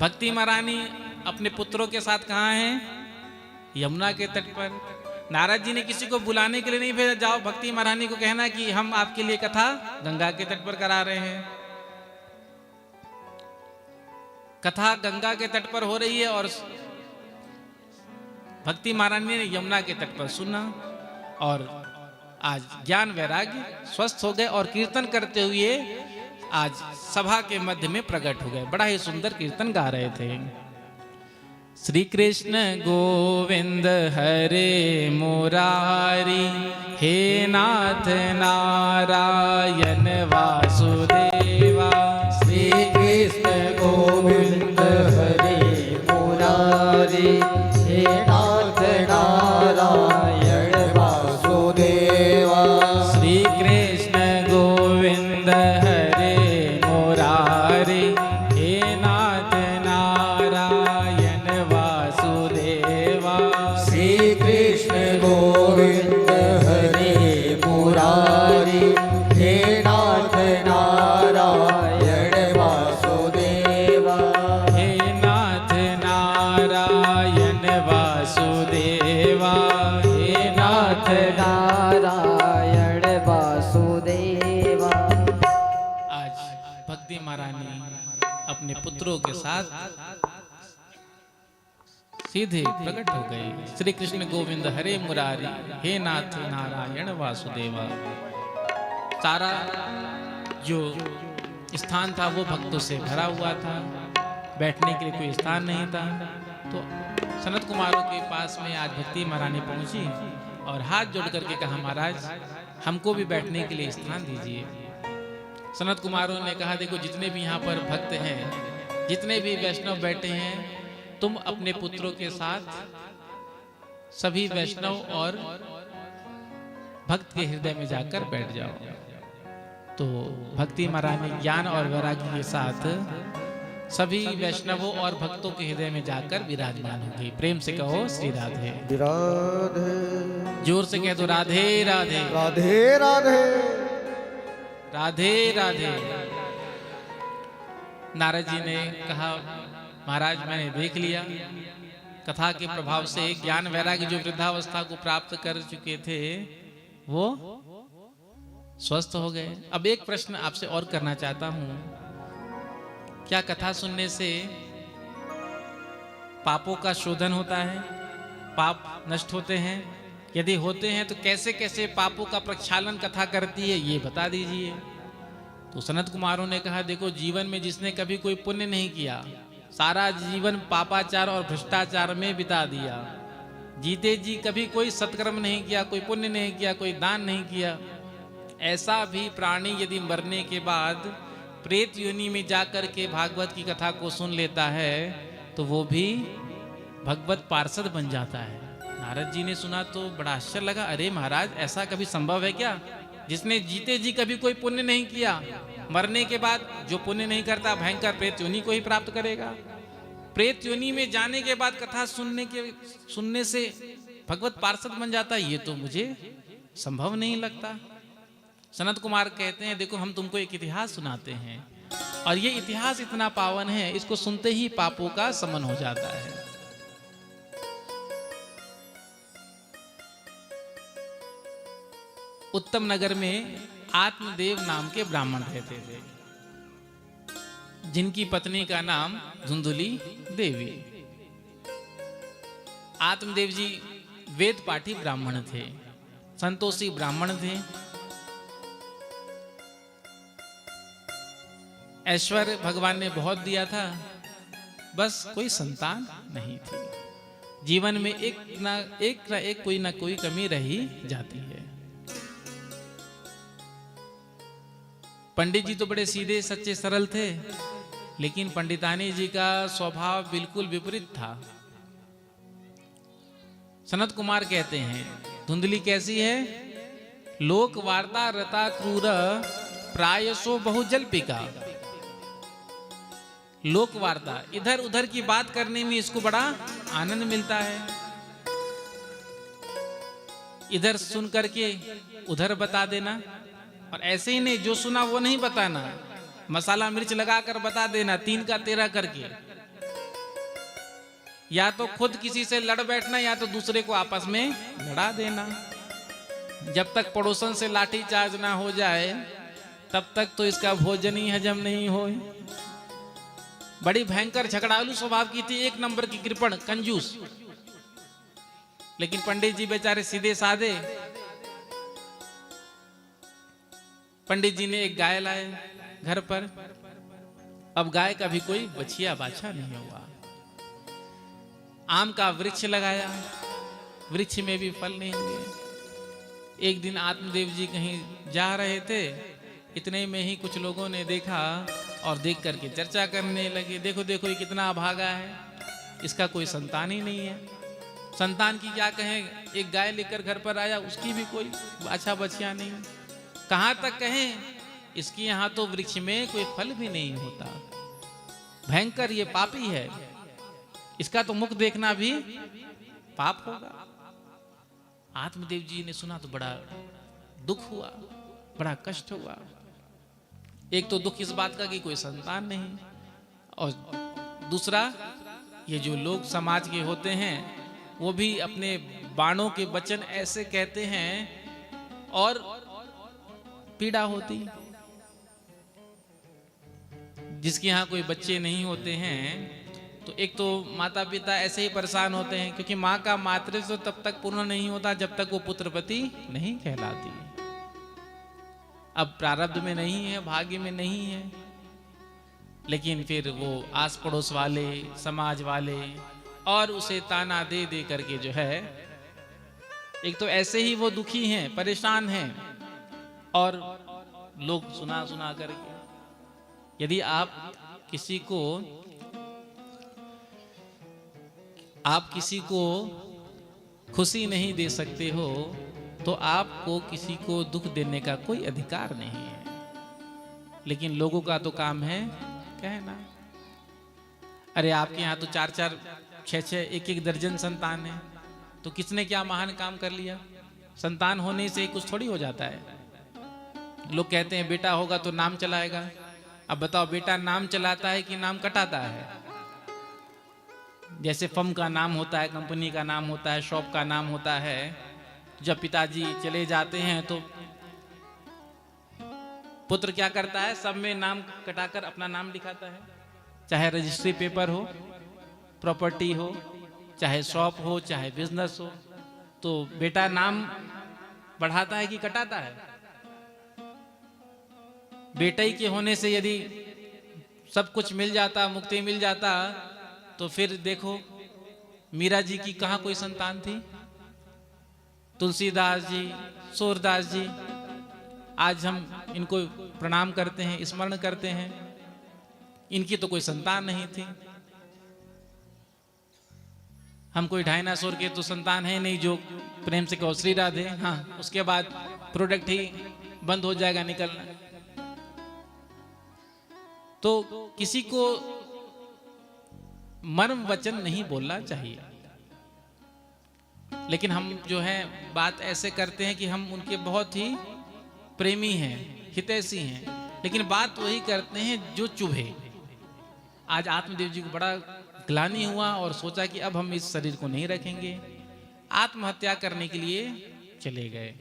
भक्ति महारानी अपने पुत्रों के साथ कहाँ हैं? यमुना के तट पर। नारद जी ने किसी को बुलाने के लिए नहीं भेजा, जाओ भक्ति महारानी को कहना कि हम आपके लिए कथा गंगा के तट पर करा रहे हैं। कथा गंगा के तट पर हो रही है और भक्ति महारानी ने यमुना के तट पर सुना और आज ज्ञान वैराग्य स्वस्थ हो गए और कीर्तन करते हुए आज सभा के मध्य में प्रकट हो गए। बड़ा ही सुंदर कीर्तन गा रहे थे। श्री कृष्ण गोविंद हरे मुरारी, हे नाथ नारायण वासुदेवा। श्री कृष्ण गोविंद हरे मुरारी, हे नाथ नारायण वासुदेवा। श्री कृष्ण गोविंद हरे मुरारी, हे नाथ नारायण वासुदेवा। श्री कृष्ण गोविंद हरे मुरारी, हे नाथ नारायण वासुदेवा। हे नाथ नारायण वासुदेवा। हे नाथ नारायण वासुदेवा। आज भक्ति महारानी अपने पुत्रों के साथ सीधे प्रकट हो गए। श्री कृष्ण गोविंद हरे मुरारी, हे नाथ नारायण वासुदेवा। सारा जो स्थान था वो भक्तों से भरा हुआ था, बैठने के लिए कोई स्थान नहीं था। तो सनत कुमारों के पास में आज भक्ति महारानी पहुंची और हाथ जोड़ करके कहा, महाराज हमको भी बैठने के लिए स्थान दीजिए। सनत कुमारों ने कहा, देखो जितने भी यहाँ पर भक्त हैं, जितने भी वैष्णव बैठे हैं, तुम अपने पुत्रों के साथ सभी वैष्णव और भक्त के हृदय में जाकर बैठ जाओ। तो भक्ति महारानी ज्ञान और वैराग्य के साथ सभी वैष्णवों और भक्तों के हृदय में जाकर विराजमान होगी। प्रेम से कहो श्री राधे। राधे जोर से कह दो राधे राधे राधे राधे राधे राधे। नारद जी ने कहा, महाराज मैंने देख लिया, कथा के प्रभाव से ज्ञान वैराग्य जो वृद्धावस्था को प्राप्त कर चुके थे वो स्वस्थ हो गए। अब एक प्रश्न आपसे और करना चाहता हूं, क्या कथा सुनने से पापों का शोधन होता है? पाप नष्ट होते हैं? यदि होते हैं तो कैसे कैसे पापों का प्रक्षालन कथा करती है, ये बता दीजिए। तो सनत कुमारों ने कहा, देखो जीवन में जिसने कभी कोई पुण्य नहीं किया, सारा जीवन पापाचार और भ्रष्टाचार में बिता दिया, जीते जी कभी कोई सत्कर्म नहीं किया, कोई पुण्य नहीं किया, कोई दान नहीं किया, ऐसा भी प्राणी यदि मरने के बाद प्रेत योनि में जाकर के भागवत की कथा को सुन लेता है तो वो भी भगवत पार्षद बन जाता है। नारद जी ने सुना तो बड़ा आश्चर्य लगा, अरे महाराज ऐसा कभी संभव है क्या? जिसने जीते जी कभी कोई पुण्य नहीं किया, मरने के बाद जो पुण्य नहीं करता भयंकर प्रेत योनि को ही प्राप्त करेगा। प्रेत योनि में जाने के बाद कथा सुनने से भगवत पार्षद बन जाता है, ये तो मुझे संभव नहीं लगता। सनत कुमार कहते हैं, देखो हम तुमको एक इतिहास सुनाते हैं और ये इतिहास इतना पावन है, इसको सुनते ही पापों का समन हो जाता है। उत्तम नगर में आत्मदेव नाम के ब्राह्मण रहते थे, जिनकी पत्नी का नाम धुंधुली देवी। आत्मदेव जी वेद पाठी ब्राह्मण थे, संतोषी ब्राह्मण थे। ऐश्वर्य भगवान ने बहुत दिया था, बस कोई संतान नहीं थी। जीवन में एक ना एक कोई ना कोई कमी रही जाती है। पंडित जी तो बड़े सीधे सच्चे सरल थे, लेकिन पंडितानी जी का स्वभाव बिल्कुल विपरीत था। सनत कुमार कहते हैं, धुंधली कैसी है? लोक वार्ता रता क्रूर प्रायसो बहुजल्पिका। लोक वार्ता, इधर उधर की बात करने में इसको बड़ा आनंद मिलता है। इधर सुन करके उधर बता देना, और ऐसे ही नहीं, जो सुना वो नहीं बताना, मसाला मिर्च लगाकर बता देना 3 का 13 करके। या तो खुद किसी से लड़ बैठना, या तो दूसरे को आपस में लड़ा देना। जब तक पड़ोसन से लाठी चार्ज ना हो जाए तब तक तो इसका भोजन ही हजम नहीं हो। बड़ी भयंकर झगड़ालू स्वभाव की थी, 1 नंबर की कृपण कंजूस। लेकिन पंडित जी बेचारे सीधे साधे। पंडित जी ने एक गाय लाए घर पर। अब गाय का भी कोई बछिया बाछा नहीं हुआ। आम का वृक्ष लगाया, वृक्ष में भी फल नहीं हुए। एक दिन आत्मदेव जी कहीं जा रहे थे, इतने में ही कुछ लोगों ने देखा और देख करके चर्चा करने लगे, देखो देखो ये कितना अभागा है, इसका कोई संतान ही नहीं है। संतान की क्या कहें, एक गाय लेकर घर पर आया, उसकी भी कोई बाछा बछिया नहीं। कहाँ तक कहें, इसकी यहाँ तो वृक्ष में कोई फल भी नहीं होता। भयंकर ये पापी है, इसका तो मुख देखना भी पाप होगा। आत्मदेव जी ने सुना तो बड़ा दुख हुआ, बड़ा कष्ट हुआ। एक तो दुख इस बात का कि कोई संतान नहीं, और दूसरा ये जो लोग समाज के होते हैं वो भी अपने बाणों के वचन ऐसे कहते हैं और पीड़ा होती। जिसके यहाँ कोई बच्चे नहीं होते हैं तो एक तो माता पिता ऐसे ही परेशान होते हैं, क्योंकि माँ का मातृत्व तब तक पूर्ण नहीं होता जब तक वो पुत्रवती नहीं कहलाती। अब प्रारब्ध में नहीं है, भाग्य में नहीं है, लेकिन फिर वो आस पड़ोस वाले, समाज वाले और उसे ताना दे दे करके जो है, एक तो ऐसे ही वो दुखी हैं, परेशान हैं, और लोग सुना सुना करके। यदि आप किसी को खुशी नहीं दे सकते हो तो आपको किसी को दुख देने का कोई अधिकार नहीं है। लेकिन लोगों का तो काम है कहना, अरे आपके यहाँ तो 4-4, 6-6, 1-1 दर्जन संतान है, तो किसने क्या महान काम कर लिया। संतान होने से कुछ थोड़ी हो जाता है। लोग कहते हैं बेटा होगा तो नाम चलाएगा। अब बताओ, बेटा नाम चलाता है कि नाम कटाता है। जैसे फर्म का नाम होता है, कंपनी का नाम होता है, शॉप का नाम होता है। जब पिताजी चले जाते हैं तो पुत्र क्या करता है, सब में नाम कटाकर अपना नाम लिखाता है। चाहे रजिस्ट्री पेपर हो, प्रॉपर्टी हो, चाहे शॉप हो, चाहे बिजनेस हो, तो बेटा नाम बढ़ाता है कि कटाता है। बेटे के होने से यदि सब कुछ मिल जाता, मुक्ति मिल जाता, तो फिर देखो मीरा जी की कहाँ कोई संतान थी। तुलसीदास जी, सूरदास जी, आज हम इनको प्रणाम करते हैं, स्मरण करते हैं, इनकी तो कोई संतान नहीं थी। हम कोई डायनासोर के तो संतान है नहीं जो प्रेम से कहो श्री राधे, हाँ उसके बाद प्रोडक्ट ही बंद हो जाएगा निकलना। तो किसी को मर्म वचन नहीं बोलना चाहिए। लेकिन हम जो है बात ऐसे करते हैं कि हम उनके बहुत ही प्रेमी हैं, हितैषी हैं, लेकिन बात वही करते हैं जो चुभे। आज आत्मदेव जी को बड़ा ग्लानि हुआ और सोचा कि अब हम इस शरीर को नहीं रखेंगे। आत्महत्या करने के लिए चले गए।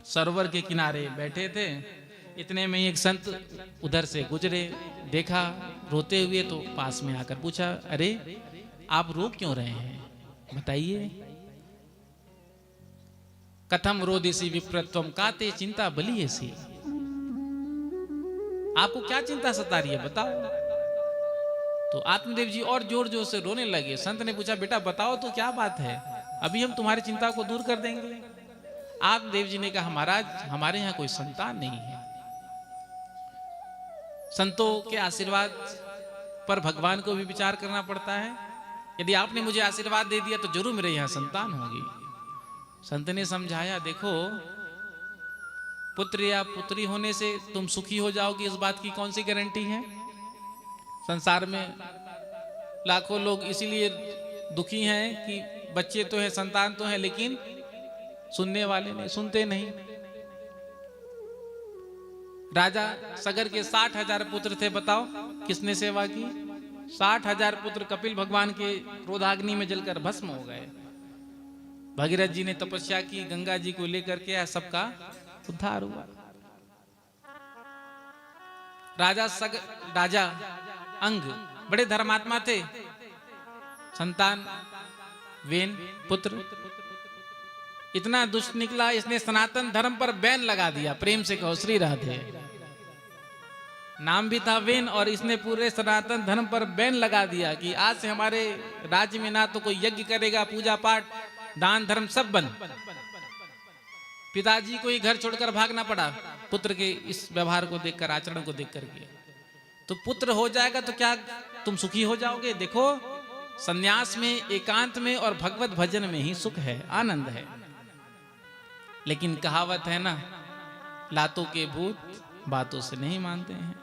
सरोवर के किनारे बैठे थे, इतने में एक संत उधर से गुजरे, देखा रोते हुए, तो पास में आकर पूछा, अरे आप रो क्यों रहे हैं, बताइए। कथम रोदिसी विप्रत्वम काते चिंता बलियसी, आपको क्या चिंता सता रही है बताओ। तो आत्मदेव जी और जोर जोर से रोने लगे। संत ने पूछा, बेटा बताओ तो क्या बात है, अभी हम तुम्हारी चिंता को दूर कर देंगे। आत्मदेव जी ने कहा, महाराज हमारे यहाँ कोई संतान नहीं है। संतों के आशीर्वाद पर भगवान को भी विचार करना पड़ता है। यदि आपने मुझे आशीर्वाद दे दिया तो जरूर मेरे यहाँ संतान होगी। संत ने समझाया, देखो पुत्र या पुत्री होने से तुम सुखी हो जाओगे, इस बात की कौन सी गारंटी है। संसार में लाखों लोग इसीलिए दुखी हैं कि बच्चे तो है, संतान तो है, लेकिन सुनने वाले नहीं, सुनते नहीं। राजा सगर के 60,000 पुत्र थे, बताओ किसने सेवा की? 60,000 पुत्र कपिल भगवान के क्रोधाग्नि में जलकर भस्म हो गए। भगीरथ जी ने तपस्या की, गंगा जी को लेकर के सबका उद्धार हुआ। राजा अंग बड़े धर्मात्मा थे, संतान वेन पुत्र इतना दुष्ट निकला, इसने सनातन धर्म पर बैन लगा दिया। प्रेम से कहो श्री राधे। नाम भी था वेन और इसने पूरे सनातन धर्म पर बैन लगा दिया कि आज से हमारे राज्य में ना तो कोई यज्ञ करेगा, पूजा पाठ, दान धर्म सब बंद। पिताजी को ही घर छोड़कर भागना पड़ा पुत्र के इस व्यवहार को देखकर, आचरण को देख करके। तो पुत्र हो जाएगा तो क्या तुम सुखी हो जाओगे? देखो, संन्यास में, एकांत में और भगवत भजन में ही सुख है, आनंद है। लेकिन कहावत है ना, लातों के भूत बातों से नहीं मानते हैं।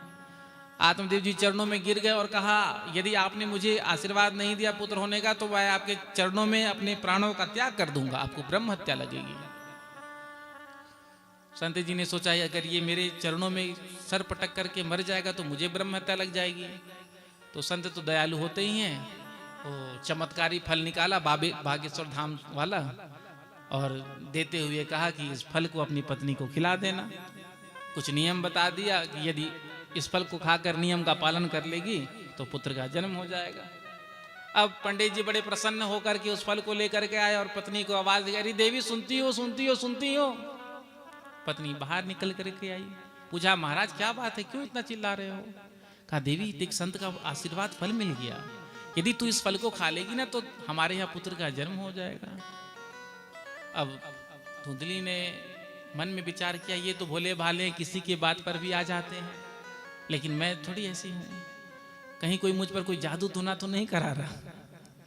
आत्मदेव जी चरणों में गिर गए और कहा, यदि आपने मुझे आशीर्वाद नहीं दिया पुत्र होने का तो मैं आपके चरणों में अपने प्राणों का त्याग कर दूंगा, आपको ब्रह्म हत्या लगेगी। संत जी ने सोचा, अगर ये मेरे चरणों में सर पटक करके मर जाएगा तो मुझे ब्रह्म हत्या लग जाएगी। तो संत तो दयालु होते ही हैं, वो चमत्कारी फल निकाला बागेश्वर धाम वाला और देते हुए कहा कि इस फल को अपनी पत्नी को खिला देना। कुछ नियम बता दिया कि यदि इस फल को खाकर नियम का पालन कर लेगी तो पुत्र का जन्म हो जाएगा। अब पंडित जी बड़े प्रसन्न होकर के उस फल को लेकर के आए और पत्नी को आवाज दी, अरे देवी सुनती हो, सुनती हो, सुनती हो। पत्नी बाहर निकल करके आई, पूछा, महाराज क्या बात है, क्यों इतना चिल्ला रहे हो? कहा, देवी देख, संत का आशीर्वाद फल मिल गया, यदि तू इस फल को खा लेगी ना तो हमारे यहाँ पुत्र का जन्म हो जाएगा। अब धुंधली ने मन में विचार किया, ये तो भोले भाले किसी के बात पर भी आ जाते हैं, लेकिन मैं थोड़ी ऐसी हूँ, कहीं कोई मुझ पर कोई जादू टोना तो नहीं करा रहा।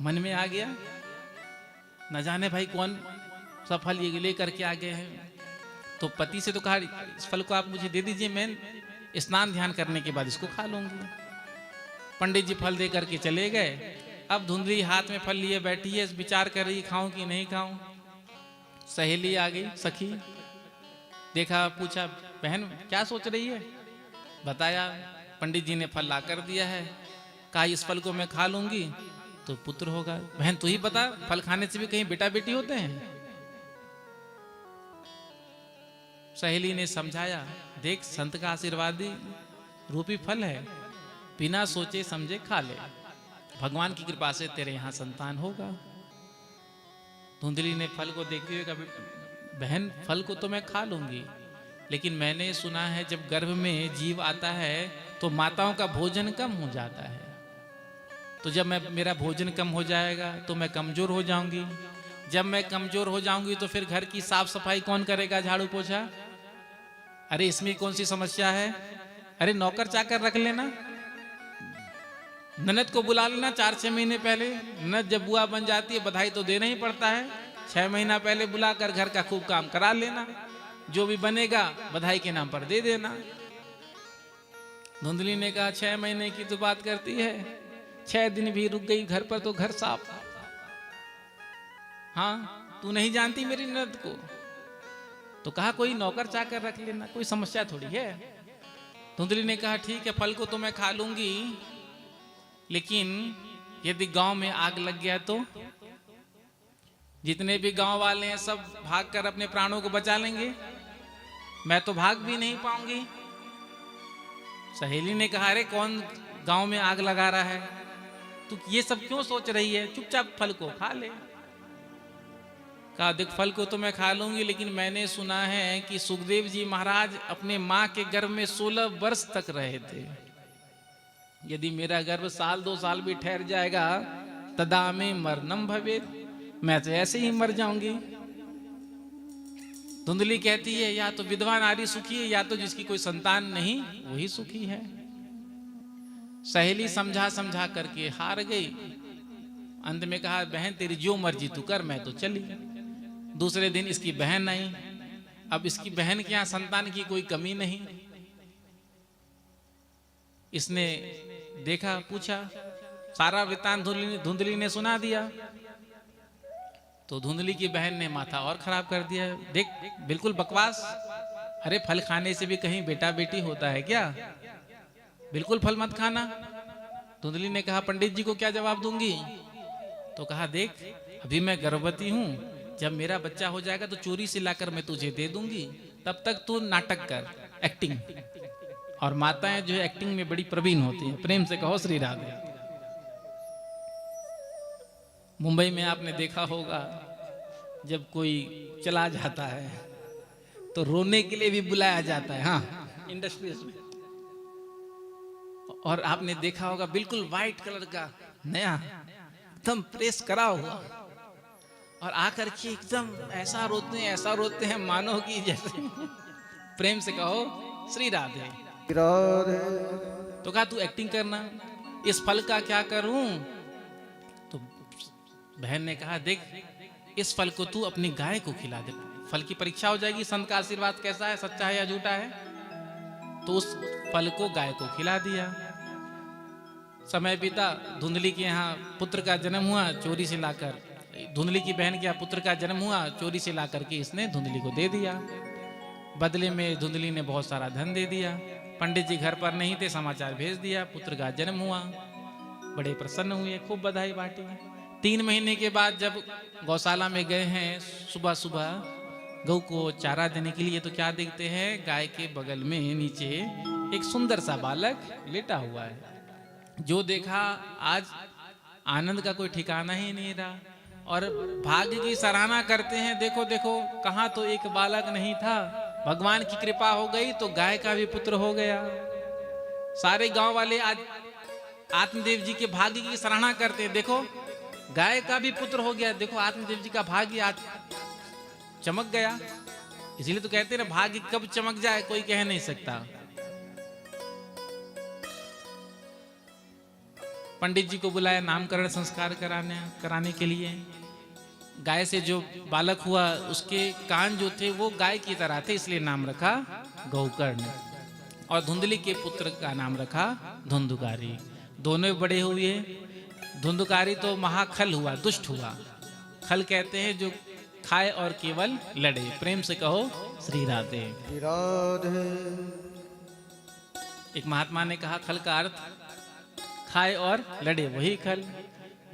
मन में आ गया, न जाने भाई कौन सा फल ये लेकर के आ गए हैं। तो पति से तो कहा, इस फल को आप मुझे दे दीजिए, मैं स्नान ध्यान करने के बाद इसको खा लूंगी। पंडित जी फल दे करके चले गए। अब धुंधली हाथ में फल लिए बैठी है, विचार कर रही, खाऊं कि नहीं खाऊं। सहेली आ गई, सखी, देखा, पूछा, बहन क्या सोच रही है? बताया, पंडित जी ने फल ला कर दिया है, कहा इस फल को मैं खा लूंगी तो पुत्र होगा। बहन तू ही बता, फल खाने से भी कहीं बेटा बेटी होते हैं? सहेली ने समझाया, देख, संत का आशीर्वादी रूपी फल है, बिना सोचे समझे खा ले, भगवान की कृपा से तेरे यहाँ संतान होगा। धुंधली ने फल को देखते हुए कहा, बहन फल को तो मैं खा लूंगी, लेकिन मैंने सुना है जब गर्भ में जीव आता है तो माताओं का भोजन कम हो जाता है, तो जब मेरा भोजन कम हो जाएगा तो मैं कमजोर हो जाऊंगी। जब मैं कमजोर हो जाऊंगी तो फिर घर की साफ सफाई कौन करेगा, झाड़ू पोछा? अरे इसमें कौन सी समस्या है? अरे नौकर चाकर रख लेना, ननद को बुला लेना 4-6 महीने पहले। ननद जब बुआ बन जाती है बधाई तो देना ही पड़ता है, 6 महीना पहले बुलाकर घर का खूब काम करा लेना, जो भी बनेगा बधाई के नाम पर दे देना। धुंधली ने कहा, 6 महीने की तो बात करती है, 6 दिन भी रुक गई घर पर तो घर साफ। हाँ, तू नहीं जानती मेरी ननद को? तो कहा कोई नौकर चाकर रख लेना, कोई समस्या थोड़ी है। धुंधली ने कहा, ठीक है, फल को तो मैं खा लूंगी, लेकिन यदि गांव में आग लग गया तो? जितने भी गांव वाले हैं सब भागकर अपने प्राणों को बचा लेंगे, मैं तो भाग भी नहीं पाऊंगी। सहेली ने कहा, अरे कौन गांव में आग लगा रहा है, तू ये सब क्यों सोच रही है, चुपचाप फल को खा ले। कहा, देख, फल को तो मैं खा लूंगी, लेकिन मैंने सुना है कि सुखदेव जी महाराज अपने माँ के गर्भ में 16 वर्ष तक रहे थे। यदि मेरा गर्भ 1-2 साल भी ठहर जाएगा, तदा में मरणम भवेत्, मैं तो ऐसे ही मर जाऊंगी। धुंधली कहती है, या तो विधवा नारी सुखी है, या तो जिसकी कोई संतान नहीं वही सुखी है। सहेली समझा समझा करके हार गई। अंत में कहा, बहन तेरी जो मर्जी तू कर, मैं तो चली। दूसरे दिन इसकी बहन आई। अब इसकी बहन के यहाँ संतान की कोई कमी नहीं। इसने देखा, पूछा, सारा वृत्तांत धुंधली ने सुना दिया। तो धुंधली की बहन ने माथा और खराब कर दिया। देख, बिल्कुल बकवास। अरे फल खाने से भी कहीं बेटा बेटी होता है क्या? बिल्कुल फल मत खाना। धुंधली ने कहा, पंडित जी को क्या जवाब दूंगी? तो कहा, देख अभी मैं गर्भवती हूं, जब मेरा बच्चा हो जाएगा तो चोरी से लाकर मैं तुझे दे दूंगी, तब तक तू नाटक कर, एक्टिंग। और माताएं जो है एक्टिंग में बड़ी प्रवीण होती हैं। प्रेम से कहो श्री राधे। मुंबई में आपने देखा होगा, जब कोई चला जाता है तो रोने के लिए भी बुलाया जाता है, हाँ, इंडस्ट्रीज में। और आपने देखा होगा बिल्कुल व्हाइट कलर का नया एकदम प्रेस करा हुआ, और आकर के एकदम ऐसा रोते हैं मानो कि जैसे प्रेम से कहो श्री राधे। तो कहा, तू एक्टिंग करना, इस फल का क्या करूं? तो बहन ने कहा, देख इस फल को तू अपनी गाय को खिला दे, फल की परीक्षा हो जाएगी, संत का आशीर्वाद कैसा है, सच्चा है या झूठा है। तो उस फल को गाय को खिला दिया। समय बीता, धुंधली के यहाँ पुत्र का जन्म हुआ, चोरी से लाकर, धुंधली की बहन के यहाँ पुत्र का जन्म हुआ, चोरी से लाकर के इसने धुंधली को दे दिया। बदले में धुंधली ने बहुत सारा धन दे दिया। पंडित जी घर पर नहीं थे, समाचार भेज दिया, पुत्र का जन्म हुआ। बड़े प्रसन्न हुए, खूब बधाई बांटी। 3 महीने के बाद जब गौशाला में गए हैं, सुबह सुबह गौ को चारा देने के लिए, तो क्या देखते हैं, गाय के बगल में नीचे एक सुंदर सा बालक लेटा हुआ है। जो देखा, आज आनंद का कोई ठिकाना ही नहीं रहा, और भाग्य की सराहना करते हैं। देखो देखो, कहाँ तो एक बालक नहीं था, भगवान की कृपा हो गई तो गाय का भी पुत्र हो गया। सारे गांव वाले आज आत्मदेव जी के भाग्य की सराहना करते हैं। देखो, गाय का भी पुत्र हो गया, देखो आत्मदेव जी का भाग्य आज चमक गया। इसीलिए तो कहते हैं ना, भाग्य कब चमक जाए कोई कह नहीं सकता। पंडित जी को बुलाया नामकरण संस्कार कराने के लिए। गाय से जो बालक हुआ उसके कान जो थे वो गाय की तरह थे, इसलिए नाम रखा गौकर्ण। और धुंधली के पुत्र का नाम रखा धुंधुकारी। दोनों बड़े हुए। धुंधुकारी तो महाखल हुआ, दुष्ट हुआ। खल कहते हैं जो खाए और केवल लड़े। प्रेम से कहो श्री राधे। एक महात्मा ने कहा, खल का अर्थ खाए और लड़े, वही खल।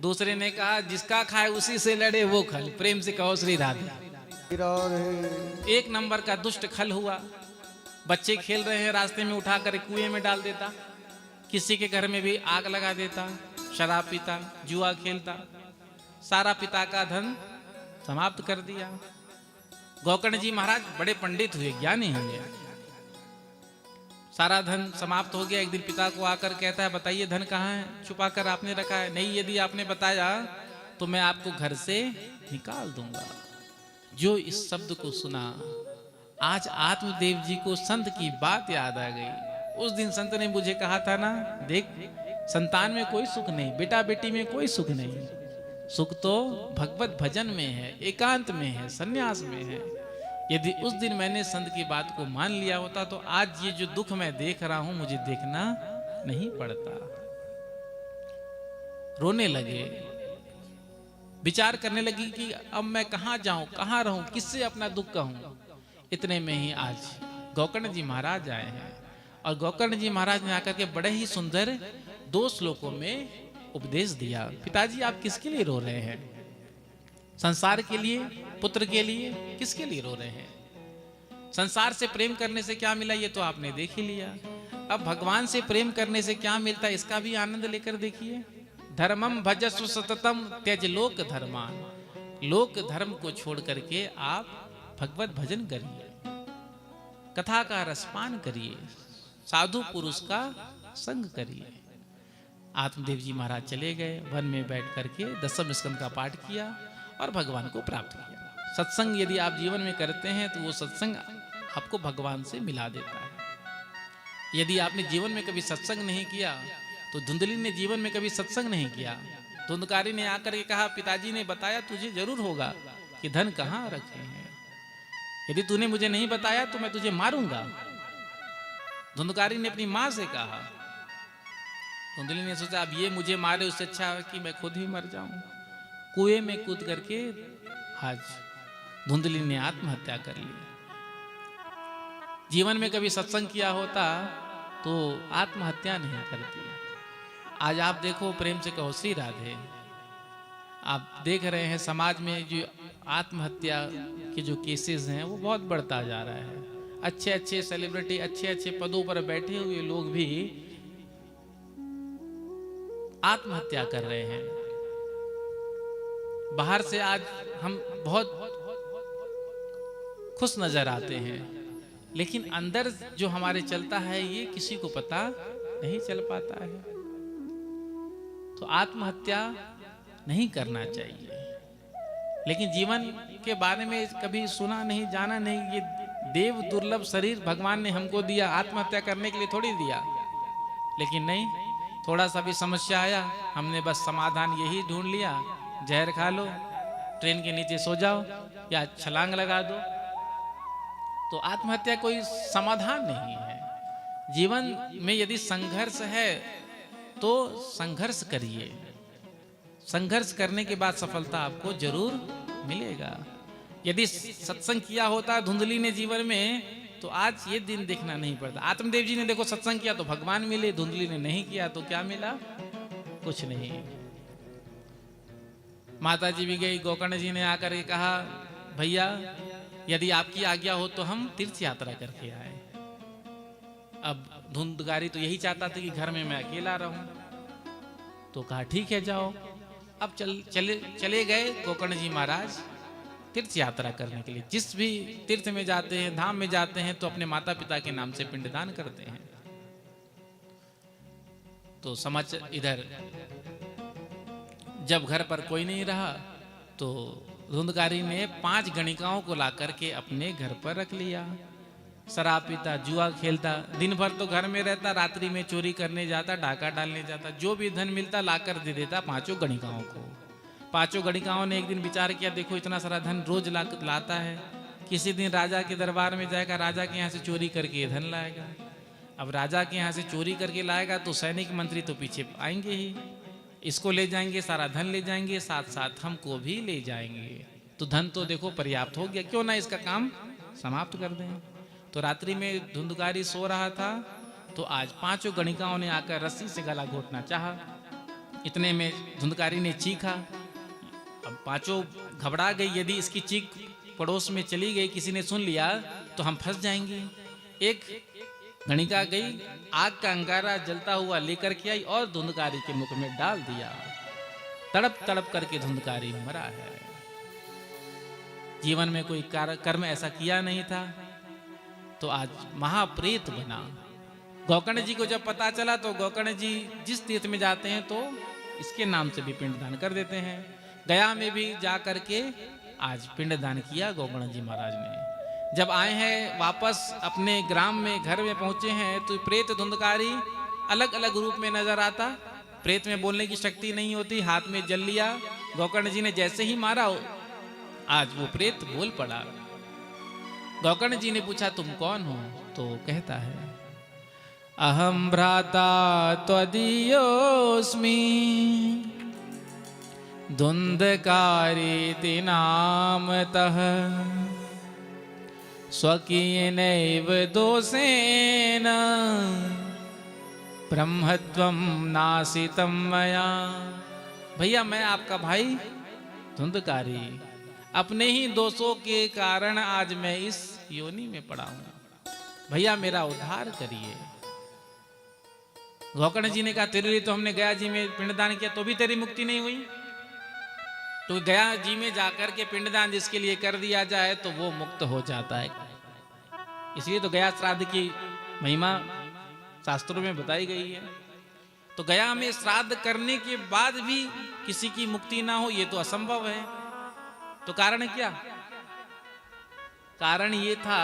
दूसरे ने कहा, जिसका खाए उसी से लड़े वो खल। प्रेम से कहो श्री राधे। 1 नंबर का दुष्ट खल हुआ। बच्चे खेल रहे हैं, रास्ते में उठाकर कुएं में डाल देता, किसी के घर में भी आग लगा देता, शराब पीता, जुआ खेलता, सारा पिता का धन समाप्त कर दिया। गौकर्ण जी महाराज बड़े पंडित हुए, ज्ञानी हुए। सारा धन समाप्त हो गया। एक दिन पिता को आकर कहता है, बताइए धन कहाँ है, छुपा कर आपने रखा है। नहीं, यदि आपने बताया तो मैं आपको घर से निकाल दूंगा। जो इस शब्द को सुना, आज आत्मदेव जी को संत की बात याद आ गई। उस दिन संत ने मुझे कहा था ना, देख संतान में कोई सुख नहीं, बेटा बेटी में कोई सुख नहीं, सुख तो भगवत भजन में है, एकांत में है, सन्यास में है। यदि उस दिन मैंने संत की बात को मान लिया होता तो आज ये जो दुख मैं देख रहा हूं मुझे देखना नहीं पड़ता। रोने लगे, विचार करने लगी कि अब मैं कहां जाऊं, कहां रहूं, किससे अपना दुख कहूं। इतने में ही आज गौकर्ण जी महाराज आए हैं, और गौकर्ण जी महाराज ने आकर के बड़े ही सुंदर 2 श्लोकों में उपदेश दिया। पिताजी आप किसके लिए रो रहे हैं? संसार के लिए, पुत्र के लिए, किसके लिए रो रहे हैं? संसार से प्रेम करने से क्या मिला ये तो आपने देख ही लिया। अब भगवान से प्रेम करने से क्या मिलता है इसका भी आनंद लेकर देखिए। धर्मम भजस्व सततम त्यज लोक धर्मान। लोक धर्म को छोड़ करके आप भगवत भजन करिए, कथा का रसपान करिए, साधु पुरुष का संग करिए। आत्मदेव जी महाराज चले गए, वन में बैठ करके 10वें स्कंद का पाठ किया और भगवान को प्राप्त किया। सत्संग यदि आप जीवन में करते हैं तो वो सत्संग आपको भगवान से मिला देता है। यदि आपने जीवन में कभी सत्संग नहीं किया, तो धुंधली ने जीवन में कभी सत्संग नहीं किया। धुंधकारी ने आकर के कहा, पिताजी ने बताया तुझे जरूर होगा कि धन कहाँ रखे हैं, यदि तूने मुझे नहीं बताया तो मैं तुझे मारूंगा। धुंधकारी ने अपनी माँ से कहा, धुंधली ने सोचा अब ये मुझे मारे उससे अच्छा है कि मैं खुद ही मर जाऊं। कुएं में कूद करके आज धुंधली ने आत्महत्या कर ली। जीवन में कभी सत्संग किया होता तो आत्महत्या नहीं करती। आज आप देखो, प्रेम से कहो श्री राधे। आप देख रहे हैं समाज में जो आत्महत्या के जो केसेस हैं वो बहुत बढ़ता जा रहा है। अच्छे अच्छे सेलिब्रिटी, अच्छे अच्छे पदों पर बैठे हुए लोग भी आत्महत्या कर रहे हैं। बाहर से आज हम बहुत खुश नजर आते हैं, लेकिन अंदर जो हमारे चलता है ये किसी को पता नहीं चल पाता है। तो आत्महत्या नहीं करना चाहिए। लेकिन जीवन के बारे में कभी सुना नहीं, जाना नहीं। ये देव दुर्लभ शरीर भगवान ने हमको दिया, आत्महत्या करने के लिए थोड़ी दिया। लेकिन नहीं, थोड़ा सा भी समस्या आया, हमने बस समाधान यही ढूंढ लिया, जहर खा लो, ट्रेन के नीचे सो जाओ या छलांग लगा दो। तो आत्महत्या कोई समाधान नहीं है। जीवन में यदि संघर्ष है तो संघर्ष करिए। संघर्ष करने के बाद सफलता आपको जरूर मिलेगा। यदि सत्संग किया होता धुंधली ने जीवन में तो आज ये दिन देखना नहीं पड़ता। आत्मदेव जी ने देखो सत्संग किया तो भगवान मिले, धुंधली ने नहीं किया तो क्या मिला? कुछ नहीं। माता जी भी गई, गोकर्ण जी ने आकर के कहा भैया यदि आपकी आज्ञा हो तो हम तीर्थ यात्रा करके आए। अब धुंधगारी तो यही चाहता था कि घर में मैं अकेला रहूं। तो कहा ठीक है जाओ। अब चले गए गोकर्ण जी महाराज तीर्थ यात्रा करने के लिए। जिस भी तीर्थ में जाते हैं, धाम में जाते हैं तो अपने माता पिता के नाम से पिंडदान करते हैं। तो समाचार इधर जब घर पर कोई नहीं रहा तो धुंधकारी ने 5 गणिकाओं को ला करके अपने घर पर रख लिया। शराब पीता, जुआ खेलता, दिन भर तो घर में रहता, रात्रि में चोरी करने जाता, डाका डालने जाता, जो भी धन मिलता लाकर दे देता 5 गणिकाओं को। 5 गणिकाओं ने एक दिन विचार किया, देखो इतना सारा धन रोज लाता है, किसी दिन राजा के दरबार में जाएगा, राजा के यहाँ से चोरी करके ये धन लाएगा। अब राजा के यहाँ से चोरी करके लाएगा तो सैनिक मंत्री तो पीछे आएंगे ही, इसको ले जाएंगे, सारा धन ले जाएंगे, साथ साथ हमको भी ले जाएंगे। तो धन तो देखो पर्याप्त हो गया, क्यों ना इसका काम समाप्त कर दें। तो रात्रि में धुंधकारी सो रहा था तो आज 5 गणिकाओं ने आकर रस्सी से गला घोटना चाहा। इतने में धुंधकारी ने चीखा। अब 5 घबरा गई, यदि इसकी चीख पड़ोस में चली गई, किसी ने सुन लिया तो हम फंस जाएंगे। एक गणिका गई, आग का अंगारा जलता हुआ लेकर के आई और धुंधकारी के मुख में डाल दिया। तड़प तड़प करके धुंधकारी मरा है। जीवन में कोई कर्म ऐसा किया नहीं था तो आज महाप्रेत बना। गोकर्ण जी को जब पता चला तो गोकर्ण जी जिस तीर्थ में जाते हैं तो इसके नाम से भी पिंडदान कर देते हैं। गया में भी जा करके आज पिंडदान किया गोकर्ण जी महाराज ने। जब आए हैं वापस अपने ग्राम में, घर में पहुंचे हैं तो प्रेत धुंधकारी अलग अलग रूप में नजर आता। प्रेत में बोलने की शक्ति नहीं होती, हाथ में जल लिया। गोकर्ण जी ने जैसे ही मारा आज वो प्रेत बोल पड़ा। गोकर्ण जी ने पूछा तुम कौन हो? तो कहता है अहम भ्राता त्वदीयोऽस्मि धुंधकारीति नामतः स्वकीयेनैव दोषेण ब्रह्मत्वं नासितं मया। भैया मैं आपका भाई धुंधकारी, अपने ही दोषों के कारण आज मैं इस योनि में पड़ा हूं। भैया मेरा उद्धार करिए। गोकर्ण जी ने कहा तेरे लिए तो हमने गया जी में पिंडदान किया तो भी तेरी मुक्ति नहीं हुई। तो गया जी में जाकर के पिंडदान जिसके लिए कर दिया जाए तो वो मुक्त हो जाता है। इसलिए तो गया श्राद्ध की महिमा शास्त्रों में बताई गई है। तो गया में श्राद्ध करने के बाद भी किसी की मुक्ति ना हो ये तो असंभव है। तो कारण क्या? कारण ये था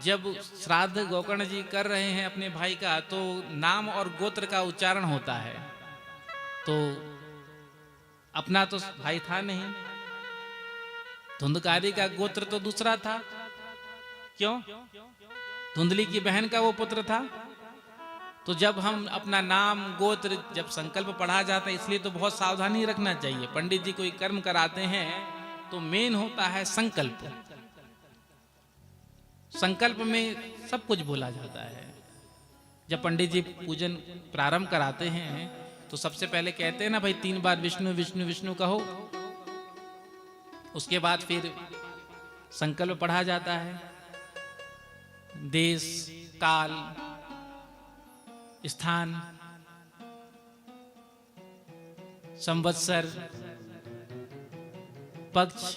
जब श्राद्ध गोकर्ण जी कर रहे हैं अपने भाई का तो नाम और गोत्र का उच्चारण होता है। तो अपना तो भाई था नहीं, धुंधकारी का गोत्र तो दूसरा था। क्यों? धुंधली की बहन का वो पुत्र था। तो जब हम अपना नाम गोत्र जब संकल्प पढ़ा जाता है, इसलिए तो बहुत सावधानी रखना चाहिए। पंडित जी कोई कर्म कराते हैं तो मेन होता है संकल्प। संकल्प में सब कुछ बोला जाता है। जब पंडित जी पूजन प्रारंभ कराते हैं तो सबसे पहले कहते हैं ना भाई 3 बार विष्णु विष्णु विष्णु कहो। उसके बाद फिर संकल्प पढ़ा जाता है। देश, काल, स्थान, संवत्सर, पक्ष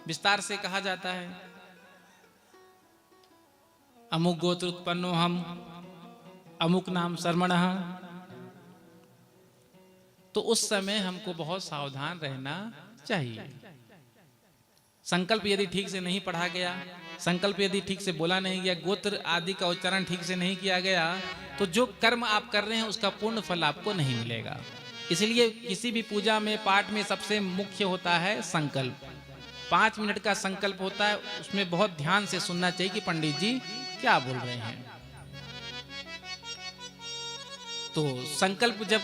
विस्तार से कहा जाता है। अमुक गोत्र उत्पन्नो हम, अमुक नाम शर्मणः। तो उस समय हमको बहुत सावधान रहना चाहिए। संकल्प यदि ठीक से नहीं पढ़ा गया, संकल्प यदि ठीक से बोला नहीं गया, गोत्र आदि का उच्चारण ठीक से नहीं किया गया, तो जो कर्म आप कर रहे हैं उसका पूर्ण फल आपको नहीं मिलेगा। इसलिए किसी भी पूजा में, पाठ में सबसे मुख्य होता है संकल्प। 5 मिनट का संकल्प होता है, उसमें बहुत ध्यान से सुनना चाहिए कि पंडित जी क्या बोल रहे हैं। तो संकल्प जब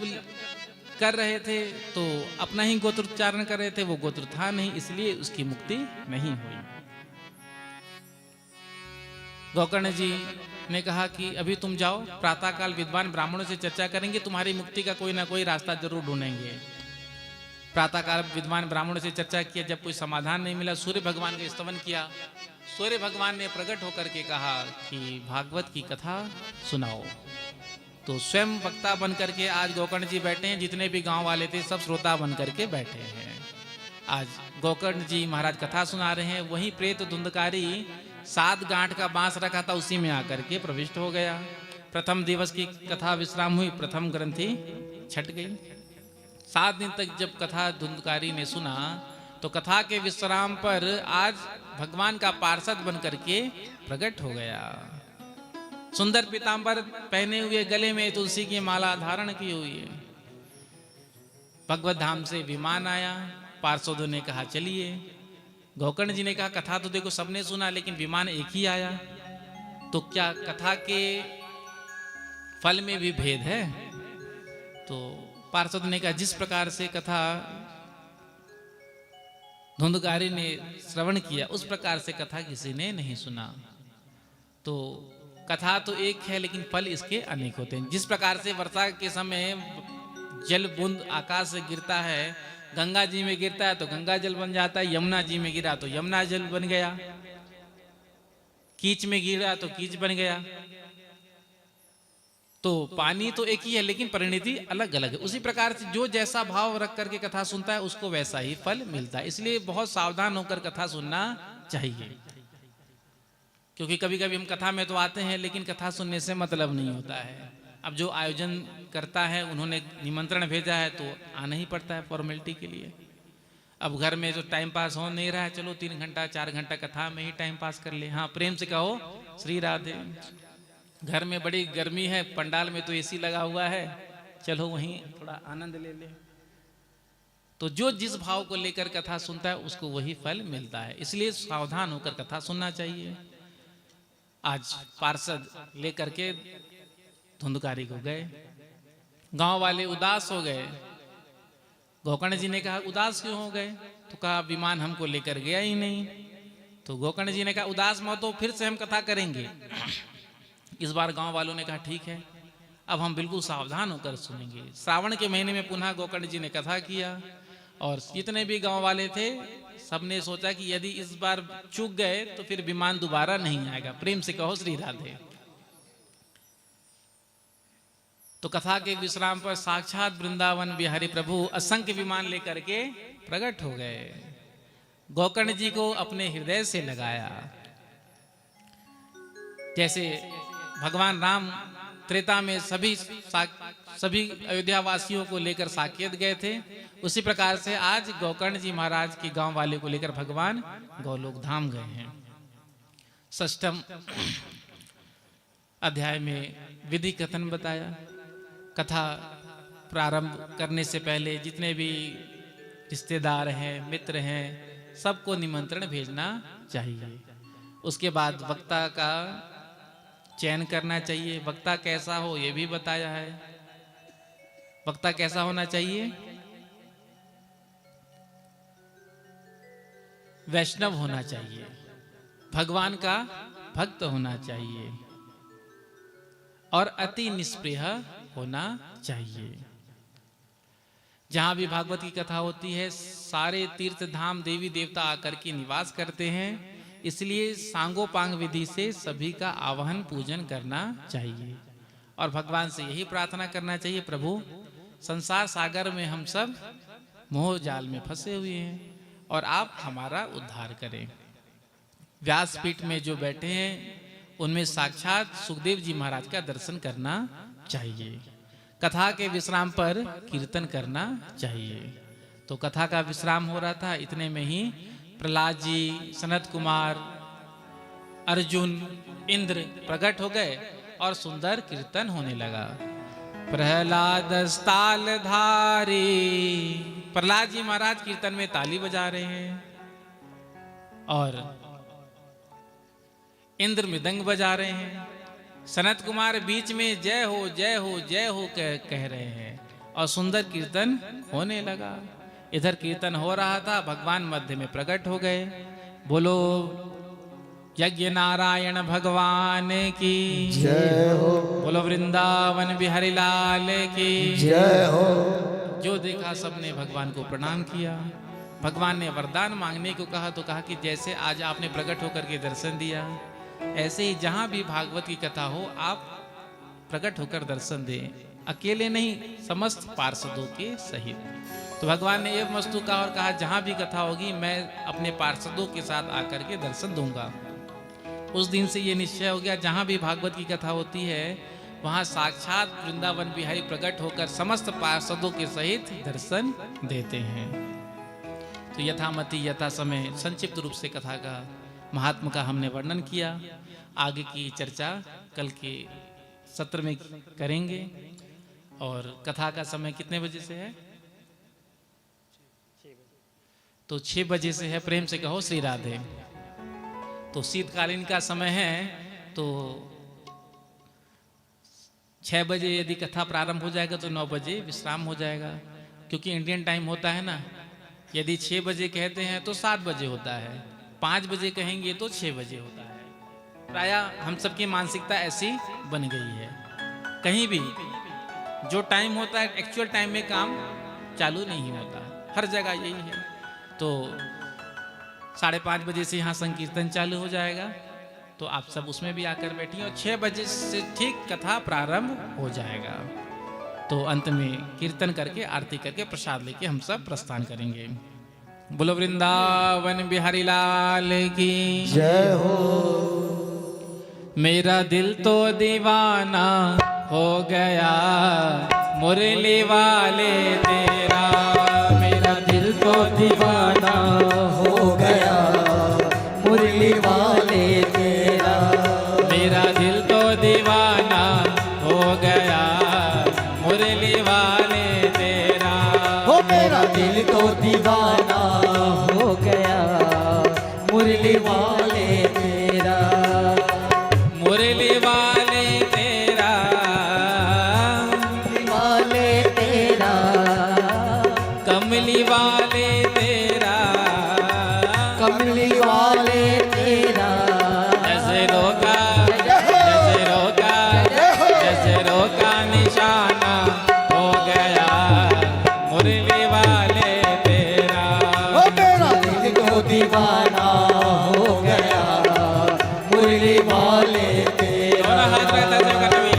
कर रहे थे तो अपना ही गोत्र उच्चारण कर रहे थे, वो गोत्र था नहीं, इसलिए उसकी मुक्ति नहीं हुई। गोकर्ण जी ने कहा कि अभी तुम जाओ, प्रातःकाल विद्वान ब्राह्मणों से चर्चा करेंगे, तुम्हारी मुक्ति का कोई ना कोई रास्ता जरूर ढूंढेंगे। प्रातःकाल विद्वान ब्राह्मणों से चर्चा किया, जब कोई समाधान नहीं मिला, सूर्य भगवान का स्तवन किया। सूर्य भगवान ने प्रकट होकर के कहा कि भागवत की कथा सुनाओ। तो स्वयं वक्ता बन करके आज गोकर्ण जी बैठे हैं। जितने भी गांव वाले थे सब श्रोता बन करके बैठे हैं। आज गोकर्ण जी महाराज कथा सुना रहे हैं। वही प्रेत धुंधकारी 7 गांठ का बांस रखा था, उसी में आकर के प्रविष्ट हो गया। प्रथम दिवस की कथा विश्राम हुई, प्रथम ग्रंथि छट गई। 7 दिन तक जब कथा धुंधकारी ने सुना तो कथा के विश्राम पर आज भगवान का पार्षद बन करके प्रकट हो गया। सुंदर पीतांबर पहने हुए, गले में तुलसी की माला धारण की हुई है। भगवत धाम से विमान आया। पार्षदों ने कहा चलिए। गोकर्ण जी ने कहा कथा तो देखो सबने सुना, लेकिन विमान एक ही आया, तो क्या कथा के फल में भी भेद है? तो पार्षद ने कहा जिस प्रकार से कथा धुंधकारी ने श्रवण किया उस प्रकार से कथा किसी ने नहीं सुना। तो कथा तो एक है, लेकिन फल इसके अनेक होते हैं। जिस प्रकार से वर्षा के समय जल बूंद आकाश से गिरता है, गंगा जी में गिरता है तो गंगा जल बन जाता है, यमुना जी में गिरा तो यमुना जल बन गया, कीच में गिरा तो कीच बन गया। तो पानी तो एक ही है, लेकिन परिणति अलग अलग है। उसी प्रकार से जो जैसा भाव रख करके कथा सुनता है उसको वैसा ही फल मिलता है। इसलिए बहुत सावधान होकर कथा सुनना चाहिए, क्योंकि कभी कभी हम कथा में तो आते हैं लेकिन कथा सुनने से मतलब नहीं होता है। अब जो आयोजन करता है उन्होंने निमंत्रण भेजा है तो आना ही पड़ता है फॉर्मेलिटी के लिए। अब घर में जो टाइम पास हो नहीं रहा है, चलो 3 घंटा 4 घंटा कथा में ही टाइम पास कर ले। हाँ, प्रेम से कहो श्री राधे। घर में बड़ी गर्मी है, पंडाल में तो एसी लगा हुआ है, चलो वहीं थोड़ा आनंद ले ले। तो जो जिस भाव को लेकर कथा सुनता है उसको वही फल मिलता है। इसलिए सावधान होकर कथा सुनना चाहिए। आज पार्षद लेकर के धुंधकारी को गए, गांव वाले उदास हो गए। गोकर्ण जी ने कहा उदास क्यों हो गए? तो कहा विमान हमको लेकर गया ही नहीं। तो गोकर्ण जी ने कहा उदास मत हो, फिर से हम कथा करेंगे। इस बार गांव वालों ने कहा ठीक है, अब हम बिल्कुल सावधान होकर सुनेंगे। श्रावण के महीने में पुनः गोकर्ण जी ने कथा किया और जितने भी गांव वाले थे सबने सोचा कि यदि इस बार चूक गए तो फिर विमान दोबारा नहीं आएगा। प्रेम से कहो श्री राधे। तो कथा के विश्राम पर साक्षात वृंदावन बिहारी प्रभु असंख्य विमान लेकर के प्रकट हो गए। गोकर्ण जी को अपने हृदय से लगाया। जैसे भगवान राम त्रेता में सभी अयोध्या वासियों को लेकर साकेत गए थे, उसी प्रकार से आज गोकर्ण जी महाराज के गांव वाले को लेकर भगवान गौलोक धाम गए हैं। 6ठम अध्याय में विधि कथन बताया। कथा प्रारंभ करने से पहले जितने भी रिश्तेदार हैं, मित्र हैं, सबको निमंत्रण भेजना चाहिए। उसके बाद वक्ता का चयन करना चाहिए। वक्ता कैसा हो ये भी बताया है। वक्ता कैसा होना चाहिए? वैष्णव होना चाहिए, भगवान का भक्त होना चाहिए और अति निष्प्रिय होना चाहिए। जहां भी भागवत की कथा होती है सारे तीर्थ धाम देवी देवता आकर के निवास करते हैं, इसलिए सांगोपांग विधि से सभी का आवाहन पूजन करना चाहिए और भगवान से यही प्रार्थना करना चाहिए, प्रभु संसार सागर में हम सब मोह जाल में फंसे हुए हैं और आप हमारा उद्धार करें। व्यासपीठ में जो बैठे हैं उनमें साक्षात सुखदेव जी महाराज का दर्शन करना चाहिए। कथा के विश्राम पर कीर्तन करना चाहिए। तो कथा का विश्राम हो रहा था, इतने में ही प्रहलाद जी, सनत कुमार, अर्जुन, इंद्र प्रकट हो गए और सुंदर कीर्तन होने लगा। प्रहलाद ताल धारी, प्रहलाद जी महाराज कीर्तन में ताली बजा रहे हैं और इंद्र मृदंग बजा रहे हैं। सनत कुमार बीच में जय हो जय हो जय हो कह रहे हैं और सुंदर कीर्तन होने लगा। इधर कीर्तन हो रहा था, भगवान मध्य में प्रकट हो गए। बोलो यज्ञ नारायण भगवान की जय हो, बोलो वृंदावन बिहारी लाल की जय हो। जो देखा सबने भगवान को प्रणाम किया। भगवान ने वरदान मांगने को कहा तो कहा कि जैसे आज आपने प्रकट होकर के दर्शन दिया, ऐसे ही जहां भी भागवत की कथा हो आप प्रकट होकर दर्शन दें, अकेले नहीं समस्त पार्षदों के सहित। तो भगवान ने एवं वस्तु कहा और कहा जहां भी कथा होगी मैं अपने पार्षदों के साथ आकर के दर्शन दूंगा। उस दिन से ये निश्चय हो गया, जहां भी भागवत की कथा होती है वहां साक्षात वृंदावन बिहारी प्रकट होकर समस्त पार्षदों के सहित दर्शन देते हैं। तो यथामति यथा समय संक्षिप्त रूप से कथा का महात्मा का हमने वर्णन किया। आगे की चर्चा कल के सत्र में करेंगे। और कथा का समय कितने बजे से है? तो 6 बजे से है। प्रेम से कहो श्री राधे। तो शीतकालीन का समय है, तो 6 बजे यदि कथा प्रारंभ हो जाएगा तो 9 बजे विश्राम हो जाएगा, क्योंकि इंडियन टाइम होता है ना। यदि 6 बजे कहते हैं तो 7 बजे होता है, 5 बजे कहेंगे तो 6 बजे होता है। प्रायः हम सबकी मानसिकता ऐसी बन गई है। कहीं भी जो टाइम होता है एक्चुअल टाइम में काम चालू नहीं होता, हर जगह यही है। तो 5:30 बजे से यहाँ संकीर्तन चालू हो जाएगा, तो आप सब उसमें भी आकर बैठिए और 6 बजे से ठीक कथा प्रारंभ हो जाएगा। तो अंत में कीर्तन करके आरती करके प्रसाद लेके हम सब प्रस्थान करेंगे। बोलो वृंदावन बिहारी लाल की जय हो। मेरा दिल तो दीवाना हो गया मुरली वाले तेरा। मेरा दिल तो दीवाना हो गया मुरली वाले तेरा। मेरा दिल तो दीवाना हो गया मुरली वाले तेरा। हो मेरा दिल तो दीवाना हो गया मुरली वाले तेरा। मुरली वाले तेरा, मुरली वाले तेरा। कमली वाले तेरा, कमली वाले तेरा। जैसे रोका जैसे रोका जैसे रोका निशाना हो गया मुरली वाले तेरा। हो मेरा दिल तो दीवाना हो गया मुरली वाले तेरा। दोनों हाथ रहता है करने में।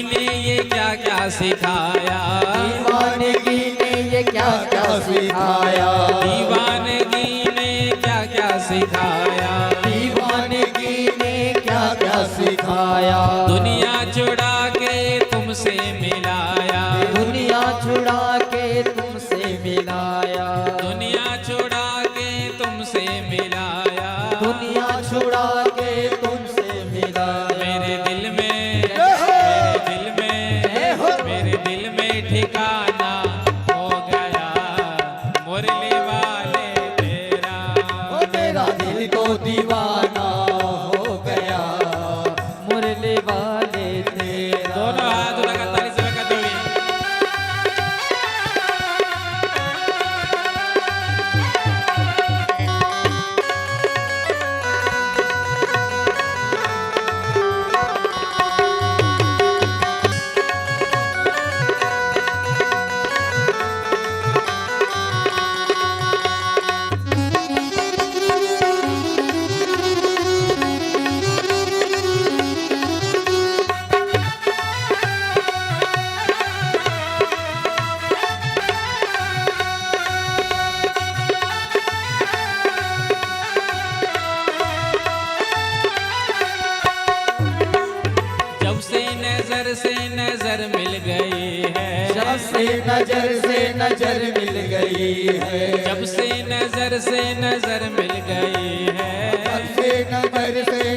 ने ये क्या क्या सिखाया, दीवानगी ने ये क्या क्या सिखाया, दीवानगी ने क्या क्या सिखाया, दीवानगी ने क्या क्या सिखाया। दुनिया छुड़ा के तुमसे मिलाया, दुनिया छुड़ा के तुमसे मिलाया, दुनिया छुड़ा के तुमसे मिलाया, दुनिया छुड़ा के तुमसे मिलाया। मेरे दिल में मेरे दिल में ठिकाना हो गया मुरली वाले तेरा। ओ मेरा दिल तो दीवाना हो गया मुरली वाले तेरा। दोनों हाथ उठाकर ताली से लगाते हुए से नजर मिल गई है, जब से नजर मिल गई है, जब से नजर मिल गई है, जब से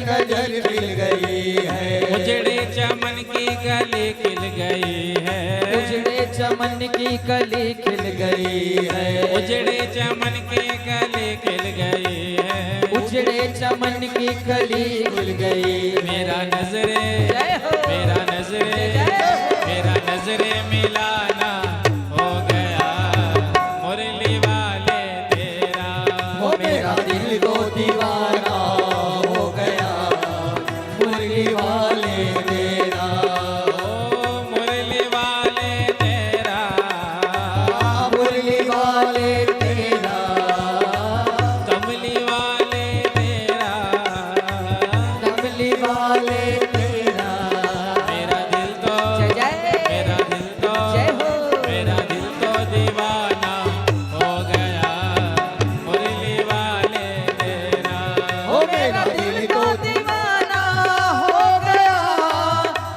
नजर मिल गई है। उजड़े चमन की गली खिल गई है, उजड़े चमन की कली खिल गई है, उजड़े चमन की गली खिल गई है, उजड़े चमन की कली खिल गई। मेरा नजरे मिलाना हो गया मुरली वाले तेरा। ओ मेरा दिल तो दीवाना हो गया मुरली वाले तेरा। ओ मुरली वाले तेरा, मुरली वाले तेरा, कमली वाले तेरा, कमली वाले तेरा। मेरा दिल तो दीवाना हो गया मुरली वाले तेरा। ओ मेरा दिल तो दीवाना हो गया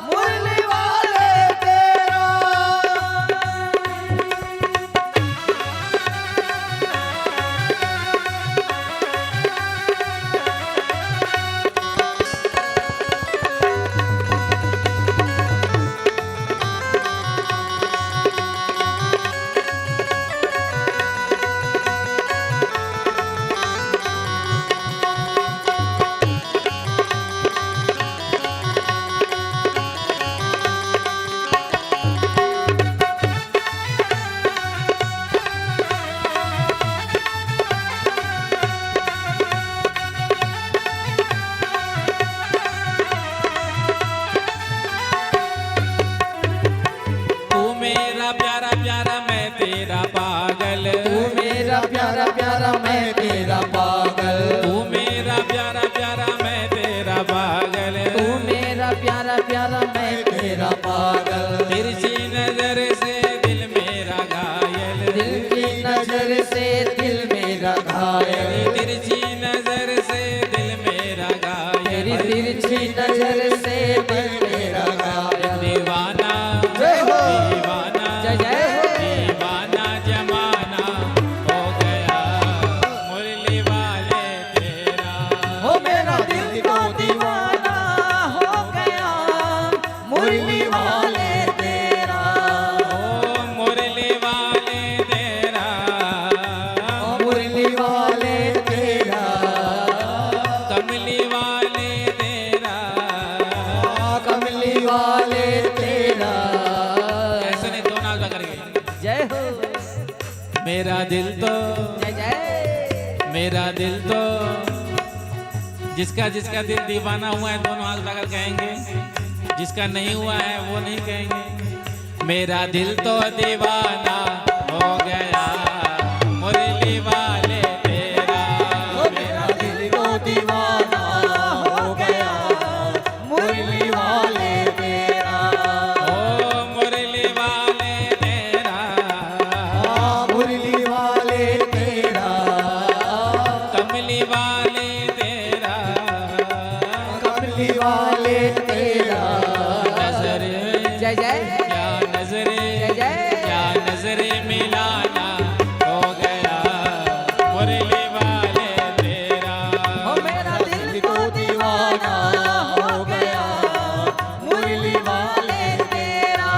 मुरली वाले तेरा। तू मेरा प्यारा प्यारा मैं तेरा पागल, तू मेरा प्यारा प्यारा मैं तेरा पागल, तू मेरा प्यारा प्यारा मैं तेरा पागल, तू मेरा प्यारा प्यारा मैं तेरा पागल। तिरछी नजर से दिल मेरा घायल, दिल की नजर से दिल मेरा घायल, तिरछी नजर से दिल मेरा तेरी घायल, तिरछी नजर से दिल मेरा घायल। दीवाना जय हो, दीवाना जय जय हो। दीवाना जमाना हो गया मुरली वाले तेरा। हो मेरा दिल तो दीवाना हो गया मुरली वाले तेरा। ओ मुरली वाले तेरा, ओ मुरली वाले तेरा, कमली वाले तेरा, कमली वाले तेरा। ऐसे नहीं दोनों हाथ करके। जय हो, मेरा दिल तो जय जय। मेरा दिल तो जिसका जिसका दिल दीवाना हुआ है दोनों हाथ उठाकर कहेंगे, जिसका नहीं हुआ है वो नहीं कहेंगे। मेरा दिल तो दीवाना हो गया मुरली वाले तेरा। ओ मेरा दिल तो दीवाना हो गया मुरली वाले तेरा। क्या नजरे क्या नजरे मिलाना हो गया मुरली वाले तेरा। ओ मेरा दिल तो दीवाना हो गया मुरली वाले तेरा।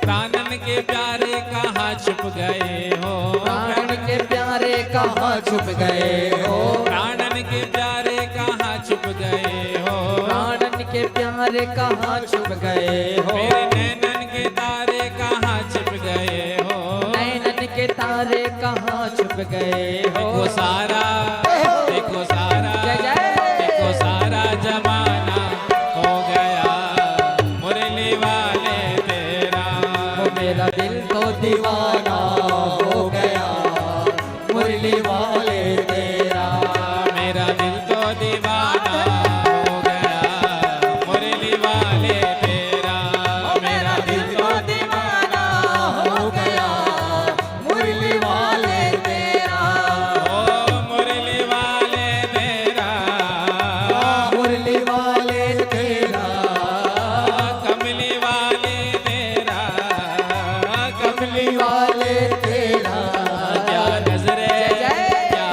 प्राणन के प्यारे कहाँ छुप गए हो। प्राण के प्यारे कहाँ छुप गए हो। प्राणन के प्यारे कहाँ छुप गए हो। प्राणन के प्यारे कहाँ छुप गए हो। मेरे नैनन के तारे कहाँ छुप गए हो। नैनन के तारे कहाँ छुप गए हो। देखो सारा देखो सारा जय जय। देखो सारा जमाना हो गया मुरली वाले तेरा। ओ मेरा दिल तो दीवाना हो गया मुरली वाले तेरा। मेरा दिल तो दीवाना हो गया मुरली वाले तेरा। मेरा दिल तो दीवाना हो गया मुरली वाले तेरा। ओ मुरली वाले तेरा। मुरली वाले तेरा। कमली वाले तेरा। कमली वाले तेरा। क्या नजरे जय जय। क्या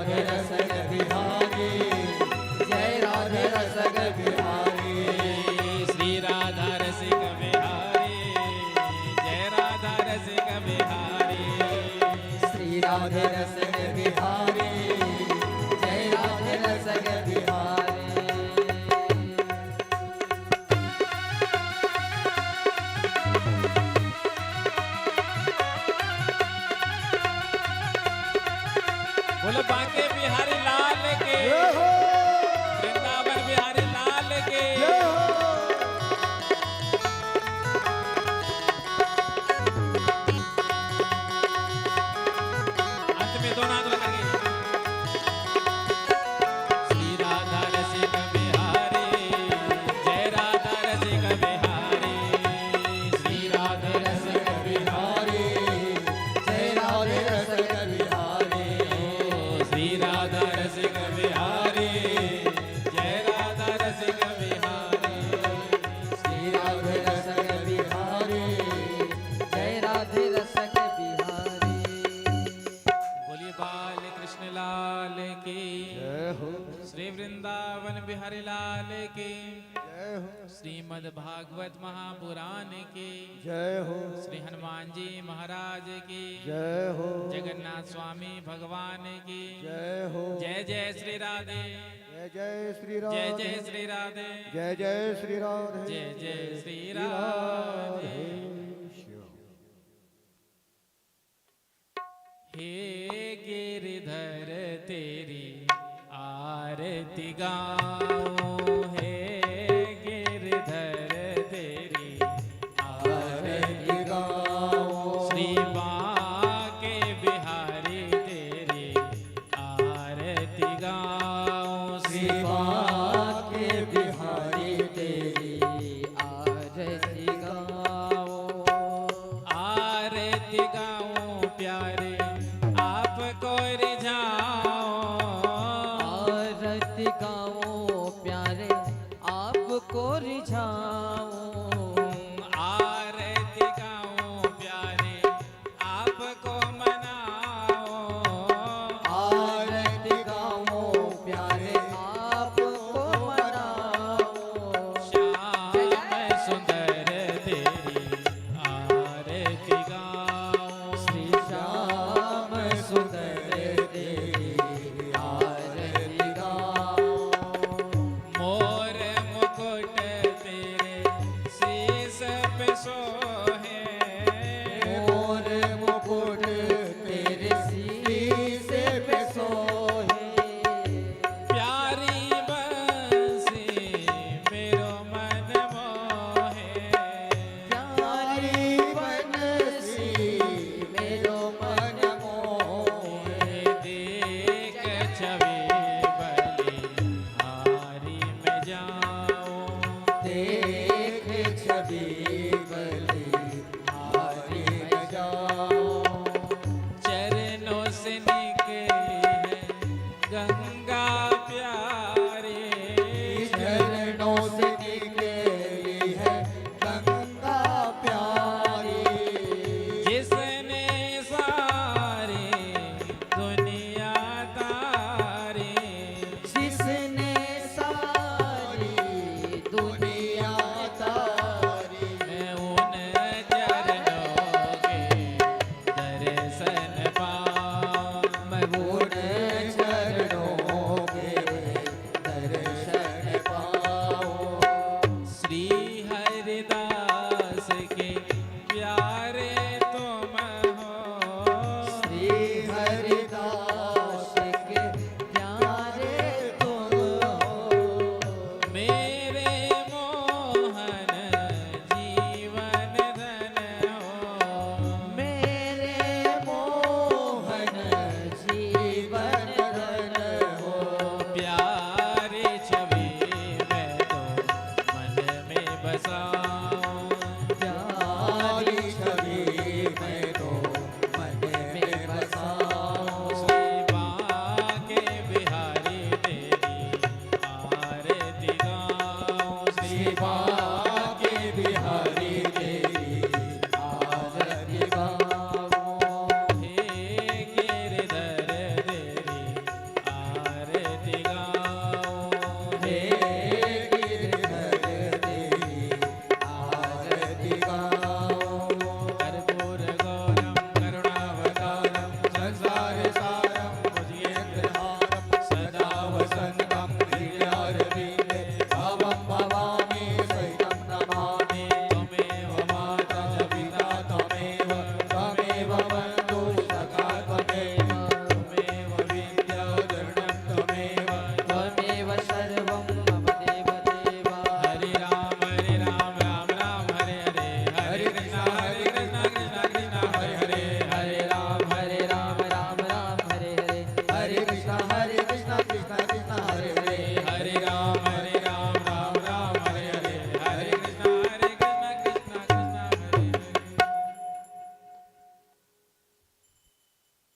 राधे रसग बिहारी, जय राधे रसग बिहारी। श्री राधा रसिक बिहारी, जय राधा रसिक बिहारी। श्री राधे रसग बिहारी, जय राधे रसग बिहारी। बोलो बांके बिहारी लाल के, वृंदावन बिहारी लाल के। अंत में दोनों हाथ लगाएंगे। श्री राधा रसिक बिहारी, जय राधा रसिक बिहारी। श्री राधे रसिक बिहारी, जय राधे रसग बिहारी। श्री राधा रसिक बिहारी, जय राधा रसिक बिहारी। श्री राधे रसग बिहारी, जय राधे रसग बिहारी। बोलिए बाल कृष्ण लाल की, जय हो, श्री वृंदावन बिहारी लाल की, जय हो, श्रीमद् भागवत महापुराण की, जय हो, श्री हनुमान जी महाराज की, जय हो, जगन्नाथ स्वामी भगवान की, जय हो। जय जय श्री राधे, जय जय श्री जय राधे, जय श्री राधे, जय जय श्री राधे, जय जय श्री राधे। हे गिरधर तेरी आरती गाऊं, हे गिरधर तेरी आरती गाऊं। श्री बांके बिहारी तेरी आरती गाऊं। श्री बांके बिहारी तेरी आरती गाओ। आरती गाऊं प्यारे आपको रिझाऊं। आरती गाओ प्यारे आपको रिझाऊं। आरती गाऊं प्यारे आपको मनाऊं। आरती गाओ प्यारे आपको मनाऊं। श्याम सुंदर तेरी आरती गाऊं। श्री श्याम सुंदर तेरी आरती गाओ। मोर मुकुट तेरे शीस पे सोहे। मोर मुकुट तेरे शीश पे सोहे। प्यारी बंसी मेरो मन मोहे। प्यारी बनसी मेरो मन मोहे। देख छवि बलिहारी में जाऊं। देख छवि बलिहारी में जाओ। चरणों से निकली है गंगा